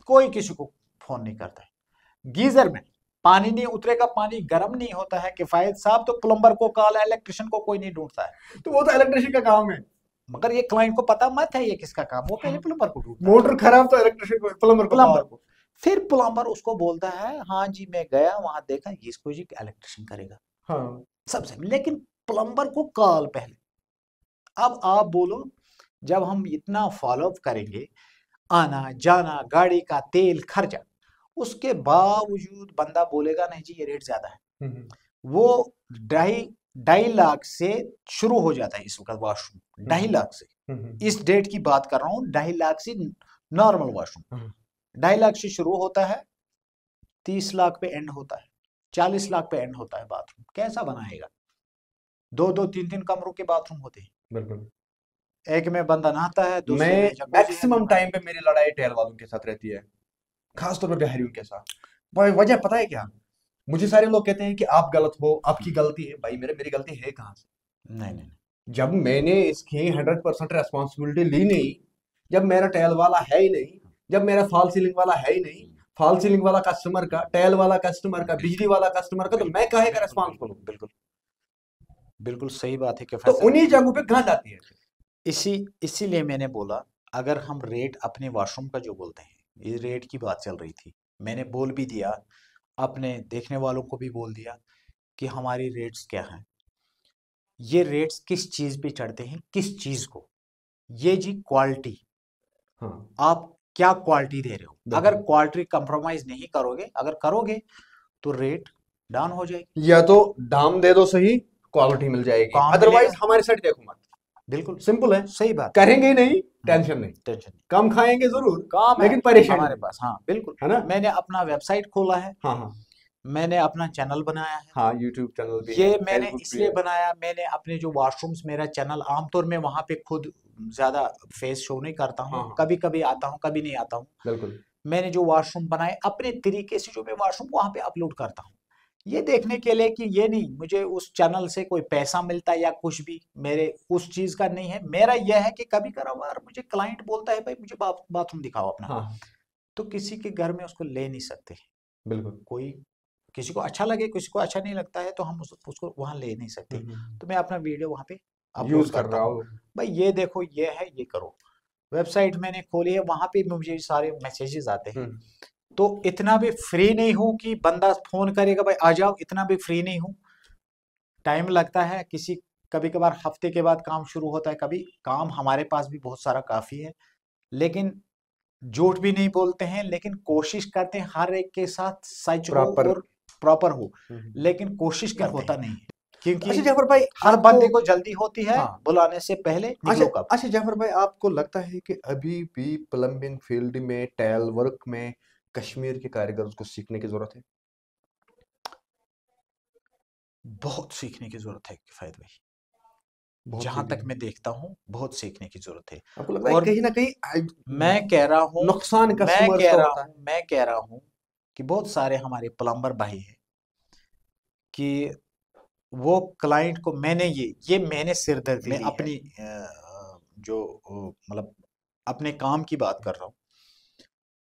कोई किसी को फोन नहीं करता है। गीजर में पानी नहीं उतरेगा, पानी गर्म नहीं होता है किफायत साहब, तो प्लम्बर को कॉल है, इलेक्ट्रिशियन को कोई नहीं ढूंढता है। तो वो तो इलेक्ट्रिशियन का काम है। मगर ये क्लाइंट को पता मत है ये किसका काम, वो पहले प्लम्बर को ढूंढता है। मोटर खराब तो इलेक्ट्रिशियन को, प्लम्बर को प्लम्बर कॉल। को। फिर प्लम्बर उसको बोलता है, हाँ जी मैं गया वहां देखा, इसको जी इलेक्ट्रिशियन करेगा हाँ। सबसे, लेकिन प्लम्बर को कॉल पहले। अब आप बोलो, जब हम इतना फॉलो अप करेंगे, आना जाना, गाड़ी का तेल खर्चा, उसके बावजूद बंदा बोलेगा नहीं जी ये रेट ज्यादा है। वो 2.5 लाख से शुरू हो जाता है इस वक्त वॉशरूम, 2.5 लाख से। इस डेट की बात कर रहा हूँ, 2.5 लाख से नॉर्मल वॉशरूम 2.5 लाख से शुरू होता है, 30 लाख पे एंड होता है, 40 लाख पे एंड होता है। बाथरूम कैसा बनाएगा? 2-2 3-3 कमरों के बाथरूम होते हैं। बिल्कुल। एक में बंदा नहाता है, दूसरे मैं में जकूजी है, मैक्सिमम टाइम पे मेरी लड़ाई टहल वालों के साथ रहती है, खासतौर पे बिहारियों के साथ। भाई वजह पता है क्या? मुझे सारे लोग कहते हैं कि आप गलत हो, आपकी गलती है। भाई मेरी गलती है कहाँ से? नहीं नहीं जब मैंने इसकी 100% रेस्पॉन्सिबिलिटी ली नहीं, जब मेरा टैल वाला है ही नहीं, जब मेरा फॉल सीलिंग वाला है ही नहीं, फॉल सीलिंग वाला कस्टमर का, टैल वाला कस्टमर का, बिजली वाला कस्टमर का, तो मैं काहे का रेस्पॉन्सिबल हूँ? बिल्कुल बिल्कुल सही बात है कि तो उन्हीं जगहों पे गंद आती है। इसीलिए मैंने बोला, अगर हम रेट अपने वॉशरूम का जो बोलते हैं, ये रेट की बात चल रही थी, मैंने बोल भी दिया, अपने देखने वालों को भी बोल दिया कि हमारी रेट्स क्या हैं। ये रेट्स किस चीज पे चढ़ते हैं, किस चीज को? ये जी क्वालिटी। हाँ आप क्या क्वालिटी दे रहे हो? बिल्कुल। अगर क्वालिटी कंप्रोमाइज नहीं करोगे, अगर करोगे तो रेट डाउन हो जाएगी। या तो दाम दे दो सही, क्वालिटी मिल जाएगी, काम अदरवाइज मिलेगा। हमारी साइड देखो मत। बिल्कुल सिंपल है। सही बात है। करेंगे ही नहीं, टेंशन नहीं। टेंशन नहीं, कम खाएंगे जरूर, काम है लेकिन परेशानी हमारे नहीं। पास। हाँ बिल्कुल। है ना? मैंने अपना वेबसाइट खोला है, हाँ हाँ मैंने अपना चैनल बनाया है। हाँ, यूट्यूब चैनल भी है, ये मैंने फेसबुक भी इसलिए है। बनाया, मैंने अपने जो वॉशरूम्स, मेरा चैनल आमतौर में वहां पे खुद ज्यादा फेस शो नहीं करता हूँ, हाँ हाँ कभी कभी आता हूँ, कभी नहीं आता हूँ। बिल्कुल। मैंने जो वॉशरूम बनाए अपने तरीके से, जो मैं वॉशरूम वहां पे अपलोड करता हूँ, ये देखने के लिए कि ये नहीं मुझे उस चैनल से कोई पैसा मिलता है या कुछ भी, मेरे उस चीज का नहीं है। मेरा यह है कि कभी कभार मुझे क्लाइंट बोलता है भाई मुझे बाथरूम दिखाओ अपना, हाँ हाँ तो किसी के घर में उसको ले नहीं सकते। बिल्कुल। कोई किसी को अच्छा लगे, किसी को अच्छा नहीं लगता है, तो हम उसको वहां ले नहीं सकते। तो मैं अपना वीडियो वहां पे यूज अपलोड कर करता रहा हूँ, हो। भाई ये देखो ये है, ये करो। वेबसाइट मैंने खोली है, वहां पे मुझे सारे मैसेजेस आते हैं। तो इतना भी फ्री नहीं हूं कि बंदा फोन करेगा भाई आ जाओ, इतना भी फ्री नहीं हूं। टाइम लगता है, किसी कभी कभार हफ्ते के बाद काम शुरू होता है, कभी काम हमारे पास भी बहुत सारा काफी है। लेकिन झूठ भी नहीं बोलते हैं, लेकिन कोशिश करते हैं हर एक के साथ सच हो प्रॉपर। और प्रॉपर हो, लेकिन कोशिश करते होता नहीं है, क्योंकि अच्छा जाफर भाई, हर आपको बंदे को जल्दी होती है हाँ बुलाने से पहले, अच्छा निकलो कब। अच्छा जाफर भाई, आपको लगता है कि अभी भी प्लम्बिंग फील्ड में, टाइल वर्क में कश्मीर के कारीगर उसको सीखने की जरूरत है? बहुत सीखने की जरूरत है किफायत भाई, बहुत जहां सीखने तक की। मैं देखता हूँ बहुत सीखने की जरूरत है। आपको लगता है और कहीं ना कहीं मैं कह रहा हूँ नुकसान मैं कस्टमर्स कह का रहा होता है? हूँ मैं कह रहा हूँ कि बहुत सारे हमारे प्लम्बर भाई हैं कि वो क्लाइंट को मैंने सिरदर्दी मैं ली है। अपनी जो मतलब अपने काम की बात कर रहा हूँ,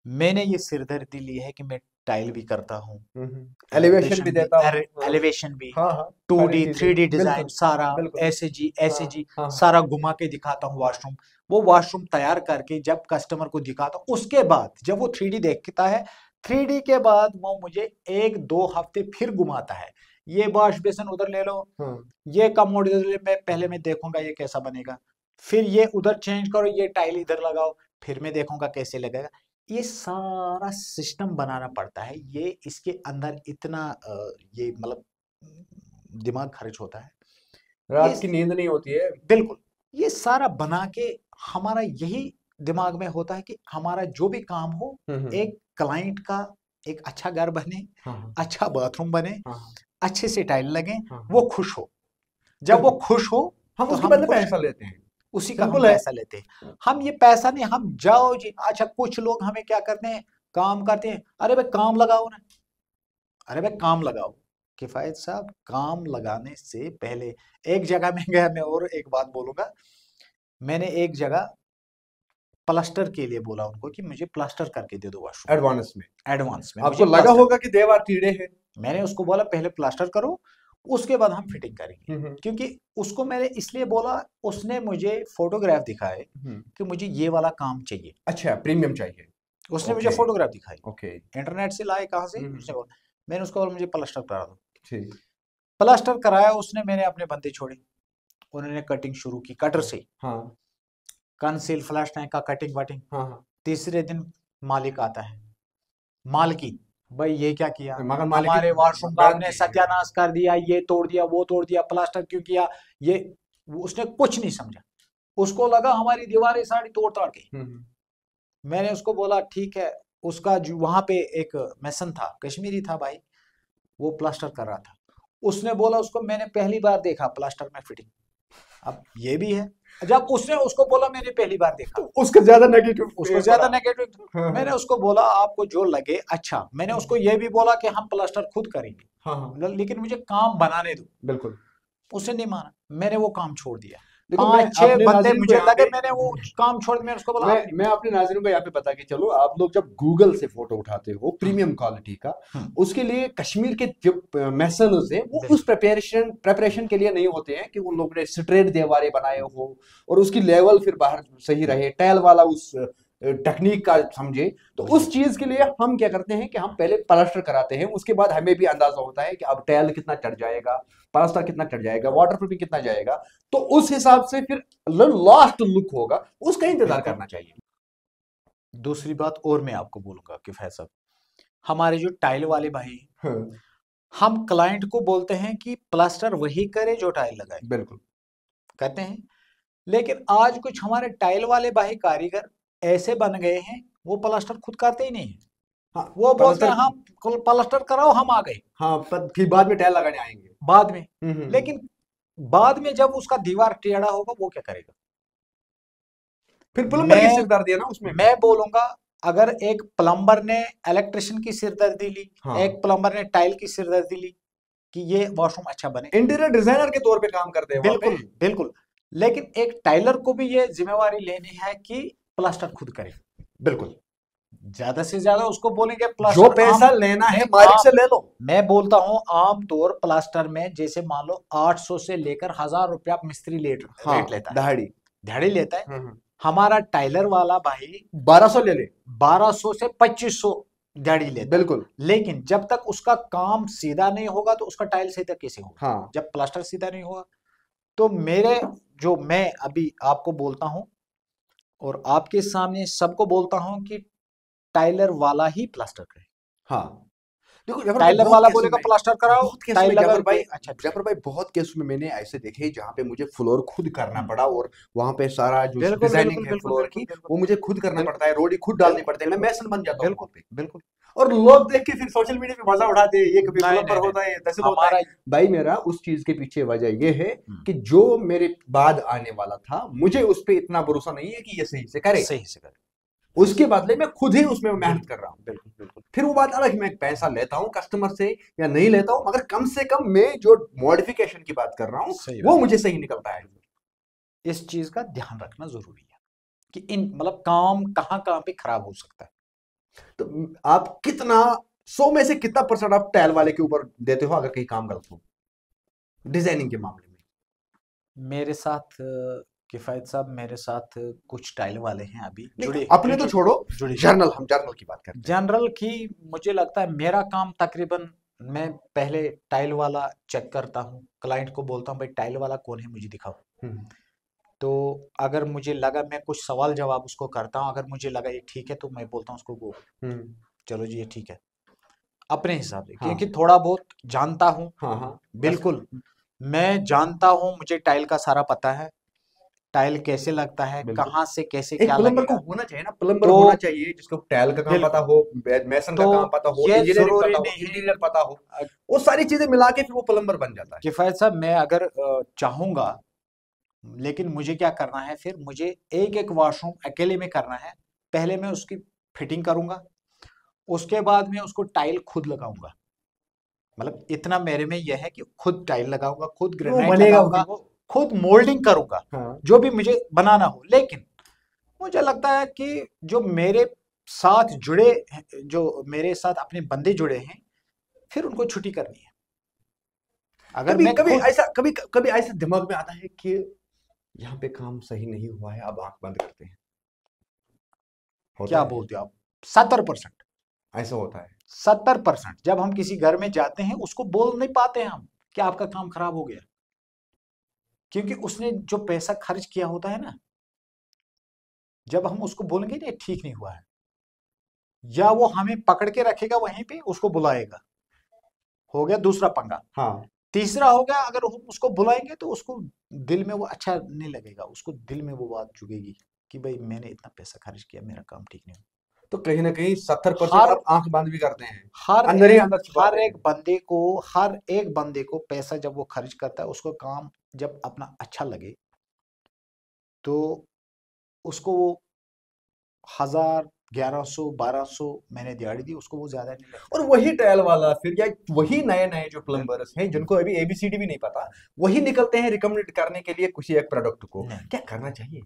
मैंने ये सिरदर्दी ली है कि मैं टाइल भी करता हूँ, एलिवेशन भी इलेक्ट्रिशियन भी, देता हूँ, हाँ एलिवेशन भी, हाँ हाँ, सारी 2D चीजें 3D डिजाइन बिल्कुल सारा, बिल्कुल। ऐसे जी हाँ ऐसे जी, हाँ हाँ सारा घुमा के दिखाता हूँ वॉशरूम। वो वॉशरूम तैयार करके जब कस्टमर को दिखाता हूँ, उसके बाद जब वो 3D देखता है, 3D के बाद वो मुझे 1-2 हफ्ते फिर घुमाता है। ये वॉश बेसिन उधर ले लो, हाँ। ये कमोड इधर ले, मैं पहले मैं देखूंगा ये कैसा बनेगा, फिर ये उधर चेंज करो, ये टाइल इधर लगाओ, फिर मैं देखूंगा कैसे लगेगा। ये सारा सिस्टम बनाना पड़ता है। ये इसके अंदर इतना ये मतलब दिमाग खर्च होता है। ये रात की नींद नहीं होती है। बिल्कुल, ये सारा बना के हमारा यही दिमाग में होता है कि हमारा जो भी काम हो, हम्म। एक क्लाइंट का एक अच्छा घर बने, हाँ हाँ अच्छा बाथरूम बने, हाँ अच्छे से टाइल लगे, हाँ वो हाँ, खुश हो। जब वो बिल्कुल। खुश हो हम तो उसके हम बदले खुश, पैसा लेते हैं। उसी का हम सिंपल है। पैसा लेते हैं। हम ये पैसा नहीं, हम जाओ जी। अच्छा, कुछ लोग हमें क्या करते हैं, काम करते हैं, अरे भाई काम लगाओ ना, अरे भाई काम लगाओ। किफायत साहब, काम लगाने से पहले एक जगह में गया, मैं और एक बात बोलूंगा। मैंने एक जगह प्लास्टर के लिए बोला उनको कि मुझे प्लास्टर करके दे दो वॉशरूम, एडवांस में एडवांस में आपको मुझे लगा प्लास्टर। होगा कि देवार कीड़े हैं। मैंने उसको बोला पहले प्लास्टर करो, उसके बाद हम फिटिंग करेंगे। हम्म क्योंकि उसको मैंने इसलिए बोला, उसने मुझे फोटोग्राफ दिखाए हम्म। कि मुझे ये वाला काम चाहिए। अच्छा, प्रीमियम चाहिए। उसने मुझे ओके फोटोग्राफ दिखाई, ओके। इंटरनेट से लाए कहाँ से, उसने बोला। मैंने उसको बोला मुझे प्लास्टर करा दो। ठीक। प्लास्टर कराया उसने, मैंने अपने बंदे छोड़े, उन्होंने कटिंग शुरू की कटर से, हाँ कंसील फ्लैश टैंक का कटिंग वटिंग। हाँ हाँ। तीसरे दिन मालिक आता है, मालकिन, भाई ये क्या किया, मगर मालिक की हमारे वॉशरूम का आपने गलती है। सत्यानाश कर दिया, ये तोड़ दिया, वो तोड़ दिया, प्लास्टर क्यों किया, ये उसने कुछ नहीं समझा। उसको लगा हमारी दीवारें सारी तोड़ ताड़ गई। हम्म। मैंने उसको बोला ठीक है। उसका जो वहां पे एक मैसन था, कश्मीरी था भाई, वो प्लास्टर कर रहा था। उसने बोला उसको मैंने पहली बार देखा प्लास्टर में फिटिंग। अब ये भी है, जब उसने उसको बोला मैंने पहली बार देखा, तो उसका ज्यादा नेगेटिव उसको पड़ा। ज्यादा नेगेटिव। हाँ मैंने हाँ उसको बोला आपको जो लगे अच्छा। मैंने उसको ये भी बोला कि हम प्लास्टर खुद करेंगे, हाँ हाँ, लेकिन मुझे काम बनाने दो। बिल्कुल। उसने नहीं माना, मैंने वो काम छोड़ दिया। देखो, मैं 5-6 अपने बंदे नाज़रीन को मुझे यहाँ लगे, पे मैंने वो काम छोड़ दिया। मैंने उसको बोला आप मैं अपने नाज़रीन को यहाँ पे बता के चलो, आप लोग जब गूगल से फोटो उठाते हो प्रीमियम क्वालिटी का, हम्म, उसके लिए कश्मीर के जो मैसनर्स हैं वो उस बिल्कुल प्रेपरेशन के लिए नहीं होते हैं कि उन लोगों ने स्ट्रेट दीवारें बनाए हो और उसकी लेवल फिर बाहर सही रहे, टाइल वाला उस टेक्निक का समझे। तो उस बिल्कुल चीज के लिए हम क्या करते हैं कि हम पहले प्लास्टर कराते हैं, उसके बाद हमें भी अंदाजा होता है कि अब टाइल कितना चढ़ जाएगा, प्लास्टर कितना चढ़ जाएगा, वाटर प्रूफिंग कितना जाएगा। तो उस हिसाब से फिर लास्ट लुक होगा, उसका इंतजार बिल्कुल। करना चाहिए। दूसरी बात और मैं आपको बोलूंगा कि फैज साहब, हमारे जो टाइल वाले भाई हैं, हाँ, हम क्लाइंट को बोलते हैं कि प्लास्टर वही करे जो टाइल लगाए, बिल्कुल। कहते हैं। लेकिन आज कुछ हमारे टाइल वाले भाई कारीगर ऐसे बन गए हैं, वो प्लास्टर खुद करते ही नहीं है। हाँ, वो बोलते प्लास्टर। हैं हम प्लास्टर कराओ हम आ गए हाँ, पर फिर बाद में टाइल लगाने आएंगे। बाद में। हम्म। लेकिन बाद में जब उसका दीवार टेढ़ा होगा वो क्या करेगा। फिर प्लम्बर की मैं सिरदर्दी है ना उसमें भी। मैं बोलूंगा, अगर एक प्लम्बर ने इलेक्ट्रिशियन की सिरदर्दी ली, हाँ, एक प्लम्बर ने टाइल की सिरदर्दी ली कि ये वॉशरूम अच्छा बने, इंटीरियर डिजाइनर के तौर पे काम करते हैं वहां पे। बिल्कुल बिल्कुल। लेकिन एक टाइलर को भी ये जिम्मेवारी लेनी है कि प्लास्टर खुद करे। बिल्कुल। ज्यादा से ज्यादा उसको बोलेंगे जो प्लास्टर पैसा आम, लेना है नहीं मालिक से आम, ले लो। मैं बोलता हूँ आम तौर प्लास्टर में जैसे मान लो 800 से लेकर 1000 रुपया मिस्त्री हाँ, रेट लेता है, दहाड़ी। दिहाड़ी लेता है। हम्म। हमारा टाइलर वाला भाई 1200 ले ले। 1200 से 2500 दिहाड़ी लेता है। बिल्कुल। लेकिन जब तक उसका काम सीधा नहीं होगा तो उसका टाइल सीधा कैसे होगा। हाँ, जब प्लास्टर सीधा नहीं होगा तो मेरे जो मैं अभी आपको बोलता हूं और आपके सामने सबको बोलता हूं कि टाइलर वाला ही प्लास्टर करे। हाँ। देखो जफर भाई, टाइलर वाला बोलेगा प्लास्टर कराओ, टाइल लगा जफर भाई, के अच्छा ठीक है। जफर भाई बहुत केस में मैंने ऐसे देखे जहाँ पे मुझे फ्लोर खुद करना पड़ा, और वहां पे सारा जो बिल्कुल डिजाइनिंग बिल्कुल है बिल्कुल फ्लोर बिल्कुल की बिल्कुल वो मुझे खुद करना बिल्कुल पड़ता है, रोडी खुद डालनी बिल्कुल पड़ती है, मैं बिल्कुल मैसन बन जाता हूँ वहां बिल्कुल पे। बिल्कुल। और लोग देख के फिर सोशल मीडिया पे मजा उठाते हैं, ये कभी नहीं प्लम्बर नहीं होता नहीं है, तहसील होता है। हमारा भाई मेरा उस चीज के पीछे वजह ये है हम्म, कि जो मेरे बाद आने वाला था, मुझे उस पे इतना भरोसा नहीं है कि ये सही से करे, सही से कर उसके बदले मैं खुद ही उसमें मेहनत बिल्कुल कर रहा हूँ। बिल्कुल बिल्कुल फिर वो बात अलग है, मैं पैसा लेता हूँ कस्टमर से या नहीं लेता हूँ, मगर कम से कम मैं जो मॉडिफिकेशन की बात कर रहा हूँ सही वो बात मुझे सही निकलता है। इस चीज का ध्यान रखना जरूरी है कि इन मतलब काम कहाँ कहाँ पे खराब हो सकता है। तो आप कितना, 100 में से कितना परसेंट आप टाइल वाले के ऊपर देते हो अगर कहीं काम गलत हो डिजाइनिंग के मामले में? मेरे साथ किफायत साहब मेरे साथ कुछ टाइल वाले हैं अभी नहीं, जुड़े अपने तो छोड़ो, जुड़े जर्नल, हम जर्नल की बात करते हैं। जनरल की मुझे लगता है मेरा काम तकरीबन मैं पहले टाइल वाला चेक करता हूँ, क्लाइंट को बोलता हूँ भाई टाइल वाला कौन है मुझे दिखाओ। हम्म, तो अगर मुझे लगा मैं कुछ सवाल जवाब उसको करता हूँ, अगर मुझे लगा ये ठीक है तो मैं बोलता हूँ उसको वो हम्म, चलो जी ये ठीक है अपने हिसाब से, हाँ क्योंकि थोड़ा बहुत जानता हूँ। हाँ हाँ, बस। बिल्कुल मैं जानता हूँ, मुझे टाइल का सारा पता है, टाइल कैसे लगता है, बिल्कुल, कहाँ से कैसे एक क्या प्लम्बर को लगेगा। होना चाहिए ना, प्लम्बर तो होना चाहिए जिसको टाइल का काम पता बिल्कुल हो, मैसन तो का काम पता हो, ये इंजीनियरिंग जरूरी पता हो, नहीं है इंटीरियर पता हो, अ, वो सारी चीजें मिला के फिर वो प्लम्बर बन जाता है। किफायत साहब मैं अगर चाहूंगा, लेकिन मुझे क्या करना है, फिर मुझे एक एक वॉशरूम अकेले में करना है। पहले मैं उसकी फिटिंग करूंगा, उसके बाद मैं उसको टाइल खुद लगाऊंगा। मतलब इतना मेरे में यह है कि खुद टाइल लगाऊंगा, खुद फिर वो ग्रेनाइट बनेगा, फिर लगाऊंगा, वो, खुद मोल्डिंग करूंगा, हाँ। जो भी मुझे बनाना हो। लेकिन मुझे लगता है कि जो मेरे साथ जुड़े जो मेरे साथ अपने बंदे जुड़े हैं, फिर उनको छुट्टी करनी है। अगर कभी मैं कभी खुद ऐसा, कभी कभी ऐसा दिमाग में आता है कि यहाँ पे काम सही नहीं हुआ है, अब आंख बंद करते हैं, होता क्या है? बोलते हो आप, 70%, ऐसा होता है। 70% जब हम किसी घर में जाते हैं उसको बोल नहीं पाते हैं हम कि आपका काम खराब हो गया, क्योंकि उसने जो पैसा खर्च किया होता है ना, जब हम उसको बोलेंगे ना ये ठीक नहीं हुआ है, या वो हमें पकड़ के रखेगा वहीं पे उसको बुलाएगा, हो गया दूसरा पंगा। हाँ, तीसरा हो गया, अगर हम उसको बुलाएंगे तो उसको दिल में वो अच्छा नहीं लगेगा, उसको दिल में वो बात चुभेगी कि भाई मैंने इतना पैसा खर्च किया, मेरा काम ठीक नहीं तो कहीं ना कहीं 70% हुआ। आप आंख बंद भी करते हैं, हर अंदर ही एक अंदर हर छुपाते एक हैं। बंदे को हर एक बंदे को पैसा जब वो खर्च करता है, उसको काम जब अपना अच्छा लगे, तो उसको वो 1000 1100 1200 मैंने दिहाड़ी दी, उसको वो ज्यादा नहीं लगता और है। वही टाइल वाला फिर, या वही नए नए जो बिल्कुल प्लम्बर्स हैं जिनको अभी एबीसीडी भी नहीं पता, वही निकलते हैं रिकमेंड करने के लिए किसी एक प्रोडक्ट को। नहीं क्या करना चाहिए?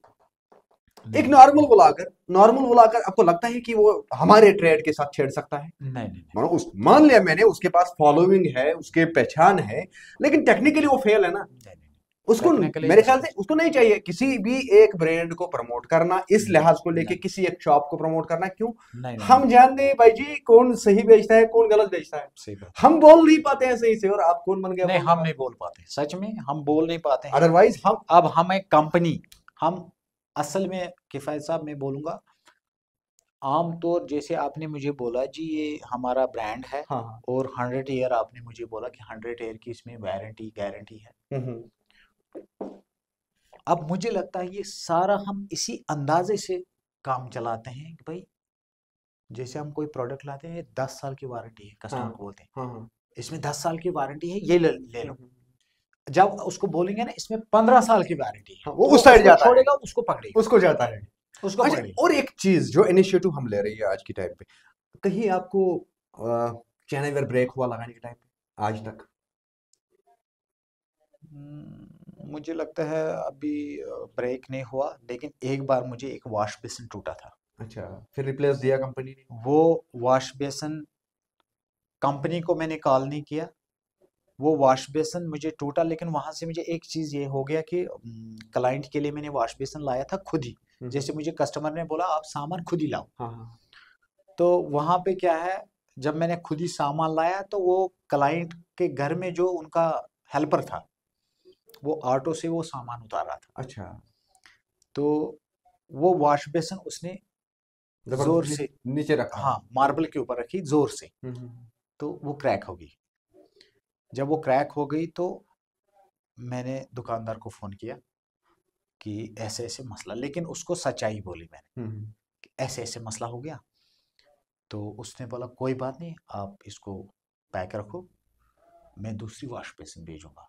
एक नहीं नॉर्मल बुलाकर, नॉर्मल बुलाकर आपको लगता है कि वो हमारे ट्रेड के साथ छेड़ सकता है? नहीं नहीं नहीं मानो उस, मान लिया मैंने उसके पास फॉलोइंग है, उसके पहचान है, लेकिन टेक्निकली वो फेल है ना, नहीं नहीं उसको, टेक्निकली मेरे ख्याल उसको से उसको नहीं चाहिए किसी भी एक ब्रांड को प्रमोट करना, इस लिहाज को लेके नहीं किसी एक शॉप को प्रमोट करना। क्यों? नहीं नहीं हम नहीं जानते हैं भाई जी कौन सही बेचता है, कौन गलत बेचता है। सही बात है। हम बोल नहीं पाते हैं सही से, और आप कौन बन गया नहीं बोलने हम नहीं वाला? बोल पाते, सच में हम बोल नहीं पाते हैं। अदरवाइज हम, अब हम एक कंपनी, हम असल में किफायत साहब मैं बोलूंगा, आमतौर जैसे आपने मुझे बोला जी ये हमारा ब्रांड है, हाँ हाँ, और 100 ईयर आपने मुझे बोला कि 100 ईयर की इसमें वारंटी गारंटी है। हम्म, अब मुझे लगता है ये सारा हम इसी अंदाजे से काम चलाते हैं कि भाई जैसे हम कोई प्रोडक्ट लाते हैं 10 साल की वारंटी है, हाँ कस्टमर को बोलते हैं हाँ हाँ, इसमें 10 साल की वारंटी है, ये ले लो। हम्म, जब उसको बोलेंगे ना इसमें 15 साल की वारंटी है, हाँ, वो तो वो उस साइड उसको जाता है, छोड़ेगा, उसको पकड़ेगा, उसको जाता है। उसको अच्छा, पकड़ेगा। और एक चीज जो इनिशिएटिव हम ले रही है आज की टाइम पे, कहीं आपको चैनल ब्रेक हुआ लगाने के टाइम पे आज तक? मुझे लगता है अभी ब्रेक नहीं हुआ, लेकिन एक बार मुझे एक वॉश बेसिन टूटा था। अच्छा, फिर रिप्लेस दिया कंपनी ने? वो वॉश बेसिन कंपनी को मैंने कॉल नहीं किया, वो वॉश बेसिन मुझे टूटा, लेकिन वहां से मुझे एक चीज ये हो गया कि क्लाइंट के लिए मैंने वॉश बेसिन लाया था खुद ही। जैसे मुझे कस्टमर ने बोला आप सामान खुद ही लाओ, हाँ हाँ, तो वहां पे क्या है, जब मैंने खुद ही सामान लाया तो वो क्लाइंट के घर में जो उनका हेल्पर था, वो ऑटो से वो सामान उतार रहा था। अच्छा, तो वो वॉश बेसिन उसने जोर जबरदस्ती से, नीचे रखा। हाँ मार्बल के ऊपर रखी जोर से, हम्म, तो वो क्रैक हो गई। जब वो क्रैक हो गई तो मैंने दुकानदार को फोन किया कि ऐसे ऐसे मसला, लेकिन उसको सच्चाई बोली मैंने हम्म, कि ऐसे ऐसे मसला हो गया। तो उसने बोला कोई बात नहीं, आप इसको पैक रखो, मैं दूसरी वॉश बेसिन भेजूंगा।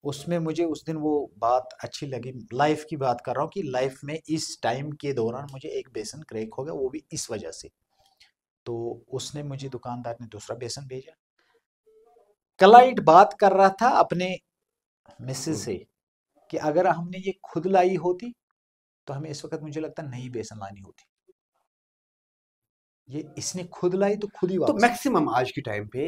उसमें मुझे उस दिन वो बात अच्छी लगी, लाइफ की बात कर रहा हूँ कि लाइफ में इस टाइम के दौरान मुझे एक बेसन क्रैक हो गया, वो भी इस वजह से। तो उसने मुझे, दुकानदार ने दूसरा बेसन भेजा। क्लाइंट बात कर रहा था अपने मिसेज से कि अगर हमने ये खुद लाई होती तो हमें इस वक्त मुझे लगता नई बेसन लानी होती, ये इसने खुद लाई तो खुद ही तो वापस। मैक्सिमम आज के टाइम पे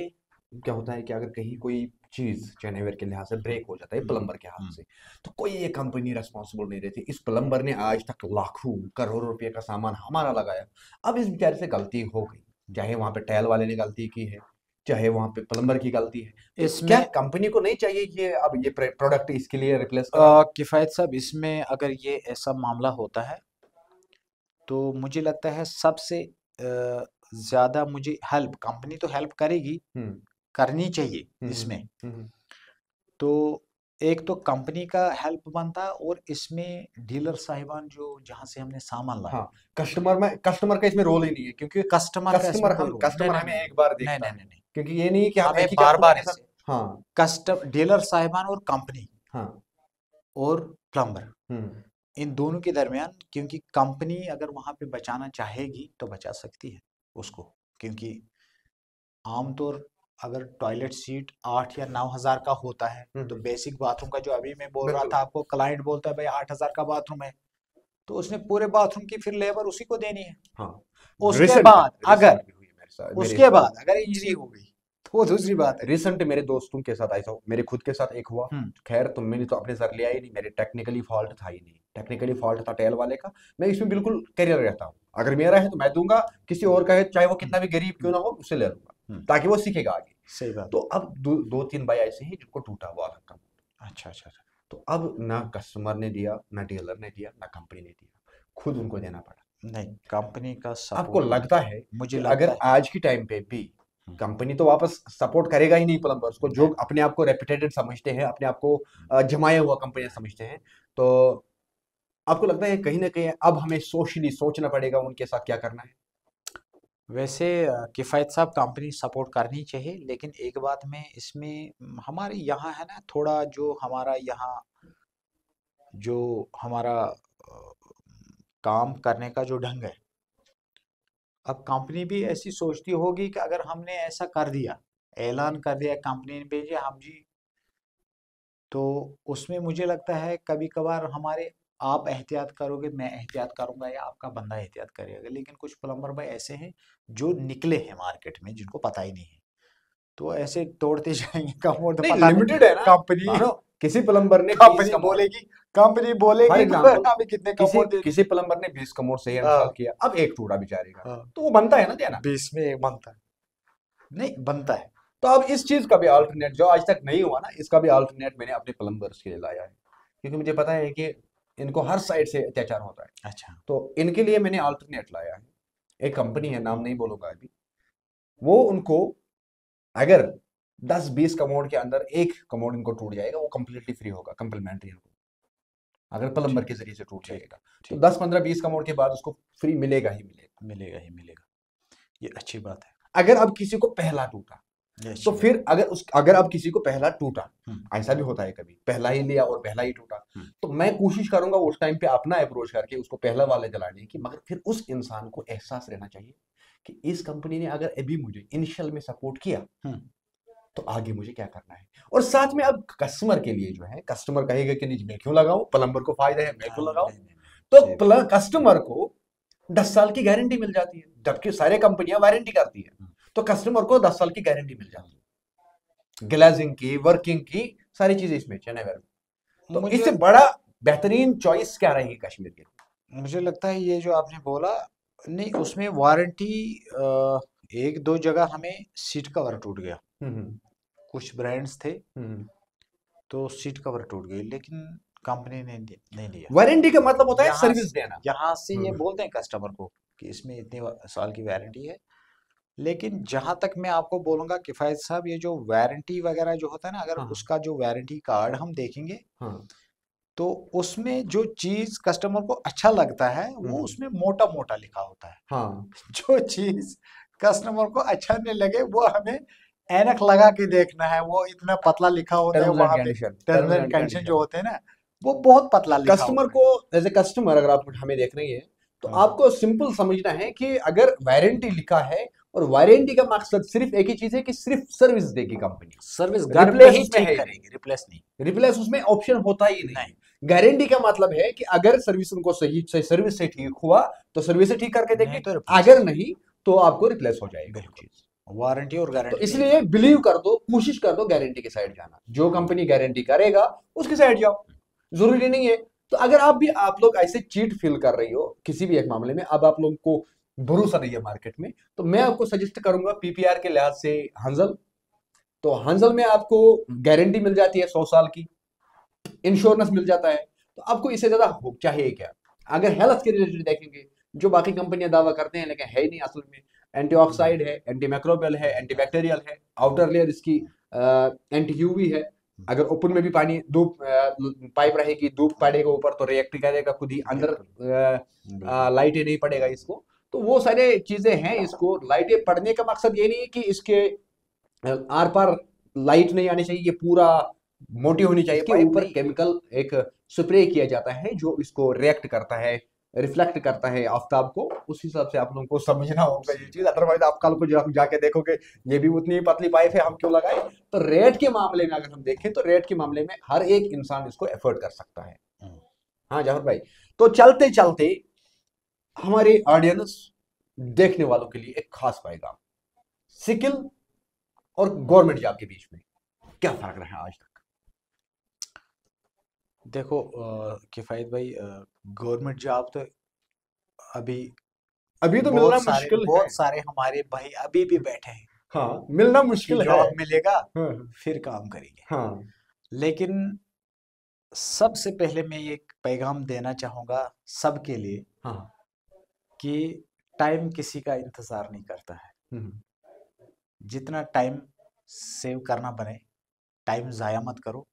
क्या होता है कि अगर कहीं कोई चीज चैनवेयर के लिहाज से ब्रेक हो जाता है प्लम्बर के हाथ से, तो कोई ये कंपनी रेस्पॉन्सिबल नहीं रहती। इस प्लम्बर ने आज तक लाखों करोड़ों रुपए का सामान हमारा लगाया, अब इस बेचारे से गलती हो गई, चाहे वहां पे टाइल वाले ने गलती की है, चाहे वहां पे प्लम्बर की गलती है, तो क्या इसमें कंपनी को नहीं चाहिए कि अब ये प्रोडक्ट इसके लिए रिप्लेस करा? किफ़ायत साहब, इसमें अगर ये ऐसा मामला होता है तो मुझे लगता है सबसे ज़्यादा मुझे हेल्प कंपनी तो हेल्प करेगी, हम्म करनी चाहिए हम्म इसमें। हम्म तो एक तो कंपनी का हेल्प बनता है, और इसमें डीलर साहिबान जो जहाँ से हमने सामान लाया, हाँ, कस्टमर का इसमें रोल ही नहीं है, क्योंकि कस्टमर का इसमें कोई रोल नहीं। कस्टमर नहीं हमें नहीं एक बार नहीं देखता नहीं है, नहीं नहीं, क्योंकि ये नहीं कि हम हमें एक ही बार कस्टमर बार के साथ। ऐसे हाँ डीलर साहिबान और कंपनी हाँ। और प्लम्बर, हम्म इन दोनों के दरमियान, क्योंकि कंपनी अगर वहां पे बचाना चाहेगी तो बचा सकती है उसको। क्योंकि आमतौर अगर टॉयलेट सीट 8 या 9 हज़ार का होता है, तो हम्म, बेसिक बाथरूम का जो अभी मैं बोल रहा बिल्कुल। था आपको, क्लाइंट बोलता है भाई 8 हज़ार का बाथरूम है, तो उसने पूरे बाथरूम की फिर लेबर उसी को देनी है। हाँ, उसके रिसेंट बाद रिसेंट अगर भी हुई है मेरे साथ, मेरे उसके बाद अगर इंजरी हो गई तो वो दूसरी बात है। रिसेंट मेरे दोस्तों के साथ ऐसा मेरे खुद के साथ एक हुआ। हम्म खैर, तो मैंने तो अपने सर लिया ही नहीं, मेरे टेक्निकली फॉल्ट था ही नहीं, टेक्निकली फॉल्ट था टेल वाले का। मैं इसमें बिल्कुल करियर रहता हूँ, अगर मेरा है तो मैं दूंगा, किसी और का है चाहे वो हम्म कितना भी गरीब क्यों हम्म ना हो उससे ले लूंगा, हम्म, ताकि वो सीखेगा आगे। सही बात तो है। अब दो तीन भाई ऐसे हैं जिनको टूटा हुआ था। अच्छा अच्छा अच्छा। तो अब ना कस्टमर ने दिया, ना डीलर ने दिया, ना कंपनी ने दिया, खुद उनको देना पड़ा। नहीं, कंपनी का आपको सपोर्ट होना लगता चाहिए, है मुझे कि लगता अगर है। आज की टाइम पे भी हम्म, कंपनी तो वापस सपोर्ट करेगा ही नहीं प्लम्बर्स को, जो नहीं अपने आप को रेपुटेटेड समझते हैं, अपने आप को जमाया हुआ कंपनियां समझते हैं, तो आपको लगता है कहीं ना कहीं अब हमें सोशली सोचना पड़ेगा उनके साथ क्या करना है? वैसे किफ़ायत साहब, कंपनी सपोर्ट करनी चाहिए, लेकिन एक बात में इसमें हमारे यहाँ है ना, थोड़ा जो हमारा यहाँ जो हमारा काम करने का जो ढंग है, अब कंपनी भी ऐसी सोचती होगी कि अगर हमने ऐसा कर दिया, ऐलान कर दिया, कंपनी ने भेजे हम जी, तो उसमें मुझे लगता है कभी कभार हमारे, आप एहतियात करोगे, मैं एहतियात करूंगा, या आपका बंदा एहतियात करेगा, लेकिन कुछ प्लम्बर भाई ऐसे हैं जो निकले हैं मार्केट में, जिनको पता ही नहीं है, तो ऐसे तोड़ते जाएंगे कमोड, नहीं, पता नहीं लिमिटेड है ना। कंपनी मानो किसी प्लम्बर ने 20 कंपनी कमोड, बोलेगी कंपनी फॉर बोलेगी तो एग्जांपल हमें कितने किसी कमोड देने। किसी प्लम्बर ने 20 कमोड सही इंस्टॉल हाँ किया, अब एक टूटा बेचारे का, हाँ, तो वो बनता है ना देना। 20 में एक बनता है, नहीं बनता है। तो अब इस चीज का भी अल्टरनेट जो आज तक नहीं हुआ ना, इसका भी अल्टरनेट मैंने अपने प्लम्बर्स के लिए लाया है, क्योंकि मुझे पता है कि इनको हर साइड से अत्याचार होता है। अच्छा। तो इनके लिए मैंने अल्टरनेट लाया है। एक कंपनी है, नाम नहीं बोलूंगा अभी, वो उनको अगर 10-20 कमोड के अंदर एक कमोड इनको टूट जाएगा, वो कंप्लीटली फ्री होगा, कंप्लीमेंट्री इनको, अगर प्लम्बर ठीक के जरिए से टूट ठीक जाएगा। तो ठीक, 10-15-20 कमोड के बाद उसको फ्री मिलेगा ही मिलेगा। मिलेगा ही मिलेगा, ये अच्छी बात है, अगर अब किसी को पहला टूटा, ये तो अच्छी बात फिर अगर अब किसी को पहला टूटा, है। ऐसा भी होता है कभी पहला ही लिया और पहला ही टूटा, हम्म, तो मैं कोशिश करूंगा उस टाइम पे अपना अप्रोच करके उसको पहला वाले दिलाने की, मगर फिर उस इंसान को एहसास रहना चाहिए कि इस कंपनी ने अगर अभी मुझे इनिशियल में सपोर्ट किया, हम्म, तो आगे मुझे क्या करना है। और साथ में अब कस्टमर के लिए जो है, कस्टमर कहेगा कि नहीं मैं क्यों लगाऊं, प्लम्बर को फायदा है मैं हाँ, क्यों लगाऊं, नहीं नहीं नहीं, सही बात। तो कस्टमर को 10 साल की गारंटी मिल जाती है, जबकि सारे कंपनियां वारंटी करती है, हम्म, तो कस्टमर को 10 साल की गारंटी मिल हम्म, जाती है, ग्लेजिंग की, वर्किंग की, सारी चीजें इसमें चैनवेयर में। तो मुझे इससे बड़ा बेहतरीन चॉइस क्या रहेगी कश्मीर के लिए? मुझे लगता है ये जो आपने बोला, नहीं उसमें वारंटी, एक दो जगह हमें सीट कवर टूट गया, हम्म कुछ ब्रांड्स थे, हम्म तो सीट कवर टूट गई, लेकिन कंपनी ने नहीं दिया। वारंटी का मतलब होता है यहाँ सर्विस देना। यहाँ से ये हम्म बोलते हैं कस्टमर को कि इसमें इतने साल की वारंटी है, लेकिन जहां तक मैं आपको बोलूंगा किफायत साहब, ये जो वारंटी वगैरह जो होता है ना, अगर हाँ उसका जो वारंटी कार्ड हम देखेंगे, हाँ तो उसमें जो चीज कस्टमर को अच्छा लगता है वो उसमें मोटा मोटा लिखा होता है। हाँ जो चीज कस्टमर को अच्छा नहीं लगे वो हमें ऐनक लगा के देखना है, वो इतना पतला लिखा होता है टर्म्स एंड वहां पे। Condition, terms terms and and condition जो कंडीशन। होते हैं ना, वो बहुत पतला लिखा कस्टमर होता को एज ए कस्टमर अगर आप हमें देख रही है तो है। आपको सिंपल समझना है कि अगर वारंटी लिखा है, और वारंटी का मकसद सिर्फ एक ही चीज है कि सिर्फ सर्विस देगी कंपनी, सर्विस घर पे रिप्लेस ही उसमें है ठीक ही करेंगे, रिप्लेस नहीं। नहीं, रिप्लेस उसमें ऑप्शन होता ही नहीं नहीं, है। गारंटी का मतलब है कि अगर सर्विस उनको सही सही सर्विस से ठीक हुआ तो सर्विस से ठीक करके नहीं देंगे, तो रिप्लेस। अगर नहीं तो आपको रिप्लेस हो जाएगा वो बिल्कुल, चीज। वारंटी और तो गारंटी में एक इसलिए बात। बिलीव कर दो, कोशिश कर दो गारंटी के साइड जाना, जो कंपनी गारंटी करेगा उसके साइड जाओ, जरूरी नहीं है। तो अगर आप लोग ऐसे चीट फील कर रही हो किसी भी एक मामले में, अब आप लोगों को भरोसा नहीं है मार्केट में, तो मैं आपको सजेस्ट करूंगा पीपीआर के लिहाज से हंजल। तो हंजल में आपको गारंटी मिल जाती है 100 साल की, इंश्योरेंस मिल जाता है, तो आपको इससे ज्यादा चाहिए क्या। अगर हेल्थ के रिलेटेड देखेंगे, जो बाकी कंपनियां दावा करते हैं लेकिन है ही नहीं असल में, एंटीऑक्साइड है, एंटी मैक्रोबियल है, एंटीबैक्टीरियल है, आउटर लेयर इसकी एंटी यूवी है। अगर ओपन में भी पानी धूप पाइप रहेगी, धूप पड़ेगा ऊपर तो रिएक्ट करेगा खुद ही अंदर, बिल्कुल लाइटें नहीं पड़ेगा इसको। तो वो सारे चीजें हैं। इसको लाइटें पड़ने का मकसद ये नहीं है कि इसके आर पार लाइट नहीं आनी चाहिए, ये पूरा मोटी होनी चाहिए। इसके पाइप ऊपर नहीं। केमिकल एक स्प्रे किया जाता है जो इसको रिएक्ट करता है, रिफ्लेक्ट करता है आफ्ताब को। उस हिसाब से आप लोगों को समझना होगा ये चीज, अदरवाइज आप कल को जाके देखोगे ये भी उतनी ही पतली पाइप है, हम क्यों लगाए। तो रेट के मामले में अगर हम देखें तो रेट के मामले में हर एक इंसान इसको एफोर्ड कर सकता है। हाँ जाफर भाई, तो चलते चलते हमारे ऑडियंस देखने वालों के लिए एक खास पैगाम, सिकिल और गवर्नमेंट जॉब के बीच में क्या फर्क रहा आज तक। देखो किफायत भाई, गवर्नमेंट जॉब तो अभी अभी तो मिलना मुश्किल है। बहुत सारे हमारे भाई अभी भी बैठे हैं हाँ मिलना कि मुश्किल है। जॉब मिलेगा हाँ फिर काम करेंगे। हाँ लेकिन सबसे पहले मैं एक पैगाम देना चाहूंगा सबके लिए हाँ। कि टाइम किसी का इंतजार नहीं करता है। हम्म, जितना टाइम सेव करना बने, टाइम जाया मत करो,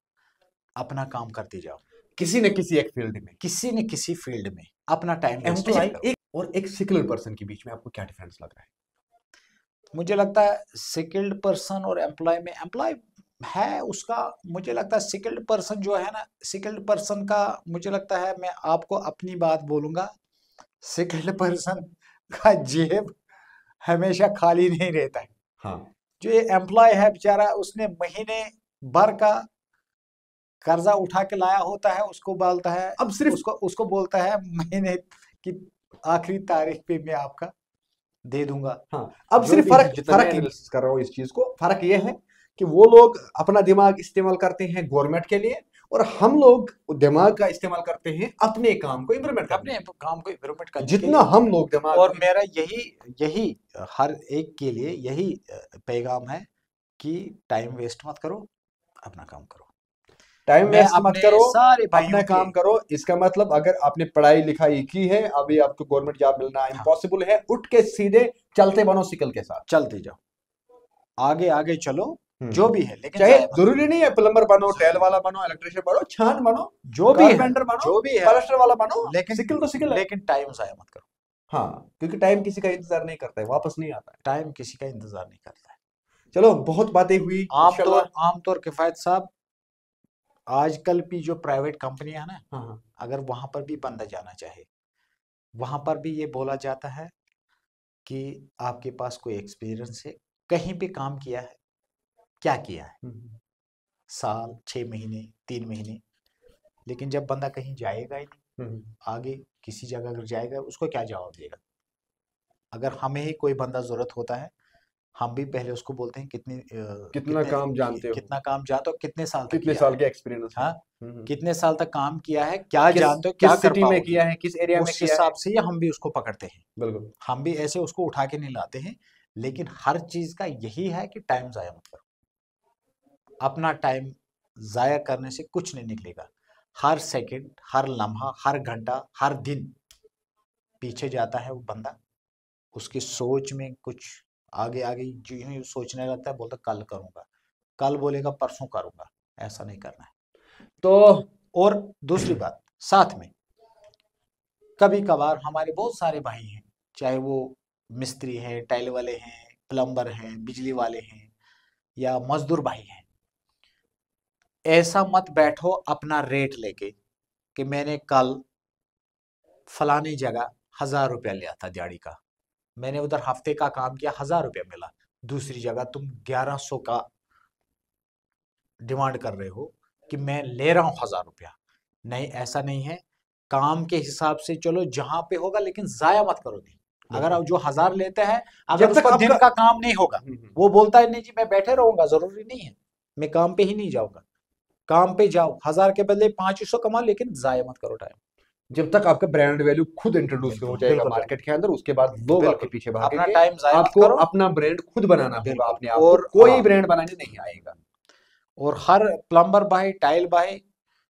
अपना काम करते जाओ। किसी न किसी एक फील्ड में किसी न किसी फील्ड में अपना टाइम वेस्ट मत एम्प्लॉय करो। एक और एक स्किल्ड पर्सन के बीच में आपको क्या डिफरेंस लग रहा है। मुझे लगता है स्किल्ड पर्सन और एम्प्लॉय में, एम्प्लॉय है उसका, मुझे लगता है स्किल्ड पर्सन जो है ना, स्किल्ड पर्सन का मुझे लगता है, मैं आपको अपनी बात बोलूंगा, स्किल्ड पर्सन का जेब हमेशा खाली नहीं रहता है। हाँ जो ये एम्प्लॉय है बेचारा, उसने महीने भर का कर्जा उठा के लाया होता है, उसको बोलता है, अब सिर्फ उसको उसको बोलता है महीने की आखिरी तारीख पे मैं आपका दे दूंगा। हाँ अब जो सिर्फ भी है फर्क जितना फर्क एनालिसिस कर रहा हूँ इस चीज को, फर्क ये है कि वो लोग अपना दिमाग इस्तेमाल करते हैं गवर्नमेंट के लिए, और हम लोग दिमाग का इस्तेमाल करते हैं अपने काम को इम्प्लीमेंट करने अपने के काम को इम्प्रूवमेंट लिए। करने के जितना लिए। हम लोग दिमाग और को, मेरा यही यही हर एक के लिए यही पैगाम है कि टाइम वेस्ट मत करो, अपना काम करो। टाइम मैं वेस्ट मत अपने करो, सारे अपना भाइयों के, काम करो। इसका मतलब अगर आपने पढ़ाई लिखाई की है, अभी आपको गवर्नमेंट जॉब मिलना हाँ, इम्पॉसिबल है, उठ के सीधे चलते बनो सिकल के साथ, चलते जाओ, आगे आगे चलो, जो हम्म। भी है, लेकिन चाहे जाया मत जरूरी नहीं है प्लम्बर बनो, करो। टैल वाला बनो, इलेक्ट्रिशियन बनो, छान बनो, जो भी है, कारपेंटर बनो, जो भी है, प्लास्टर वाला बनो, लेकिन सिकल तो सिकल है। लेकिन टाइम जाया मत करो। हाँ क्योंकि टाइम किसी का इंतजार नहीं करता है, वापस नहीं आता है। टाइम किसी का इंतजार नहीं करता है। चलो बहुत बातें हुई इंशाल्लाह। आमतौर किफायत साहब, आजकल भी जो प्राइवेट कंपनियां है ना, हाँ हाँ अगर वहां पर भी बंदा जाना चाहे, वहां पर भी ये बोला जाता है कि आपके पास कोई एक्सपीरियंस है, कहीं पे काम किया है, क्या किया है, हम्म, साल, 6 महीने, 3 महीने। लेकिन जब बंदा कहीं जाएगा ही नहीं, हम्म, आगे किसी जगह अगर जाएगा, उसको क्या जवाब देगा। अगर हमें ही कोई बंदा जरूरत होता है, हम भी पहले उसको बोलते हैं कितना काम जानते हो, कितना काम जानते हो, कितने साल तक कितने किया साल है, का एक्सपीरियंस है, हाँ, कितने साल तक काम किया है, क्या किस जानते हो, क्या किस कर सिटी में पाओगे। किया है, किस एरिया में उस किया है। हिसाब से ही हम भी उसको पकड़ते हैं। बिल्कुल। हम भी ऐसे उसको उठा के नहीं लाते हैं। लेकिन हर चीज का यही है कि टाइम जाया मत करो। अपना टाइम जाया करने से कुछ नहीं निकलेगा। हर सेकंड, हर लम्हा, हर घंटा, हर दिन पीछे जाता है वो बंदा, उसकी सोच में कुछ आगे आगे जो यूं ही सोचने लगता है, बोलता कल करूंगा, कल बोलेगा परसों करूंगा। ऐसा नहीं करना है। तो और दूसरी बात, साथ में कभी कभार हमारे बहुत सारे भाई हैं, चाहे वो मिस्त्री हैं, टाइल वाले हैं, प्लम्बर हैं, बिजली वाले हैं, या मजदूर भाई हैं, ऐसा मत बैठो अपना रेट लेके कि मैंने कल फलानी जगह 1,000 रुपया लिया था दिहाड़ी का, मैंने उधर हफ्ते का काम किया, 1,000 रुपया मिला, दूसरी जगह तुम 1,100 का डिमांड कर रहे हो कि मैं ले रहा हूं 1,000 रुपया। नहीं, ऐसा नहीं है, काम के हिसाब से चलो जहां पे होगा, लेकिन जाया मत करो दिन। अगर आप जो 1,000 लेते हैं, अगर जब तक उसका दिन आपका का काम नहीं होगा, वो बोलता है नहीं जी मैं बैठे रहूंगा, जरूरी नहीं है, मैं काम पे ही नहीं जाऊंगा, काम पे जाओ, 1,000 के बदले 500 कमाओ, लेकिन जाया मत करो टाइम। जब तक आपका ब्रांड वैल्यू खुद इंट्रोड्यूस हो बिल्कुल जाएगा बिल्कुल मार्केट के अंदर, उसके बाद लोग आपके बिल्कुल, पीछे अपना भागेंगे। टाइम जाया मत आपको करो। अपना ब्रांड खुद बनाना होगा, बिल्कुल। अपने आप को और कोई हाँ, ब्रांड बनाने नहीं आएगा। और हर प्लम्बर भाई, टाइल भाई,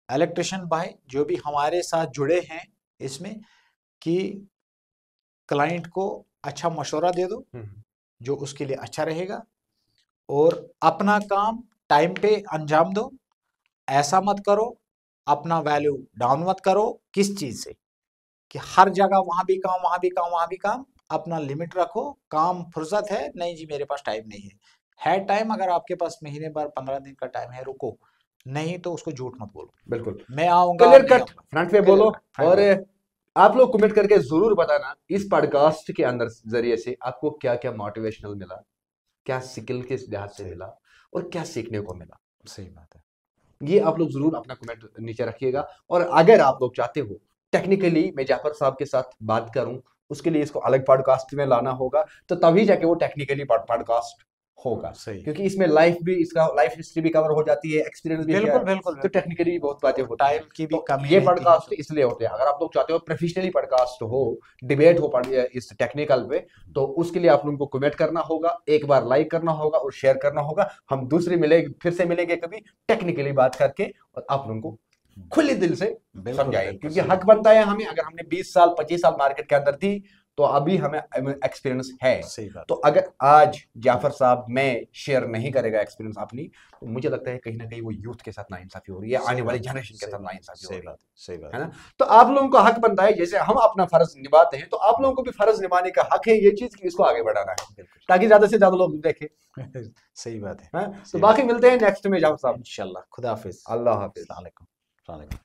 इलेक्ट्रिशियन भाई जो भी हमारे साथ जुड़े हैं इसमें, कि क्लाइंट को अच्छा मशवरा दे दो जो उसके लिए अच्छा रहेगा, और अपना काम टाइम पे अंजाम दो। ऐसा मत करो, अपना वैल्यू डाउन मत करो। किस चीज से? कि हर जगह वहां भी काम, वहां भी काम, वहां भी काम। अपना लिमिट रखो, काम फुर्सत है नहीं जी मेरे पास टाइम नहीं है टाइम, अगर आपके पास महीने भर 15 दिन का टाइम है, रुको, नहीं तो उसको झूठ मत बोलो, बिल्कुल मैं आऊंगा क्लियर नहीं कट आऊंगा। फ्रंट पे क्लियर बोलो। कट फ्रंट और बोलो। आप लोग कमेंट करके जरूर बताना इस पॉडकास्ट के अंदर जरिए से आपको क्या क्या मोटिवेशनल मिला, क्या स्किल के लिहाज से सही, मिला, और क्या सीखने को मिला। सही बात है। ये आप लोग जरूर अपना कमेंट नीचे रखिएगा। और अगर आप लोग चाहते हो टेक्निकली मैं जाफर साहब के साथ बात करूं, उसके लिए इसको अलग पॉडकास्ट में लाना होगा, तो तभी जाके वो टेक्निकली पॉडकास्ट होगा। सही, क्योंकि इसमें लाइफ भी, इसका लाइफ हिस्ट्री भी कवर हो जाती है, एक्सपीरियंस भी बिल्कुल शेयर, बिल्कुल तो बिल्कुल। टेक्निकली भी बहुत बातें होती हैं। टाइम की भी तो कमी ये रहती है पॉडकास्ट तो। इसलिए होते हैं, अगर आप लोग चाहते हो प्रोफेशनली पॉडकास्ट हो, डिबेट हो इस टेक्निकल पे, तो उसके लिए आप लोगों को कमेंट करना होगा, एक बार लाइक करना होगा और शेयर करना होगा। हम दूसरी मिलेंगे, फिर से मिलेंगे कभी टेक्निकली बात करके, और आप लोगों को खुले दिल से बिल्कुल समझाएंगे। बिल्कुल क्योंकि सही हक बात, बनता है हमें, अगर हमने 20 साल 25 साल मार्केट के अंदर थी, तो अभी हमें एक्सपीरियंस है। सही बात। तो अगर आज जाफर साहब में शेयर नहीं करेगा एक्सपीरियंस अपनी, तो मुझे लगता है कहीं ना कहीं वो यूथ के साथ नाइंसाफी हो रही है, आने सही वाली बात, जनरेशन के सही साथ बात, नाइंसाफी हो सही रही बात, सही बात। है ना। तो आप लोगों को हक बनता है, जैसे हम अपना फर्ज निभाते हैं, तो आप लोगों को भी फर्ज निभाने का हक है, ये चीज की इसको आगे बढ़ाना है, बिल्कुल ताकि ज्यादा से ज्यादा लोग देखें। सही बात है, हैं? तो सही बाकी बात। मिलते हैं नेक्स्ट में जाफर साहब। इंशाल्लाह, खुदा हाफिज, अल्लाह हाफिज। अस्सलाम वालेकुम।